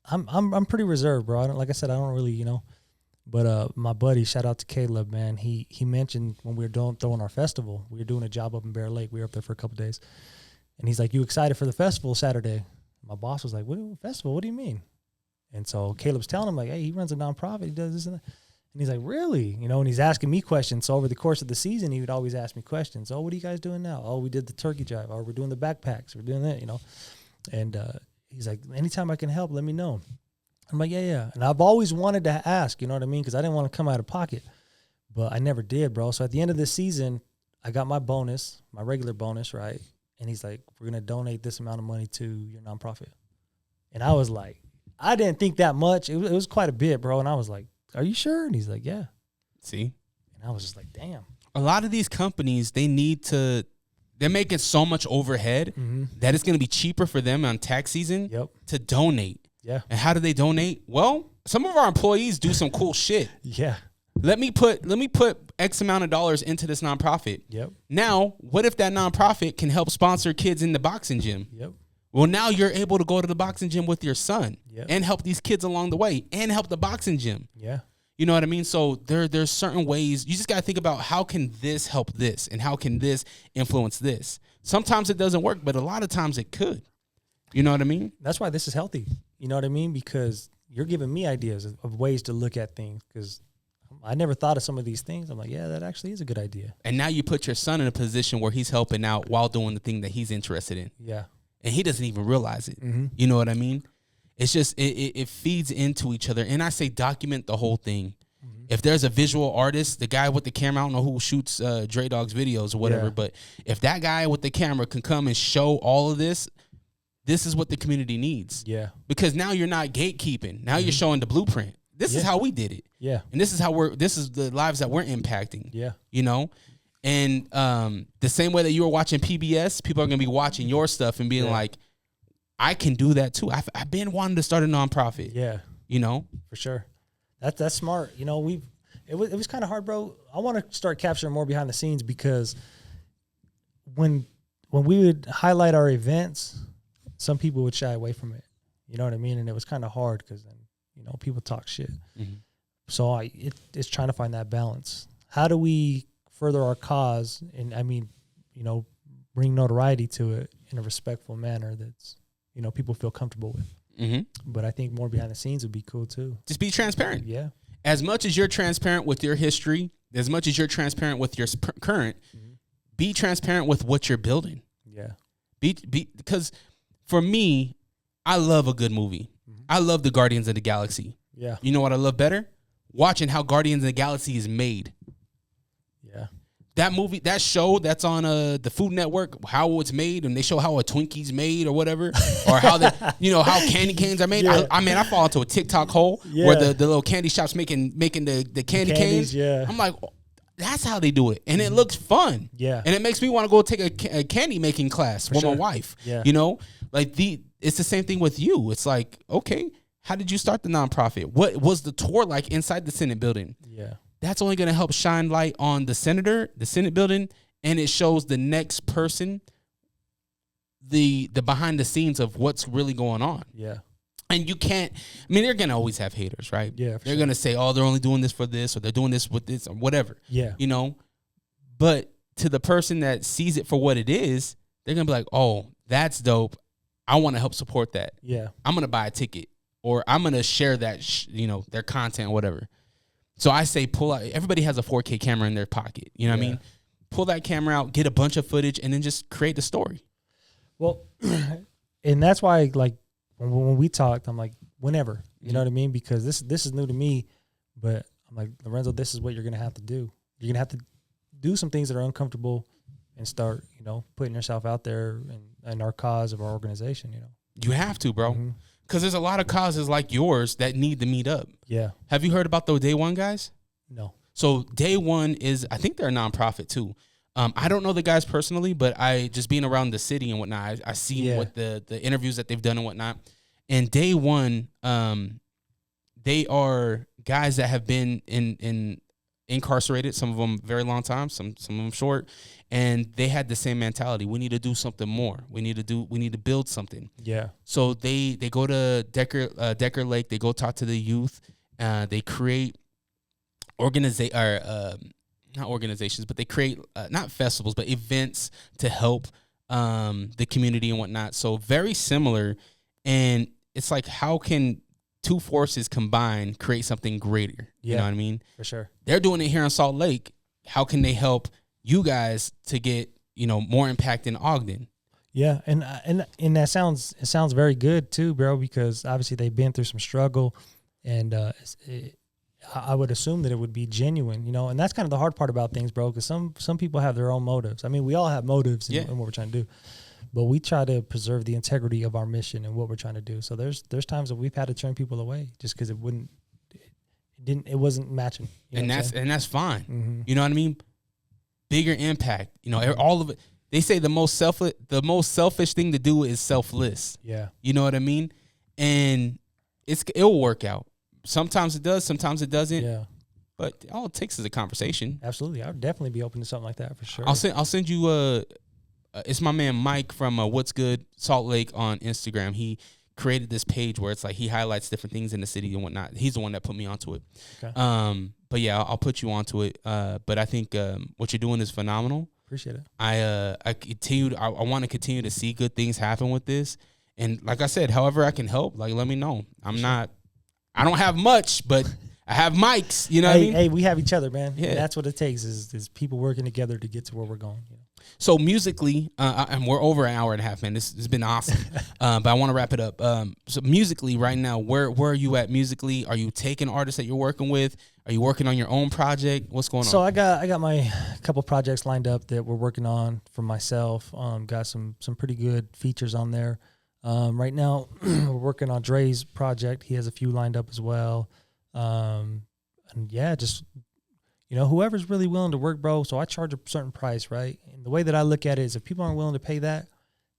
Speaker 4: I'm pretty reserved, bro. Like I said, I don't really, you know. But my buddy, shout out to Caleb, man. He mentioned when we were throwing our festival, we were doing a job up in Bear Lake. We were up there for a couple days, and he's like, "You excited for the festival Saturday?" My boss was like, "What festival? What do you mean?" And so Caleb's telling him like, "Hey, he runs a nonprofit. He does this and that." And he's like, "Really?" You know, and he's asking me questions. So over the course of the season, he would always ask me questions. "Oh, what are you guys doing now?" "Oh, we did the turkey drive." "Oh, we're doing the backpacks. We're doing that." You know, and he's like, "Anytime I can help, let me know." I'm like, yeah. And I've always wanted to ask, you know what I mean? Because I didn't want to come out of pocket. But I never did, bro. So at the end of the season, I got my bonus, my regular bonus, right? And he's like, "We're going to donate this amount of money to your nonprofit." And I was like, I didn't think that much. It was quite a bit, bro. And I was like, "Are you sure?" And he's like, "Yeah."
Speaker 1: See?
Speaker 4: And I was just like, damn.
Speaker 1: A lot of these companies, they're making so much overhead that it's going to be cheaper for them on tax season to donate. Yeah. And how do they donate? Well, some of our employees do some cool shit. Yeah. Let me put X amount of dollars into this nonprofit. Yep. Now, what if that nonprofit can help sponsor kids in the boxing gym? Yep. Well, now you're able to go to the boxing gym with your son and help these kids along the way and help the boxing gym. Yeah. You know what I mean? So there's certain ways. You just got to think about how can this help this and how can this influence this. Sometimes it doesn't work, but a lot of times it could. You know what I mean?
Speaker 4: That's why this is healthy. You know what I mean? Because you're giving me ideas of ways to look at things, because I never thought of some of these things. I'm like, yeah, that actually is a good idea.
Speaker 1: And now you put your son in a position where he's helping out while doing the thing that he's interested in. Yeah. And he doesn't even realize it. Mm-hmm. You know what I mean? It's just, it feeds into each other. And I say document the whole thing. Mm-hmm. If there's a visual artist, the guy with the camera, I don't know who shoots Dre Dog's videos or whatever, but if that guy with the camera can come and show all of this is what the community needs. Yeah. Because now you're not gatekeeping. Now you're showing the blueprint. this is how we did it.
Speaker 4: Yeah.
Speaker 1: And this is the lives that we're impacting.
Speaker 4: Yeah.
Speaker 1: You know? And the same way that you were watching PBS, people are going to be watching your stuff and being like, I can do that too. I've been wanting to start a nonprofit.
Speaker 4: Yeah.
Speaker 1: You know?
Speaker 4: For sure. That's smart. You know, it was kind of hard, bro. I want to start capturing more behind the scenes because when we would highlight our events, some people would shy away from it. You know what I mean? And it was kind of hard because then, you know, people talk shit. Mm-hmm. So it's trying to find that balance. How do we further our cause and, I mean, you know, bring notoriety to it in a respectful manner that's, you know, people feel comfortable with. Mm-hmm. But I think more behind the scenes would be cool too.
Speaker 1: Just be transparent.
Speaker 4: Yeah.
Speaker 1: As much as you're transparent with your history, as much as you're transparent with your current, be transparent with what you're building.
Speaker 4: Yeah.
Speaker 1: Because for me, I love a good movie. I love the Guardians of the Galaxy.
Speaker 4: Yeah.
Speaker 1: You know what I love better? Watching how Guardians of the Galaxy is made.
Speaker 4: Yeah.
Speaker 1: That movie, that show that's on the Food Network, how it's made, and they show how a Twinkie's made or whatever, or how how candy canes are made.
Speaker 4: Yeah.
Speaker 1: I fall into a TikTok hole where the little candy shops making the candy canes.
Speaker 4: Yeah.
Speaker 1: I'm like, that's how they do it, and it looks fun.
Speaker 4: Yeah.
Speaker 1: And it makes me want to go take a candy making class with my wife.
Speaker 4: Yeah.
Speaker 1: You know, like it's the same thing with you. It's like, okay, how did you start the nonprofit? What was the tour like inside the Senate building?
Speaker 4: Yeah.
Speaker 1: That's only going to help shine light on the Senate building, and it shows the next person the behind the scenes of what's really going on.
Speaker 4: Yeah.
Speaker 1: And you can't, I mean, they're going to always have haters, right?
Speaker 4: Yeah.
Speaker 1: They're going to say, oh, they're only doing this for this, or they're doing this with this, or whatever.
Speaker 4: Yeah.
Speaker 1: You know? But to the person that sees it for what it is, they're going to be like, oh, that's dope. I want to help support that.
Speaker 4: Yeah.
Speaker 1: I'm going to buy a ticket, or I'm going to share that, their content, or whatever. So I say pull out. Everybody has a 4K camera in their pocket. You know what I mean? Pull that camera out, get a bunch of footage, and then just create the story.
Speaker 4: Well, and that's why, like, when we talked, I'm like, whenever. You know what I mean? Because this is new to me, but I'm like, Lorenzo, this is what you're going to have to do. You're going to have to do some things that are uncomfortable and start, putting yourself out there in our cause of our organization,
Speaker 1: You have to, bro. Mm-hmm. Because there's a lot of causes like yours that need to meet up.
Speaker 4: Yeah.
Speaker 1: Have you heard about the Day One guys?
Speaker 4: No.
Speaker 1: So Day One I think they're a nonprofit too. I don't know the guys personally, but I just being around the city and whatnot, I see what the interviews that they've done and whatnot. And Day One, they are guys that have been incarcerated, some of them very long time, some of them short, and they had the same mentality. We need to do something more. We need to build something.
Speaker 4: Yeah.
Speaker 1: So they go to Decker Lake. They go talk to the youth. They create not organizations, but they create not festivals, but events to help the community and whatnot. So very similar, and it's like, how can two forces combined create something greater? You know what I mean?
Speaker 4: For sure.
Speaker 1: They're doing it here in Salt Lake. How can they help you guys to get more impact in Ogden?
Speaker 4: Yeah, and that sounds very good too, bro. Because obviously they've been through some struggle, and I would assume that it would be genuine, and that's kind of the hard part about things, bro. Because some people have their own motives. I mean, we all have motives in what we're trying to do, but we try to preserve the integrity of our mission and what we're trying to do. So there's times that we've had to turn people away just because it wasn't matching.
Speaker 1: And that's fine.
Speaker 4: Mm-hmm.
Speaker 1: You know what I mean? Bigger impact. All of it. They say the most selfish thing to do is selfless.
Speaker 4: Yeah.
Speaker 1: You know what I mean? And it'll work out. Sometimes it does, sometimes it doesn't.
Speaker 4: Yeah.
Speaker 1: But all it takes is a conversation.
Speaker 4: Absolutely. I would definitely be open to something like that for sure.
Speaker 1: I'll send you it's my man Mike from What's Good Salt Lake on Instagram. He created this page where it's like he highlights different things in the city and whatnot. He's the one that put me onto it.
Speaker 4: Okay.
Speaker 1: But yeah, I'll put you onto it. But I think what you're doing is phenomenal.
Speaker 4: Appreciate it.
Speaker 1: I want to continue to see good things happen with this. And like I said, however I can help, like, let me know. I don't have much, but I have mics. You know what I mean?
Speaker 4: Hey, we have each other, man.
Speaker 1: Yeah.
Speaker 4: And that's what it takes is people working together to get to where we're going.
Speaker 1: So musically, and we're over an hour and a half, man. This has been awesome. But I want to wrap it up. So musically, right now, where are you at musically? Are you taking artists that you're working with? Are you working on your own project? What's going on?
Speaker 4: So I got my couple projects lined up that we're working on for myself. Got some pretty good features on there. Right now, we're working on Dre's project. He has a few lined up as well. And yeah, just, whoever's really willing to work, bro. So I charge a certain price, right? And the way that I look at it is if people aren't willing to pay that,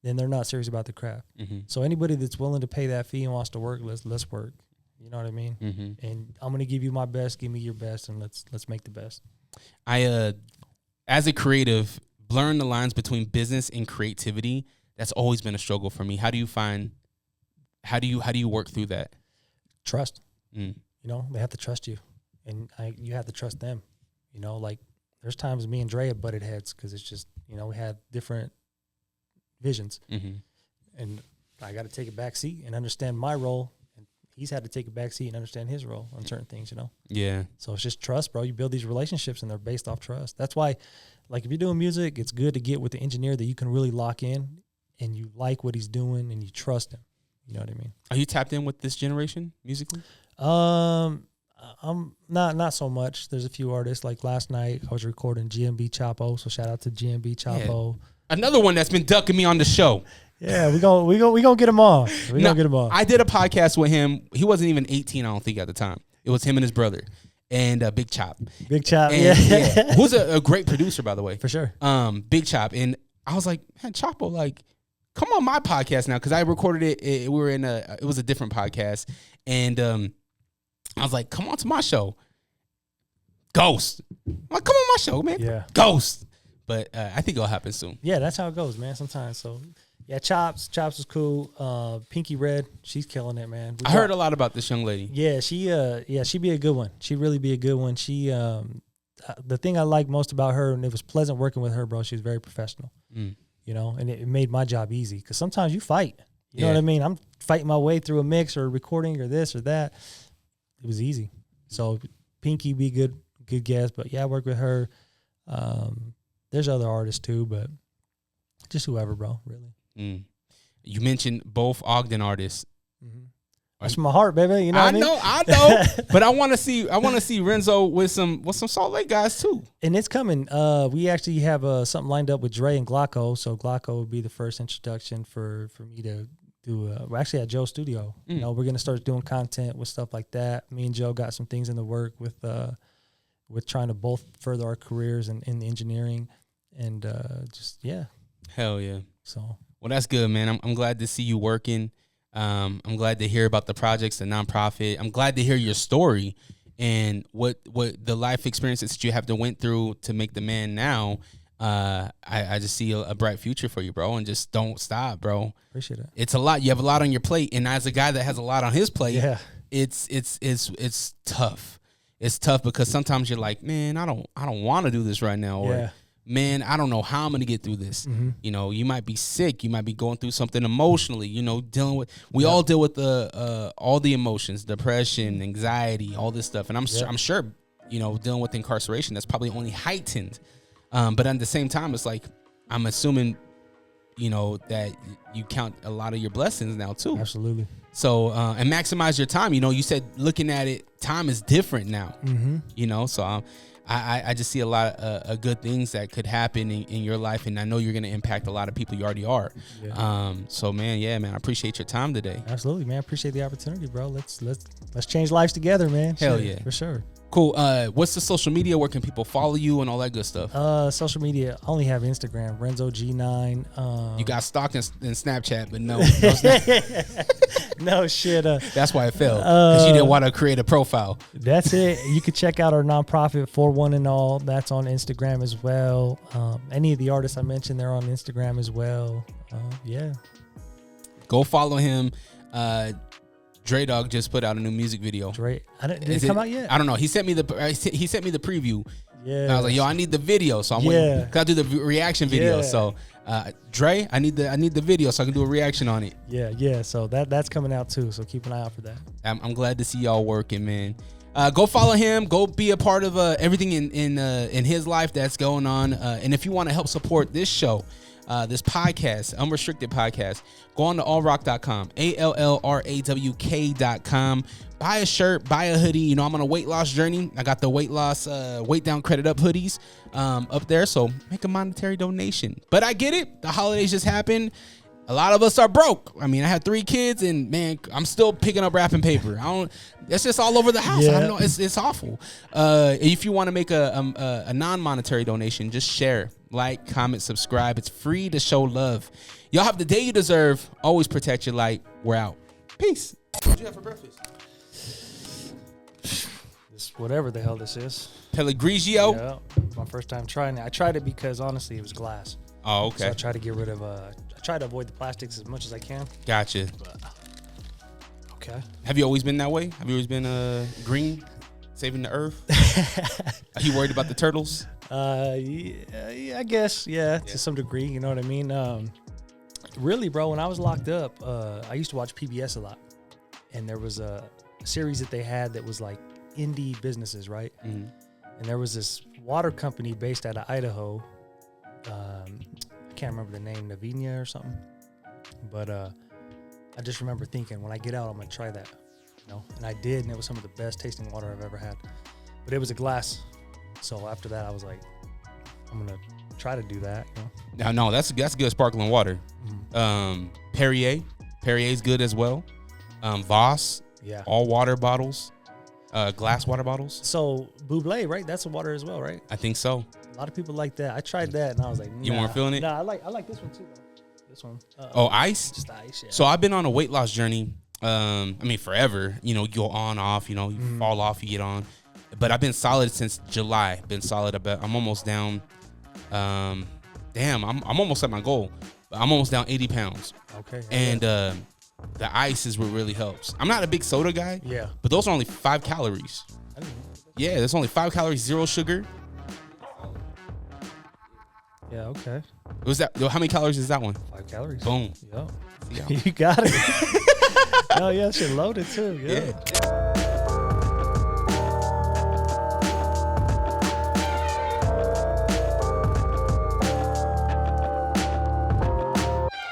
Speaker 4: then they're not serious about the craft.
Speaker 1: Mm-hmm.
Speaker 4: So anybody that's willing to pay that fee and wants to work, let's work. You know what I mean?
Speaker 1: Mm-hmm.
Speaker 4: And I'm going to give you my best, give me your best, and let's make the best.
Speaker 1: As a creative, blurring the lines between business and creativity, that's always been a struggle for me. How do you work through that?
Speaker 4: Trust.
Speaker 1: Mm.
Speaker 4: They have to trust you, and you have to trust them. Like there's times me and Dre have butted heads because it's just, we had different visions, and I got to take a back seat and understand my role, and he's had to take a back seat and understand his role on certain things.
Speaker 1: Yeah.
Speaker 4: So it's just trust, bro. You build these relationships, and they're based off trust. That's why, like, if you're doing music, it's good to get with the engineer that you can really lock in, and you like what he's doing, and you trust him. You know what I mean?
Speaker 1: Are you tapped in with this generation musically?
Speaker 4: I'm not so much. There's a few artists. Like last night, I was recording GMB Chapo, so shout out to GMB Chapo.
Speaker 1: Yeah. Another one that's been ducking me on the show.
Speaker 4: Yeah, we gonna get him on. Gonna get him on.
Speaker 1: I did a podcast with him. He wasn't even 18, I don't think, at the time. It was him and his brother, and Big Chop.
Speaker 4: Big Chop,
Speaker 1: and,
Speaker 4: yeah.
Speaker 1: Who's a great producer, by the way.
Speaker 4: For sure.
Speaker 1: Big Chop, and I was like, man, Chapo, like, come on my podcast now, because I recorded it. We were in it was a different podcast, and I was like, come on to my show. Ghost. I'm like, come on my show, man.
Speaker 4: Yeah.
Speaker 1: Ghost. But I think it'll happen soon.
Speaker 4: Yeah, that's how it goes, man, sometimes. So, yeah, Chops is cool. Pinky Red, she's killing it, man.
Speaker 1: I heard a lot about this young lady.
Speaker 4: Yeah, she'd be a good one. She'd really be a good one. She, the thing I like most about her, and it was pleasant working with her, bro, she was very professional.
Speaker 1: Mm.
Speaker 4: And it made my job easy, because sometimes you fight. You know what I mean? I'm fighting my way through a mix or a recording or this or that. It was easy. So Pinky be good guest, but yeah, I work with her. There's other artists too, but just whoever, bro, really.
Speaker 1: Mm. You mentioned both Ogden artists.
Speaker 4: Mm-hmm. That's my heart, baby. You know what I mean?
Speaker 1: I know. But I want to see Renzo with some Salt Lake guys too.
Speaker 4: And it's coming. We actually have something lined up with Dre and Glocko. So Glocko would be the first introduction for me to do. We're actually at Joe's studio.
Speaker 1: Mm.
Speaker 4: We're gonna start doing content with stuff like that. Me and Joe got some things in the work with trying to both further our careers in the engineering, and just
Speaker 1: Hell yeah.
Speaker 4: So
Speaker 1: well, that's good, man. I'm glad to see you working. I'm glad to hear about the projects, the nonprofit. I'm glad to hear your story and what the life experiences that you have to went through to make the man now. I just see a bright future for you, bro, and just don't stop, bro.
Speaker 4: Appreciate it.
Speaker 1: It's a lot. You have a lot on your plate, and as a guy that has a lot on his plate, it's tough. It's tough because sometimes you're like, man, I don't want to do this right now, or man, I don't know how I'm gonna get through this.
Speaker 4: Mm-hmm.
Speaker 1: You might be sick, you might be going through something emotionally. Dealing with all deal with all the emotions, depression, anxiety, all this stuff, and I'm sure dealing with incarceration, that's probably only heightened. But at the same time, it's like I'm assuming that you count a lot of your blessings now too.
Speaker 4: Absolutely.
Speaker 1: So and maximize your time. You said looking at it, time is different now.
Speaker 4: Mm-hmm.
Speaker 1: So I just see a lot of good things that could happen in your life, and I know you're going to impact a lot of people. You already are.
Speaker 4: Yeah.
Speaker 1: So man, I appreciate your time today.
Speaker 4: Absolutely, man. Appreciate the opportunity, bro. Let's change lives together, man.
Speaker 1: Hell yeah,
Speaker 4: for sure.
Speaker 1: Cool. What's the social media? Where can people follow you and all that good stuff?
Speaker 4: Social media, I only have Instagram, Renzo.G9.
Speaker 1: You got stalked in Snapchat, but no.
Speaker 4: No shit.
Speaker 1: That's why it failed, because you didn't want to create a profile.
Speaker 4: That's it. You can check out our nonprofit, For One and All. That's on Instagram as well. Any of the artists I mentioned, they're on Instagram as well. Yeah.
Speaker 1: Go follow him. Dre Dog just put out a new music video.
Speaker 4: Dre, did it come out yet?
Speaker 1: I don't know. He sent me the preview.
Speaker 4: Yeah.
Speaker 1: And I was like, yo, I need the video, so I'm waiting. Cause I do the reaction video.
Speaker 4: Yeah.
Speaker 1: So, Dre, I need the video so I can do a reaction on it.
Speaker 4: Yeah. So that's coming out too. So keep an eye out for that.
Speaker 1: I'm glad to see y'all working, man. Go follow him. Go be a part of everything in his life that's going on. And if you want to help support this show, this podcast, Unrestricted Podcast, go on to allrock.com, ALLRAWK.com. Buy a shirt, buy a hoodie. I'm on a weight loss journey. I got the weight down, credit up hoodies up there. So make a monetary donation. But I get it. The holidays just happened. A lot of us are broke. I mean, I have 3 kids, and man, I'm still picking up wrapping paper. It's just all over the house.
Speaker 4: Yeah.
Speaker 1: I don't know. It's awful. If you want to make a non-monetary donation, just share, like, comment, subscribe. It's free to show love. Y'all have the day you deserve. Always protect your light. We're out. Peace. What'd you have for breakfast?
Speaker 4: This whatever the hell this is.
Speaker 1: Pellegrigio.
Speaker 4: Yeah, my first time trying it. I tried it because honestly it was glass.
Speaker 1: Oh, okay.
Speaker 4: So I try to get rid of. I try to avoid the plastics as much as I can.
Speaker 1: Gotcha.
Speaker 4: Okay.
Speaker 1: Have you always been that way? Have you always been green, saving the earth? Are you worried about the turtles?
Speaker 4: Yeah, I guess. Yeah, to some degree. You know what I mean? Really, bro. When I was locked up, I used to watch PBS a lot, and there was a series that they had that was like indie businesses, right?
Speaker 1: Mm-hmm.
Speaker 4: And there was this water company based out of Idaho. I can't remember the name, Navinia or something. But I just remember thinking, when I get out, I'm gonna try that. You know, and I did, and it was some of the best tasting water I've ever had. But it was a glass. So after that, I was like, I'm gonna try to do that. You know?
Speaker 1: No, that's good sparkling water.
Speaker 4: Mm-hmm.
Speaker 1: Perrier's good as well. Voss,
Speaker 4: Yeah.
Speaker 1: all water bottles, glass water bottles.
Speaker 4: So Buble, right? That's a water as well, right?
Speaker 1: I think so.
Speaker 4: A lot of people like that. I tried that, and I was like,
Speaker 1: You weren't feeling it?
Speaker 4: Nah, I like this one too, though. This one.
Speaker 1: Ice?
Speaker 4: Just ice, yeah.
Speaker 1: So I've been on a weight loss journey. I mean, forever. You know, you go on, off. You know, you fall off, you get on. But I've been solid since July. Been solid about. I'm almost down. I'm almost at my goal. I'm almost down 80 pounds.
Speaker 4: Okay.
Speaker 1: And the ice is what really helps. I'm not a big soda guy.
Speaker 4: Yeah.
Speaker 1: But those are only 5 calories. Yeah, there's only 5 calories, 0 sugar.
Speaker 4: Yeah, okay.
Speaker 1: Was that? How many calories is that one?
Speaker 4: 5 calories.
Speaker 1: Boom.
Speaker 4: Yep.
Speaker 1: Yeah.
Speaker 4: You got it. Oh, yeah, shit loaded too. Yeah.